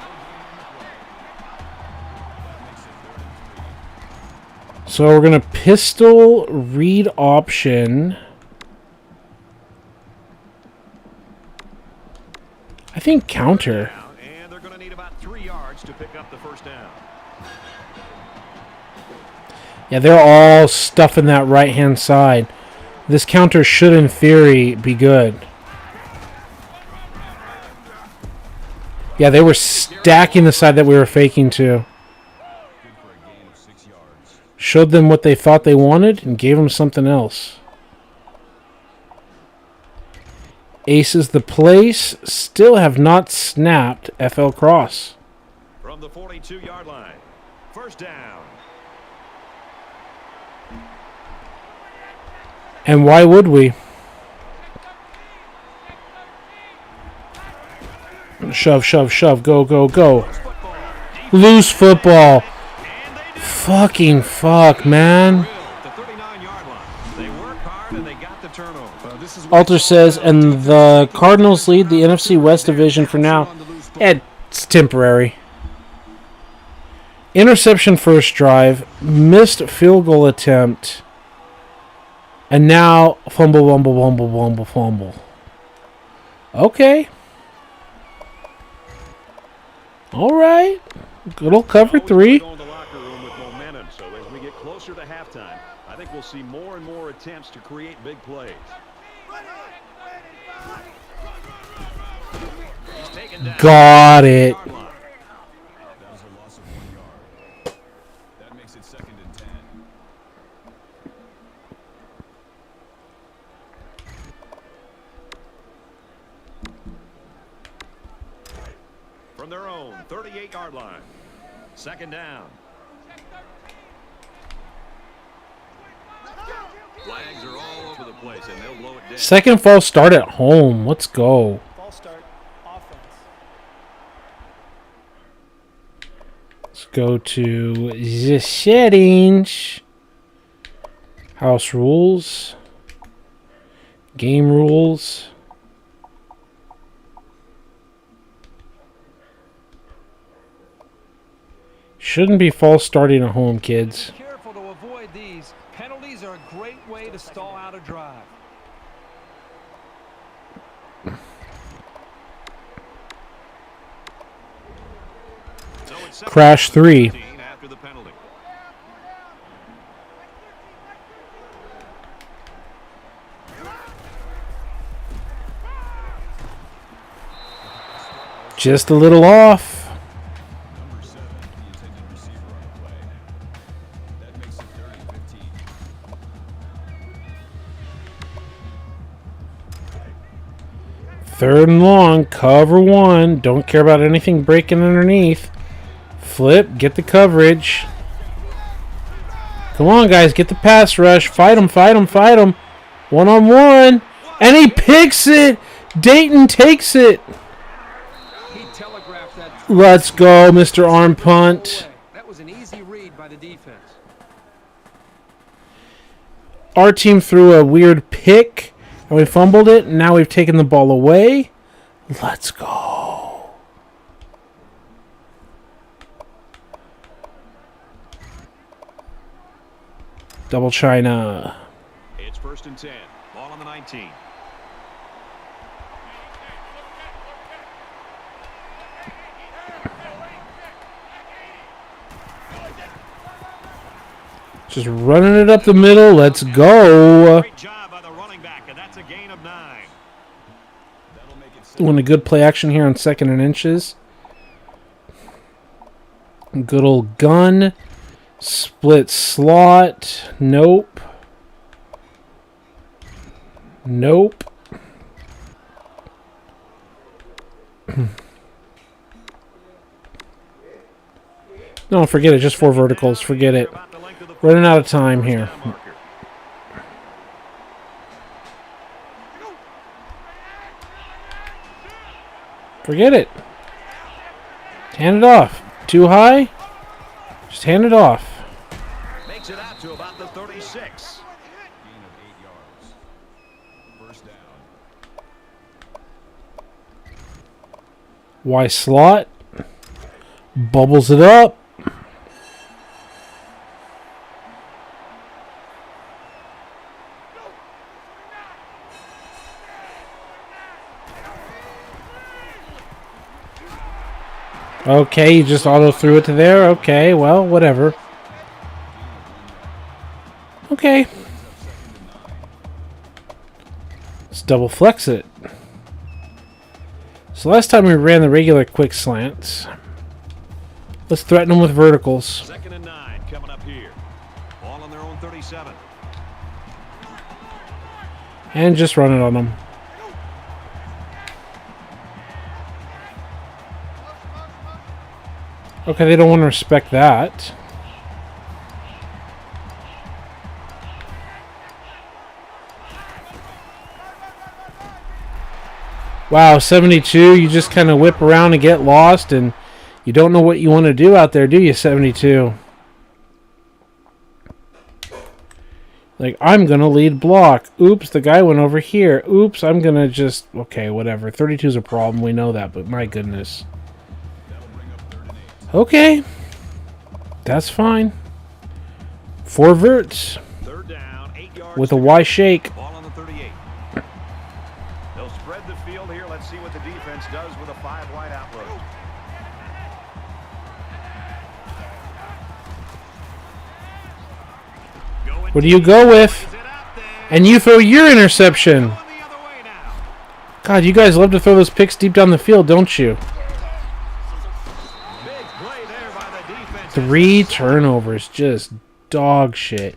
So we're going to pistol read option. I think counter. And they're going to need about 3 yards to pick up the first down. Yeah, they're all stuffing that right-hand side. This counter should, in theory, be good. Yeah, they were stacking the side that we were faking to. Good for a gain of 6 yards. Showed them what they thought they wanted and gave them something else. Aces the place. Still have not snapped FL Cross. From the 42-yard line. First down. And why would we? Shove, shove, shove. Go, go, go. Loose football. Fucking fuck, man. The 39-yard line. They work hard and they got the turnover. Alter says, and the Cardinals lead the NFC West division for now. It's temporary. Interception first drive. Missed field goal attempt. And now, fumble, fumble, fumble, fumble, fumble. Okay. All right. Good old cover 3. Go in the locker room with momentum, so as we get closer to halftime, I think we'll see more and more attempts to create big plays. He's taken down. Got it. That was a loss of 1 yard. That makes it 2nd and 10. From their own 38-yard line. Second down. Flags are all over the place, and they'll blow it dead. Second false start at home. Let's go. False start, offense. Let's go to the settings. House rules. Game rules. Shouldn't be false starting at home, kids. Careful to avoid these. Penalties are a great way to stall out a drive. So it's Crash 3. after the penalty. Just a little off. Number 7, the intended receiver on the play. That makes it 3rd and 15. Third and long. Cover 1. Don't care about anything breaking underneath. Flip. Get the coverage. Come on, guys. Get the pass rush. Fight him, fight him, fight him. 1-on-1. And he picks it. Dayton takes it. He telegraphed that. Let's go, Mr. Arm Punt. That was an easy read by the defense. Our team threw a weird pick, and we fumbled it, and now we've taken the ball away. Let's go. Double China. It's 1st and 10. Ball on the 19. Just running it up the middle. Let's go. Great job by the running back, and that's a gain of 9. That'll make it Doing a good play action here on 2nd and inches. Good old gun. Split slot. Nope. Nope. No, forget it. Just 4 verticals. Forget it. Running out of time here. Forget it. Hand it off. Too high? Just hand it off. Makes it out to about the 36. gain of 8 yards. First down. Y slot. Bubbles it up. Okay, you just auto threw it to there. Okay, well, whatever. Gain Okay. Let's double flex it. So last time we ran the regular quick slants. Let's threaten them with verticals. 2nd and 9 coming up here. Ball on their own 37. And just run it on them. Okay, they don't want to respect that. Wow, 72, you just kind of whip around and get lost, and you don't know what you want to do out there, do you, 72? Like, I'm going to lead block. Oops, the guy went over here. Oops, I'm going to just... Okay, whatever. 32 is a problem, we know that, but my goodness. Okay. That's fine. 4 verts. 3rd down, 8 yards. With a Y shake. Ball on the 38. They'll spread the field here. Let's see what the defense does with a 5 wide out look. What do you go with? And you throw your interception. God, you guys love to throw those picks deep down the field, don't you? 3 turnovers, just dog shit.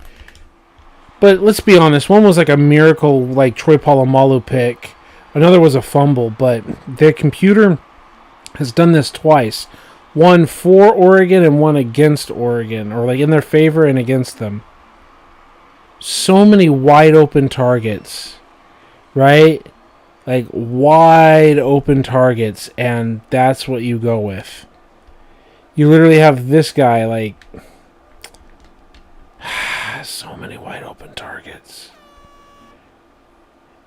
But let's be honest, one was like a miracle, like Troy Polamalu pick. Another was a fumble, but their computer has done this twice. One for Oregon and one against Oregon, or like in their favor and against them. So many wide open targets, right? Like wide open targets, and that's what you go with. You literally have this guy, like, so many wide open targets.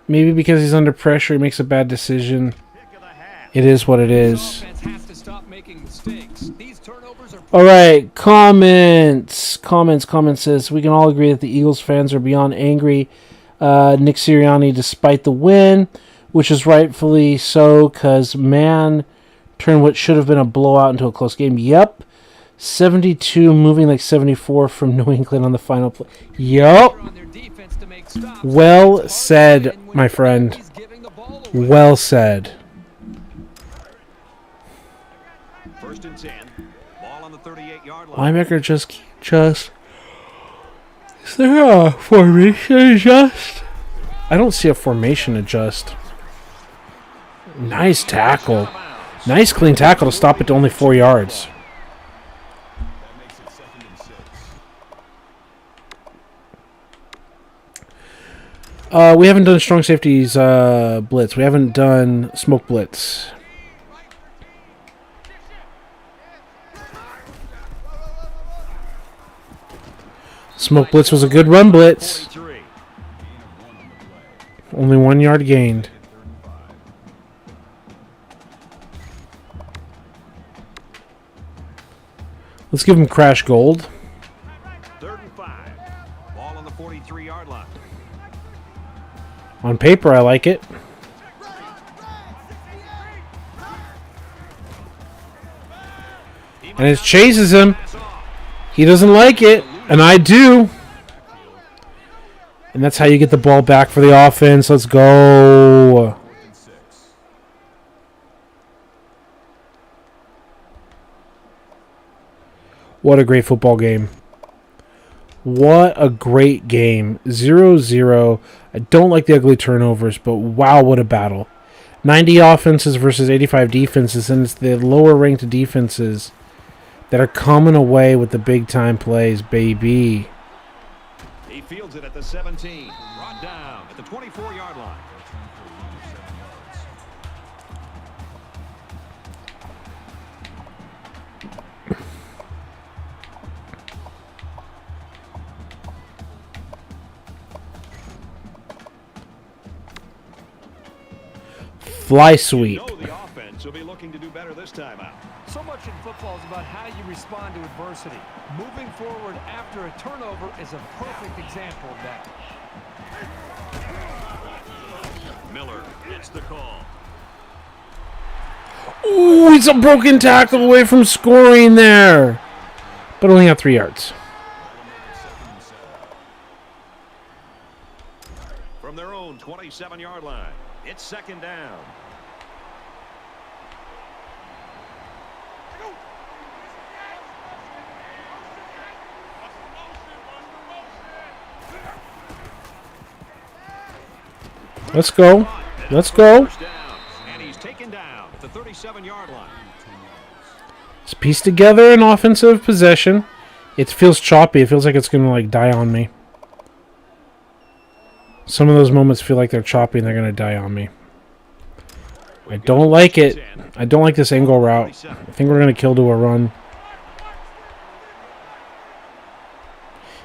Maybe because he's under pressure, he makes a bad decision. It is what it is. All right, comments. Comments says, we can all agree that the Eagles fans are beyond angry. Nick Sirianni, despite the win, which is rightfully so, because, man, turned what should have been a blowout into a close game. Yep. 72 moving like 74 from New England on the final play. Yep. Well said, my friend. Well said. 1st and 10. Ball on the 38-yard line. Linebacker just. Is there a formation adjust? I don't see a formation adjust. Nice tackle. Nice clean tackle to stop it to only 4 yards. That makes it 2nd and 6. We haven't done strong safeties blitz. We haven't done smoke blitz. Smoke blitz was a good run blitz. Only 1 yard gained. Let's give him crash gold. 3rd and 5. Ball on the 43-yard line. On paper, I like it. And it chases him. He doesn't like it, and I do. And that's how you get the ball back for the offense. Let's go. What a great football game. What a great game. 0-0. I don't like the ugly turnovers, but wow, what a battle. 90 offenses versus 85 defenses, and it's the lower-ranked defenses that are coming away with the big-time plays, baby. He fields it at the 17. Brought down at the 24-yard line. Fly sweep. You know the offense will be looking to do better this time out. So much in football is about how you respond to adversity. Moving forward after a turnover is a perfect example of that. Miller gets the call. Ooh, it's a broken tackle away from scoring there. But only got 3 yards. 27-yard line. It's second down. Let's go. Let's go. First down, and he's taken down at the 37-yard line. Let's piece together an offensive possession. It feels choppy. It feels like it's going to like die on me. Some of those moments feel like they're choppy and they're going to die on me. I don't like it. I don't like this angle route. I think we're going to kill to a run.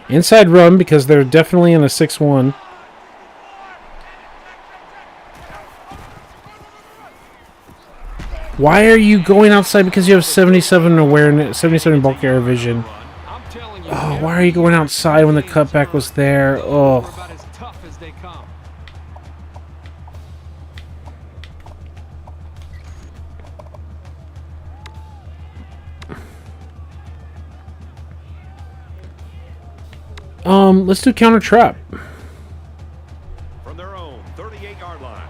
Inside run because they're definitely in a 6-1. Why are you going outside? Because you have 77 awareness, 77 bulk area vision. Oh, why are you going outside when the cutback was there? Oh. Let's do counter trap. From their own 38-yard line,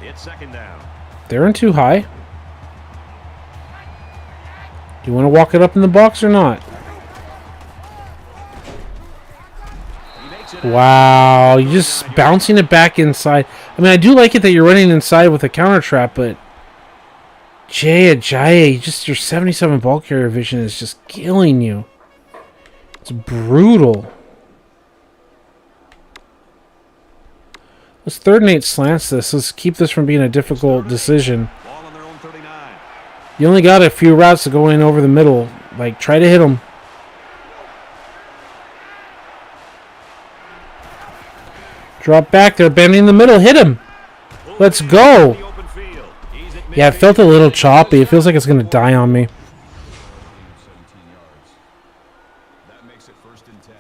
it's second down. They're in too high. Do you want to walk it up in the box or not? Wow, you're just bouncing it back inside. I mean, I do like it that you're running inside with a counter trap, but Jay Ajayi, just your 77 ball carrier vision is just killing you. It's brutal. Let's 3rd and 8 slants this. Let's keep this from being a difficult decision. Ball on their own 39. You only got a few routes to go in over the middle. Like, try to hit them. Drop back. They're bending the middle. Hit him. Let's go. Yeah, it felt a little choppy. It feels like it's going to die on me. 17 yards. That makes it 1st and 10.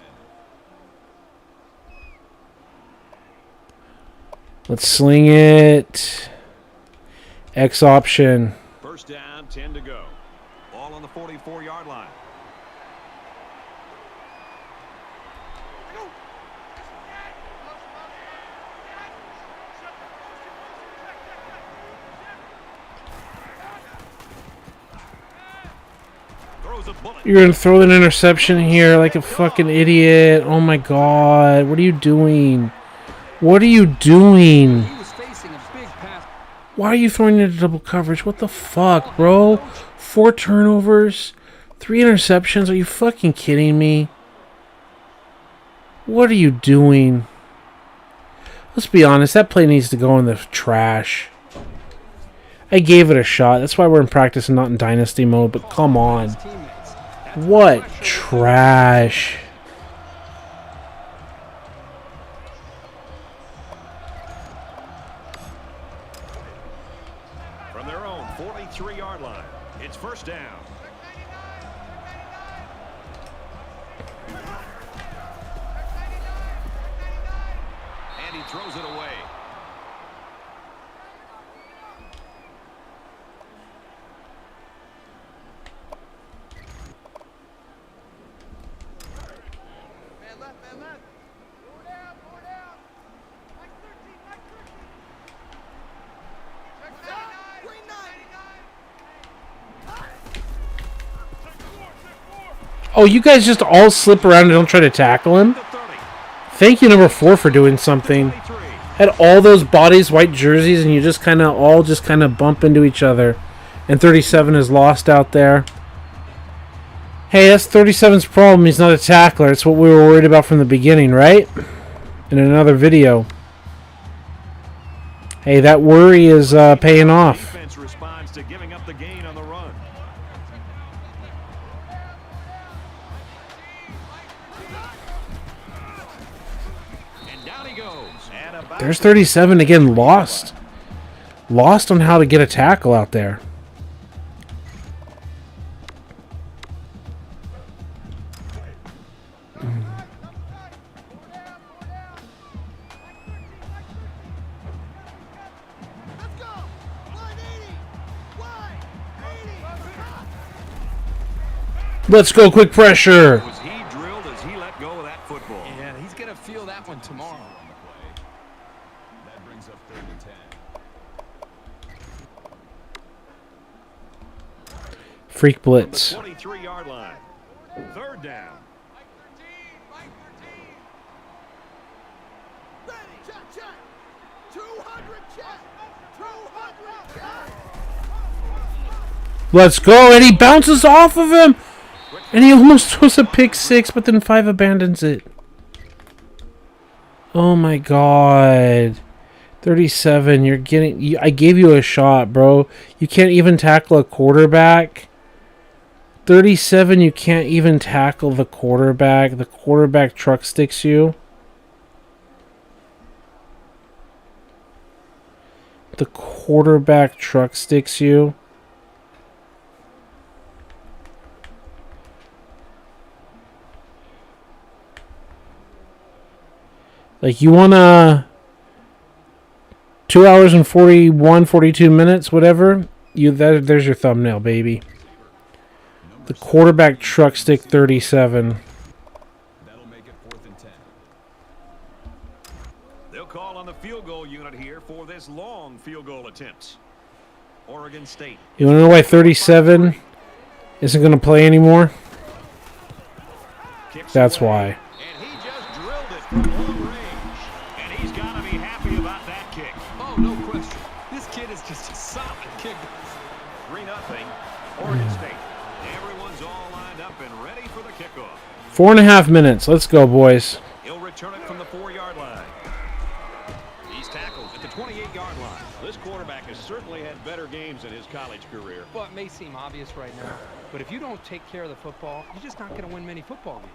Let's sling it. X option. First down, 10 to go. Ball on the 44-yard line. Throws a bullet. You're going to throw an interception here like a fucking idiot. Oh my god. What are you doing? What are you doing? He was facing a big pass. Why are you throwing into double coverage? What the fuck, bro? 4 turnovers, 3 interceptions. Are you fucking kidding me? What are you doing? Let's be honest. That play needs to go in the trash. I gave it a shot. That's why we're in practice and not in dynasty mode. But come on. What trash. From their own 43-yard line, it's first down. And he throws it away. Oh, you guys just all slip around and don't try to tackle him? Thank you, number 4, for doing something. Had all those bodies, white jerseys, and you just kind of bump into each other. And 37 is lost out there. Hey, that's 37's problem. He's not a tackler. It's what we were worried about from the beginning, right? In another video. Hey, that worry is paying off. Defense responds to giving up the gain on the run. And down he goes. And about There's 37 again, lost. Lost on how to get a tackle out there. Let's go, quick pressure. was he drilled as he let go of that football. Yeah, he's going to feel that one tomorrow. That brings up freak From the blitz. 23-yard line. Third down. Let's go, and he bounces off of him, and he almost throws a pick six, but then 5 abandons it. Oh my god. 37, you're getting... I gave you a shot, bro. You can't even tackle a quarterback. 37, you can't even tackle the quarterback. The quarterback truck sticks you. The quarterback truck sticks you. Like, you want to... 2 hours and 42 minutes, whatever. There's your thumbnail, baby. The quarterback truck stick 37. That'll make it 4th and 10. They'll call on the field goal unit here for this long field goal attempt. Oregon State. You want to know why 37 isn't going to play anymore? That's why. And he just drilled it from long range. And he's got to be happy about that kick. Oh, no question. This kid is just a solid kicker. 3-0, Oregon State. Everyone's all lined up and ready for the kickoff. 4.5 minutes. Let's go, boys. He'll return it from the 4-yard line. He's tackled at the 28-yard line. This quarterback has certainly had better games in his college career. Well, it may seem obvious right now, but if you don't take care of the football, you're just not going to win many football games.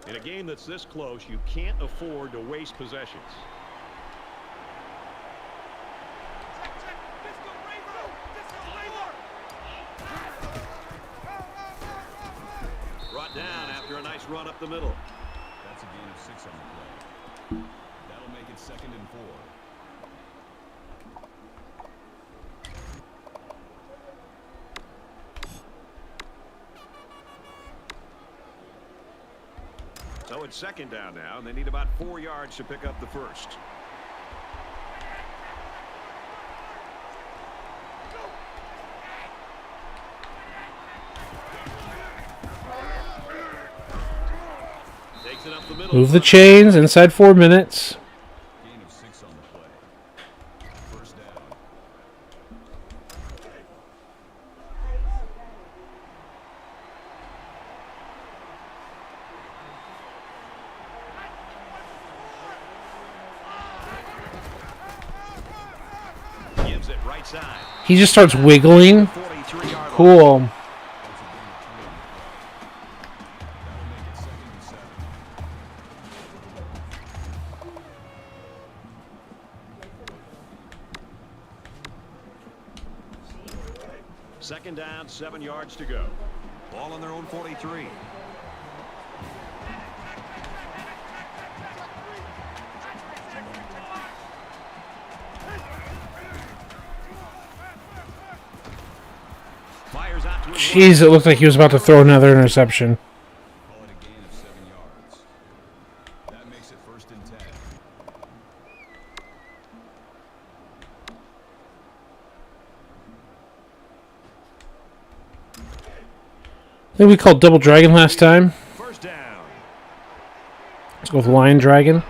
In a game that's this close, you can't afford to waste possessions. Brought down after a nice run up the middle. That's a gain of 6 on the play. That'll make it 2nd and 4. So it's 2nd down now, and they need about 4 yards to pick up the first. Takes it up the middle. Move the chains inside 4 minutes. Gain of 6 on the play. 1st down. Gives it right side. He just starts wiggling. 43-yard line. Cool. That's a gain of 3 on the play. That'll make it 2nd and 7. Second down, 7 yards to go. Ball on their own 43. Fires out to his Jeez, it looked like he was about to throw another interception. Call it a gain of 7 yards. That makes it 1st and 10. I think we called double dragon last time. first down. Let's go with lion dragon.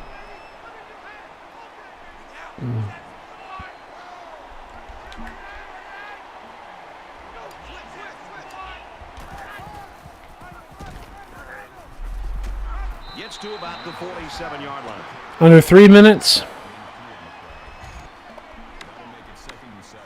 Gets to about the 47-yard line. Under 3 minutes. That'll make it 2nd and 7.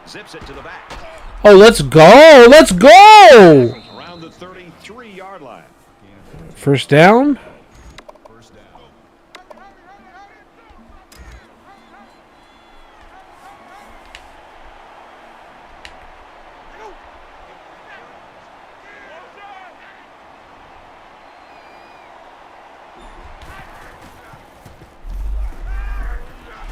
Zips it to the back. Oh, let's go! Let's go! Around the 33-yard line. First down. 1st down.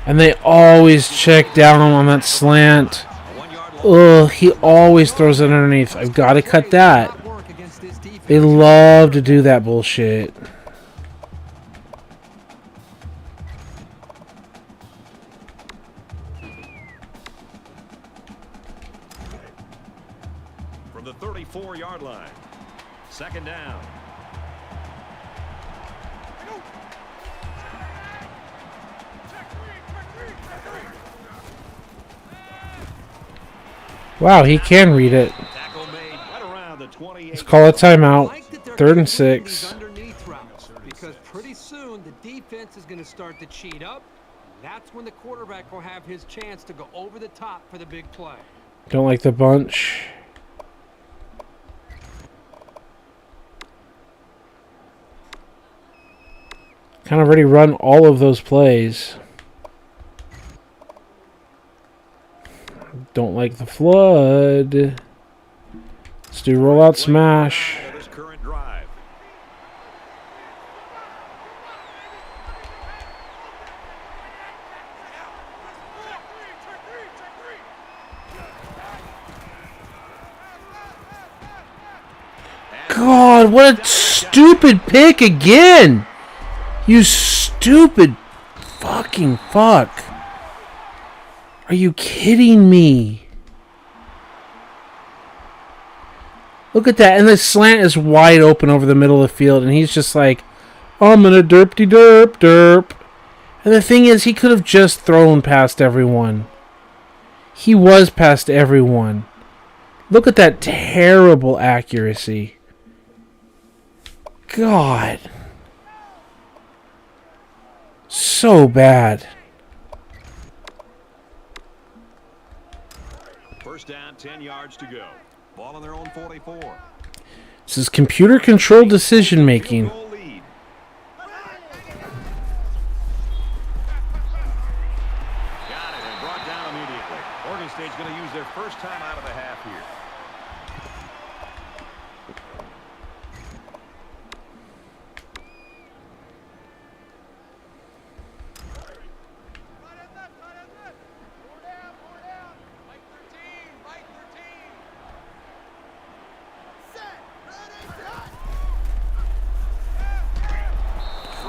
And they always check down on that slant. A 1 yard loss. Ugh, he always throws it underneath. I've got to cut that. They love to do that bullshit. From the 34-yard line. Second down. Wow, he can read it. Tackle made right around the 28. Let's call a timeout. Like that they're 3rd and keeping these 6. underneath routes, because pretty soon the defense is going to start to cheat up. That's when the quarterback will have his chance to go over the top for the big play. Don't like the bunch. Kind of already run all of those plays. Don't like the flood. Let's do rollout smash. Of this current drive. God, what a stupid pick again! You stupid fucking fuck. Are you kidding me? Look at that. And the slant is wide open over the middle of the field. And he's just like, I'm gonna derp-de-derp, derp. And the thing is, he could have just thrown past everyone. He was past everyone. Look at that terrible accuracy. God. So bad. First down, 10 yards to go. Ball on their own 44. This is computer-controlled decision-making. Goal lead. Got it and brought down immediately. Oregon State's going to use their first time out of the half here.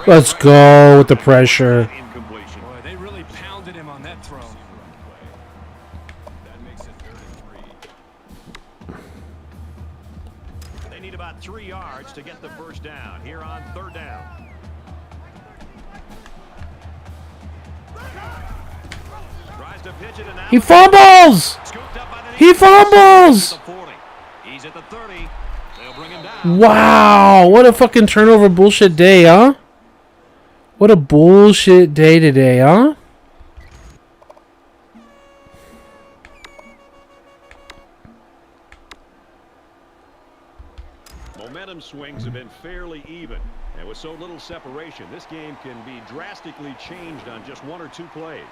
Let's go with the pressure. Incompletion. Boy, they really pounded him on that throw. That makes it 3rd and 3. They need about 3 yards to get the first down here on 3rd down. Tries to pitch it and now He fumbles! scooped up by the He fumbles! At the 40. He's at the 30. They'll bring him down. Wow, what a fucking turnover bullshit day, huh? What a bullshit day today, huh? Momentum swings have been fairly even. And with so little separation, this game can be drastically changed on just 1 or 2 plays.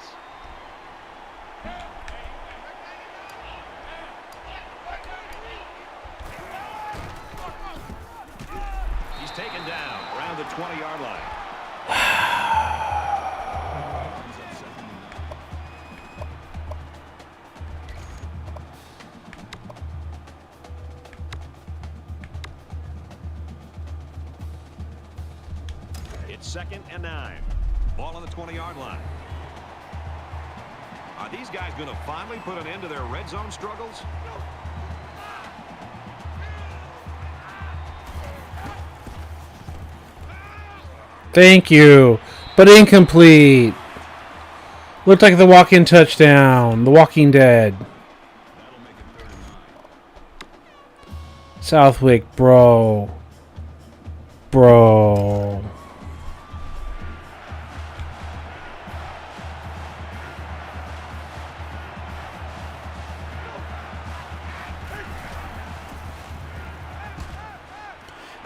He's taken down around the 20-yard line. It's 2nd and 9. Ball on the 20-yard line. Are these guys going to finally put an end to their red zone struggles? Thank you. But incomplete. Looked like the walk-in touchdown. The Walking Dead. That'll make it 3rd and 9. Southwick, bro. Bro.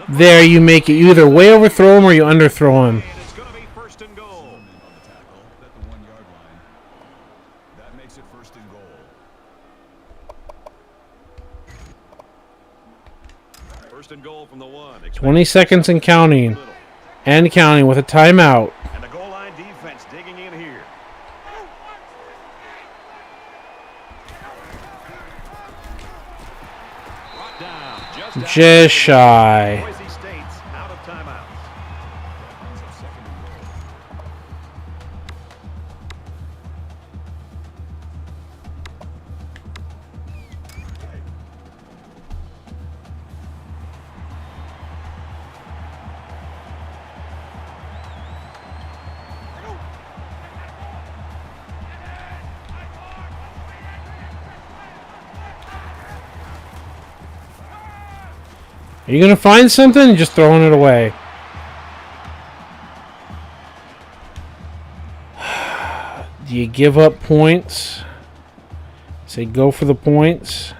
There you make it. You either way overthrow him or you underthrow him. And it's going to be 1st and goal. On the tackle at the 1-yard line. That makes it 1st and goal. 1st and goal from the 1. 20 seconds and counting. And counting with a timeout. And the goal line defense digging in here. Just shy. Boise State's out of timeouts. Brings up second and goal. Are you going to find something? Just throwing it away. Do you give up points? Say go for the points.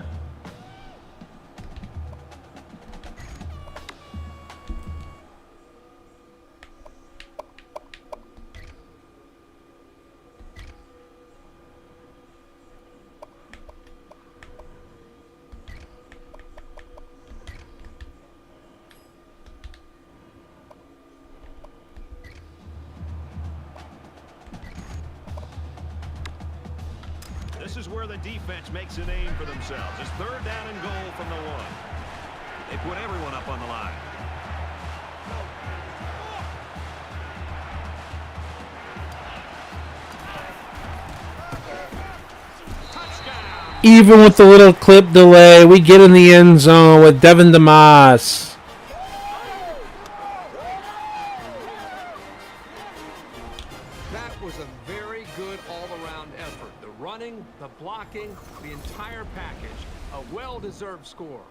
This is where the defense makes a name for themselves. It's third down and goal from the one. They put everyone up on the line. Touchdown. Even with the little clip delay, we get in the end zone with Devin DeMoss. That was a very good all-around effort. The running, the blocking, the entire package. A well-deserved score.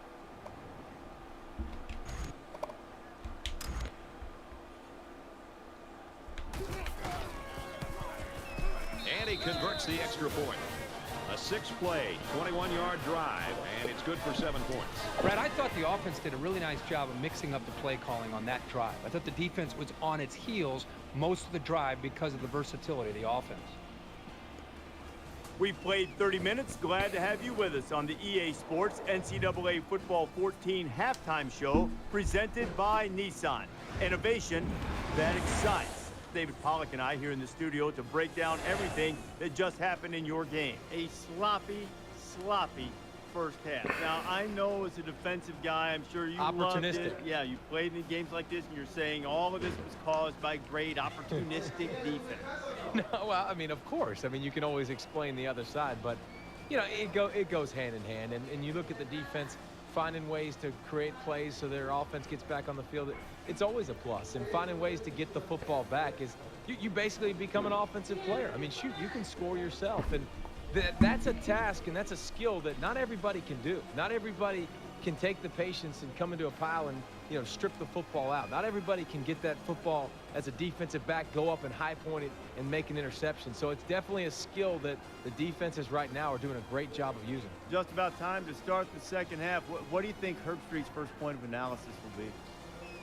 And he converts the extra point. A 6-play, 21-yard drive, and it's good for 7 points. Brad, I thought the offense did a really nice job of mixing up the play calling on that drive. I thought the defense was on its heels most of the drive because of the versatility of the offense. We've played 30 minutes. Glad to have you with us on the EA Sports NCAA Football 14 halftime show presented by Nissan. Innovation that excites. David Pollack and I here in the studio to break down everything that just happened in your game. A sloppy first half. Now, I know as a defensive guy, I'm sure you loved it. Yeah, you played in games like this, and you're saying all of this was caused by great opportunistic defense. No, well, I mean, of course. I mean, you can always explain the other side, but, you know, it goes hand in hand. And you look at the defense finding ways to create plays so their offense gets back on the field. It's always a plus. And finding ways to get the football back is you basically become an offensive player. I mean, shoot, you can score yourself. And that's a task and that's a skill that not everybody can do. Not everybody can take the patience and come into a pile and, you know, strip the football out. Not everybody can get that football as a defensive back, go up and high point it and make an interception. So it's definitely a skill that the defenses right now are doing a great job of using. Just about time to start the second half. What do you think Herbstreit's first point of analysis will be?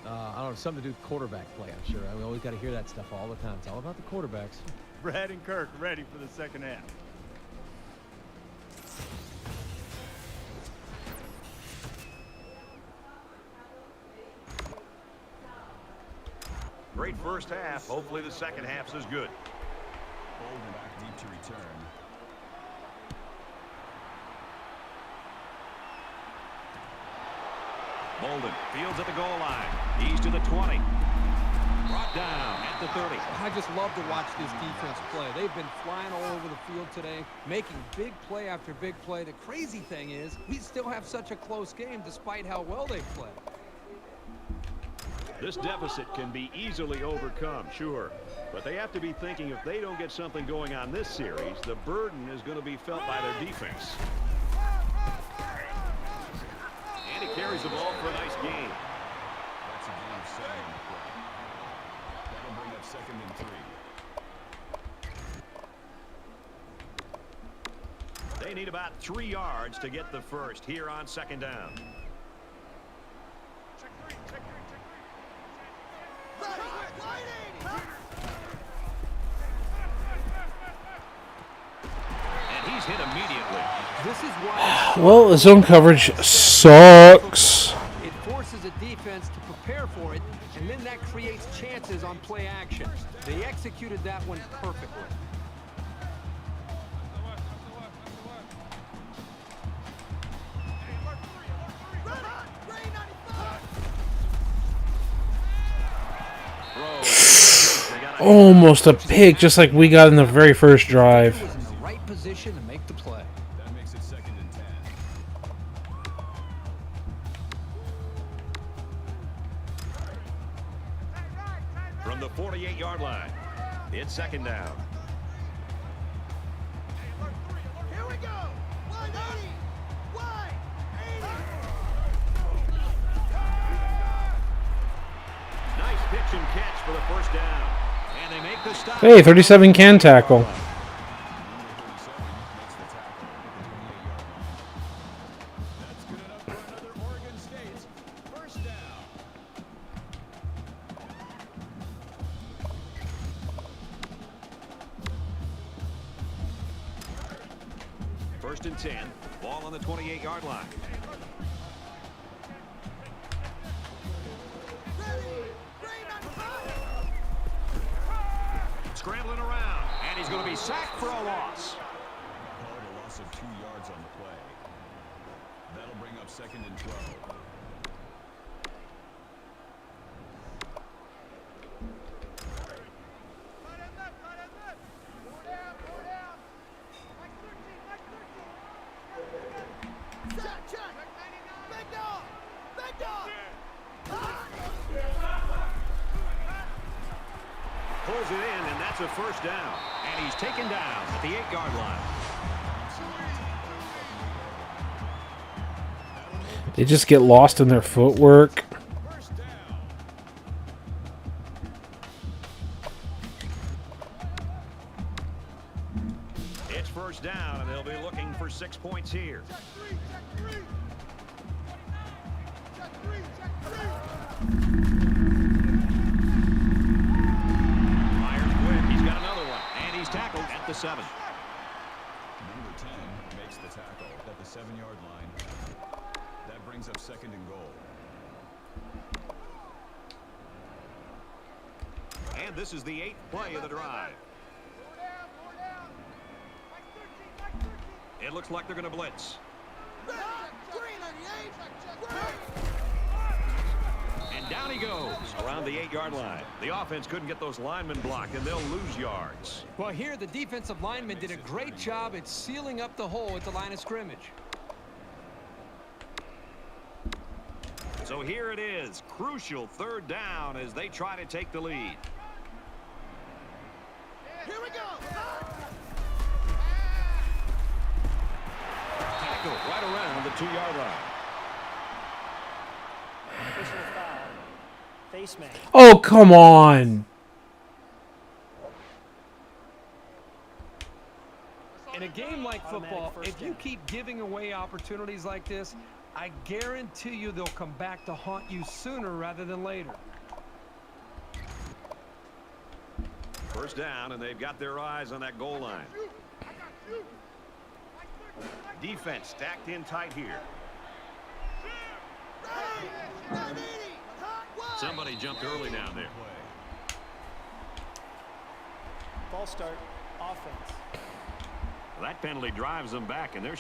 I don't know, something to do with quarterback play, I'm sure. We always got to hear that stuff all the time. It's all about the quarterbacks. Brad and Kirk ready for the second half. Great first half. Hopefully the second half's as good. Bolden back deep to return. Bolden fields at the goal line. He's to the 20. Brought down at the 30. I just love to watch this defense play. They've been flying all over the field today, making big play after big play. The crazy thing is we still have such a close game despite how well they play. This deficit can be easily overcome, sure. But they have to be thinking if they don't get something going on this series, the burden is going to be felt by their defense. And he carries the ball for a nice gain. That's a gain of 7 on the play. That'll bring up second and 3. They need about 3 yards to get the first here on second down. And he's hit immediately. This is why Well, the zone coverage sucks. it forces a defense to prepare for it, and then that creates chances on play action. They executed that one perfectly. Almost a pick, just like we got in the very first drive. Was in the right position to make the play. That makes it 2nd and 10. From the 48-yard line, it's 2nd down. Here we go. 180. Wide. 80. Nice pitch and catch for the first down. And they make the stop. Hey, 37 can tackle. Number 37 makes the tackle at the 28-yard line. That's good enough for another Oregon State first down. First and 10. Ball on the 28-yard line. Scrambling around, and he's going to be sacked for a loss. Call it a loss of 2 yards on the play. That'll bring up 2nd and 12. Pulls it in, and that's a first down. And he's taken down at the 8-yard line. They just get lost in their footwork. First down. It's first down, and they'll be looking for 6 points here. Fires quick. He's got another one, and he's tackled at the 7. Number 10 makes the tackle at the 7-yard line. That brings up 2nd and goal. And this is the 8th play of the drive. It looks like they're going to blitz. And down he goes around the 8-yard line. The offense couldn't get those linemen blocked, and they'll lose yards. Well, here the defensive lineman did a great job at sealing up the hole at the line of scrimmage. So here it is, crucial 3rd down as they try to take the lead. Here we go. Tackle right around the 2-yard line. Personal foul. Face man. Oh, come on. In a game like football, Automatic if first you down. keep giving away opportunities like this, I guarantee you they'll come back to haunt you sooner rather than later. First down, and they've got their eyes on that goal line. Defense stacked in tight here. Somebody jumped early down there. Ball start. Offense. That penalty drives them back, and they're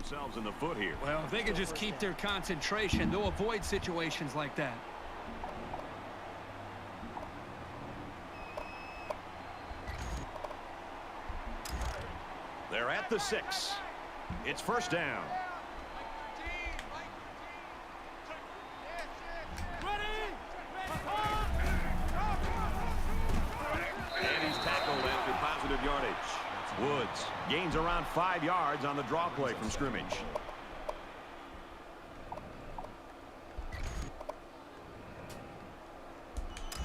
themselves in the foot here. Well, if they could just keep their concentration, they'll avoid situations like that. They're at the 6. It's first down. And he's tackled after positive yardage. Woods gains around 5 yards on the draw play from scrimmage.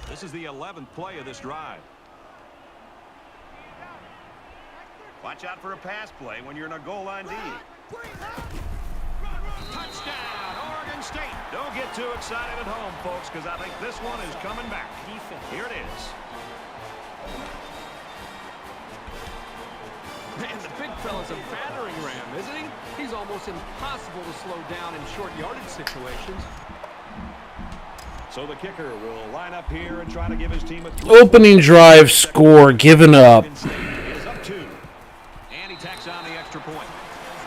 This is the 11th play of this drive. Watch out for a pass play when you're in a goal line D. Touchdown, Oregon State. Don't get too excited at home, folks, because I think this one is coming back. Defense. Here it is. Man, the big fella's a battering ram, isn't he? He's almost impossible to slow down in short yardage situations. So the kicker will line up here and try to give his team a Opening drive score given up. It is up 2. And he tacks on the extra point.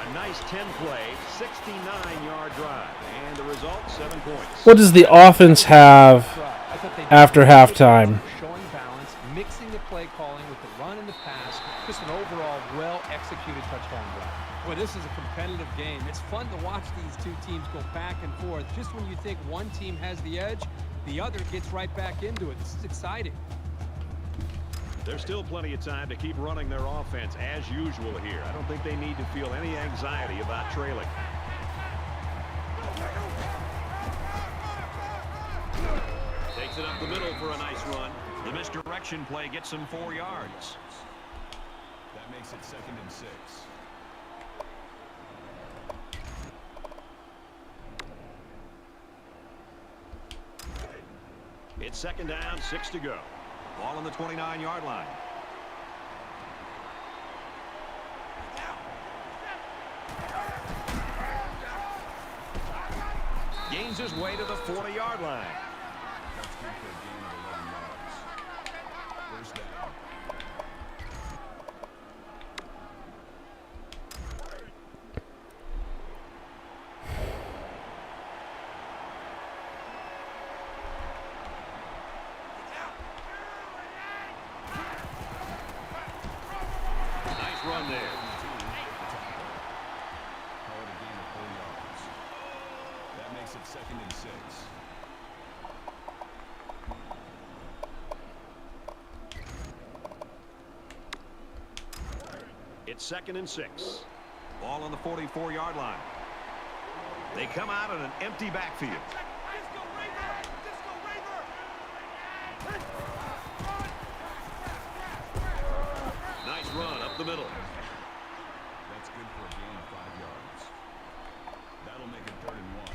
A nice 10-play, 69-yard drive. And the result, 7 points. What does the offense have I thought they after halftime? showing balance, mixing the play calling with the run and the pass, just an overall well-executed touchdown drive. Boy, this is a competitive game. It's fun to watch these two teams go back and forth. Just when you think one team has the edge, the other gets right back into it. This is exciting. There's still plenty of time to keep running their offense as usual here. I don't think they need to feel any anxiety about trailing. Takes it up the middle for a nice run. The misdirection play gets him 4 yards. That makes it 2nd and 6. It's 2nd down, 6 to go. Ball on the 29-yard line. Gains his way to the 40-yard line. That's good for a gain of 11 yards. First down. Nice run there. Call it a gain of 4 yards. That makes it 2nd and 6. It's 2nd and 6. Ball on the 44-yard line. They come out in an empty backfield. Nice run up the middle. That's good for a gain of 5 yards. That'll make it 3rd and 1.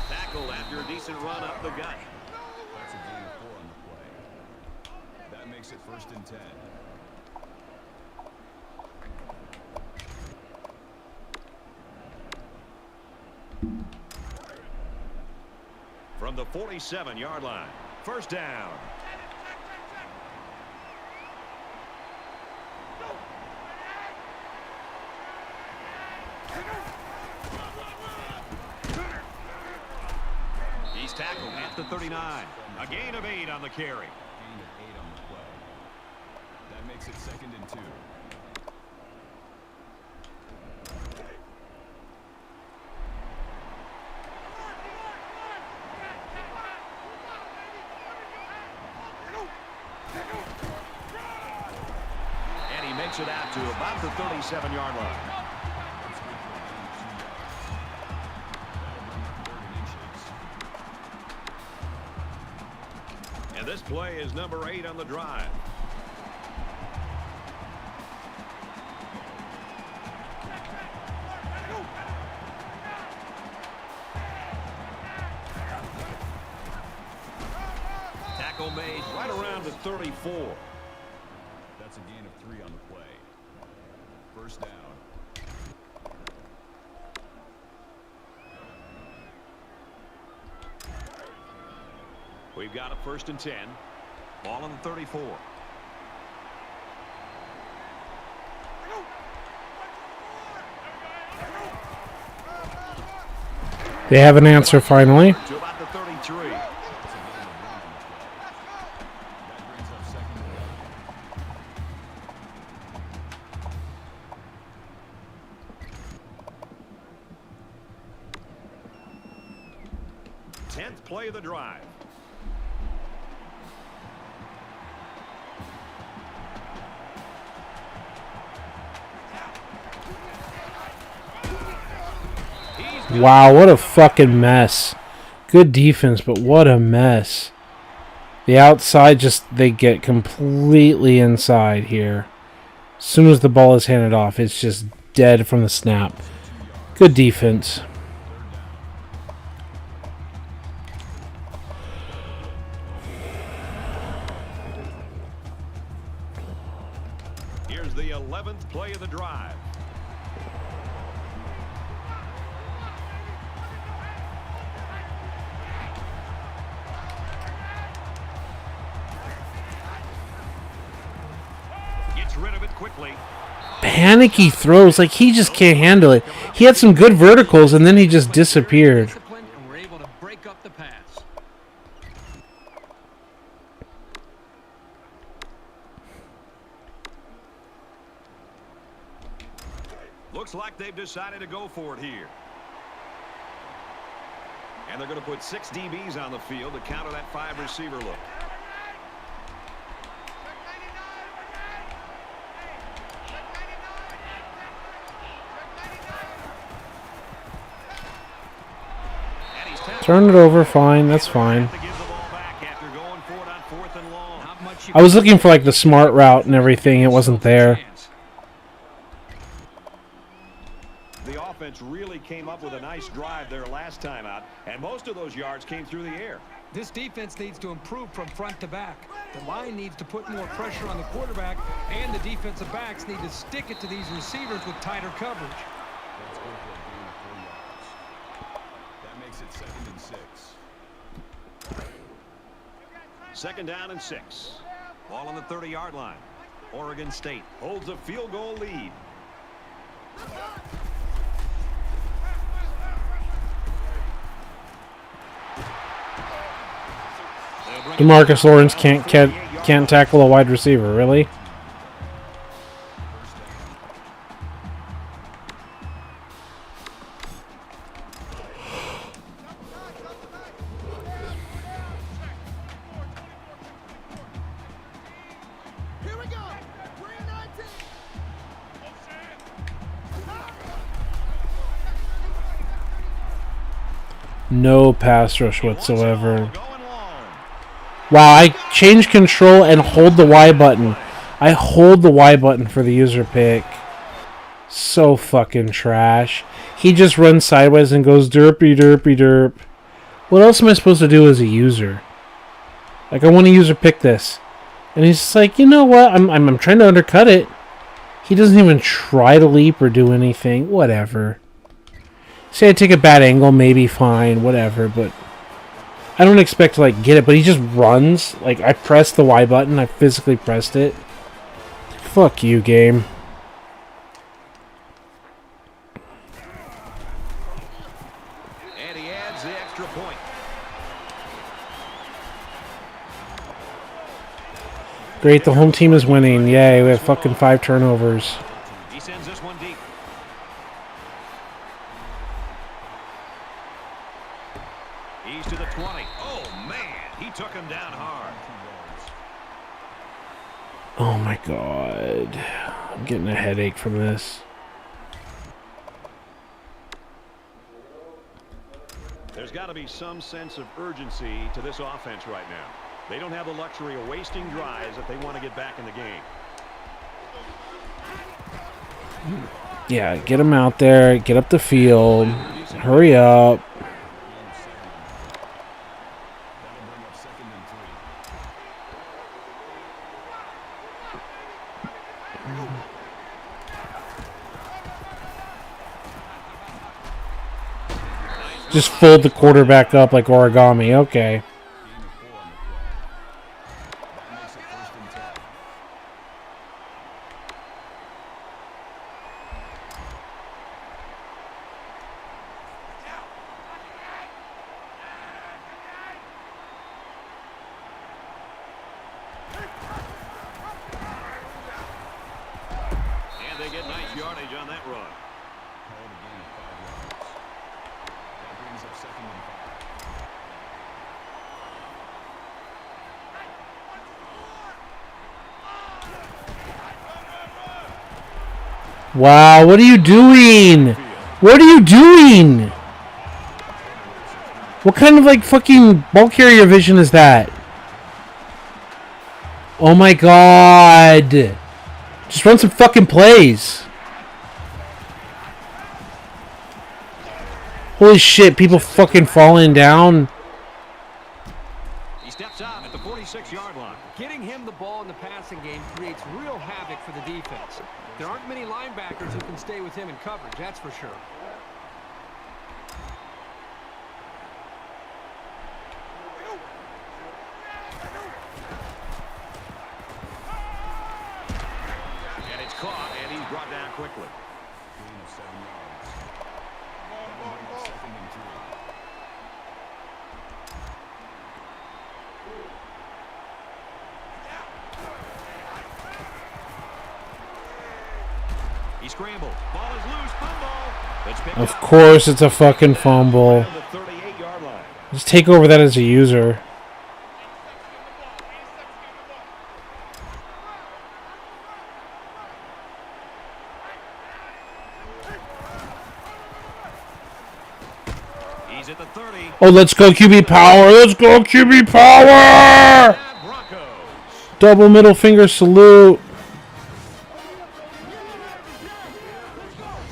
Tackled after a decent run up the gut. That's a gain of 4 on the play. That makes it 1st and 10. From the 47-yard line. First down. He's tackled at the 39. A gain of 8 on the carry. Gain of 8 on the play. That makes it 2nd and 2. And he makes it out to about the 37-yard line. That's good for a gain of 2 yards. That'll bring up 3rd and inches. And this play is number 8 on the drive. Tackle made right around the 34. That's a gain of 3 on the play. First down. We've got a 1st and 10. Ball on the 34. They have an answer finally. To about the 33. That's a gain of 1 on the play. That brings up 2nd and 10th play of the drive. Wow, what a fucking mess. Good defense, but what a mess. The outside they get completely inside here. As soon as the ball is handed off, it's just dead from the snap. Good defense. Here's the 11th play of the drive. Gets rid of it quickly. Panicky throws, like he just can't handle it. He had some good verticals and then he just disappeared. Disciplined, and we're able to break up the pass. Looks like they've decided to go for it here. And they're going to put 6 DBs on the field to counter that 5-receiver look. And he's tackled. Turn it over, fine, that's fine. To give the ball back after going for it on 4th and long. Not much you I was looking for like the smart route and everything, it wasn't there. The offense really came up with a nice drive there last time out, and most of those yards came through the air. This defense needs to improve from front to back. The line needs to put more pressure on the quarterback, and the defensive backs need to stick it to these receivers with tighter coverage. That's good for a gain of 4 yards. That makes it 2nd and 6. 2nd down and 6. Ball on the 30-yard line. Oregon State holds a field goal lead. DeMarcus Lawrence can't tackle a wide receiver, really? Here we go. 319. No pass rush whatsoever. Going long. Wow, I change control and hold the Y button. I hold the Y button for the user pick. So fucking trash. He just runs sideways and goes derpy derpy derp. What else am I supposed to do as a user? Like, I want a user pick this. And he's just like, you know what? I'm trying to undercut it. He doesn't even try to leap or do anything. Whatever. Say I take a bad angle, maybe fine, whatever, but I don't expect to like get it, but he just runs. Like, I pressed the Y button, I physically pressed it. Fuck you, game. And he adds the extra point. Great, the home team is winning. Yay, we have fucking 5 turnovers. He sends this one deep. He's to the 20. Oh, man. He took him down hard. Oh my god. I'm getting a headache from this. There's got to be some sense of urgency to this offense right now. They don't have the luxury of wasting drives if they want to get back in the game. Yeah, get him out there. Get up the field. Hurry up. That'll bring up 2nd and 3. Just fold the quarterback up like origami. Okay. That makes it 1st and 10. And they get nice yardage on that run. Called a gain of 5 yards. That brings up 2nd and 5. Wow, what are you doing? What are you doing? What kind of like fucking ball carrier vision is that? Oh my god. Just run some fucking plays. Holy shit, people fucking falling down. He steps out at the 46-yard line. Getting him the ball in the passing game creates real havoc for the defense. There aren't many linebackers who can stay with him in coverage, that's for sure. And it's caught, and he's brought down quickly. Gain of 7 yards. That'll bring up 2nd and 3. He scrambled. Ball is loose. Fumble. It's picked Of up. course it's a fucking fumble. Around the 38-yard line. Just take over that as a user. He's at the 30. Oh, let's go QB power. Let's go QB power. Broncos. Double middle finger salute.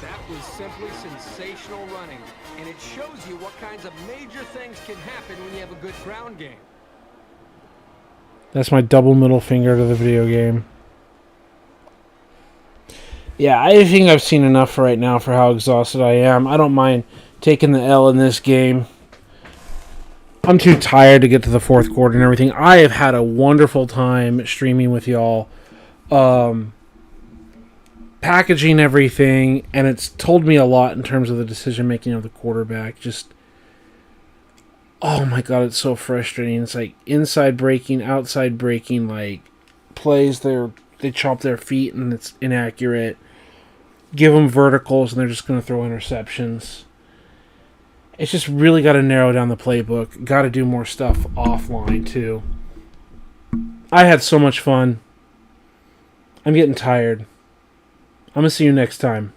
That was simply sensational running, and it shows you what kinds of major things can happen when you have a good ground game. That's my double middle finger to the video game. Yeah, I think I've seen enough for right now for how exhausted I am. I don't mind taking the L in this game. I'm too tired to get to the fourth quarter and everything. I have had a wonderful time streaming with y'all. Packaging everything, and it's told me a lot in terms of the decision making of the quarterback. Just, oh my god, it's so frustrating. It's like inside breaking, outside breaking, like plays they chop their feet and it's inaccurate. Give them verticals and they're just going to throw interceptions. It's just really got to narrow down the playbook. Got to do more stuff offline too. I had so much fun. I'm getting tired. I'm going to see you next time.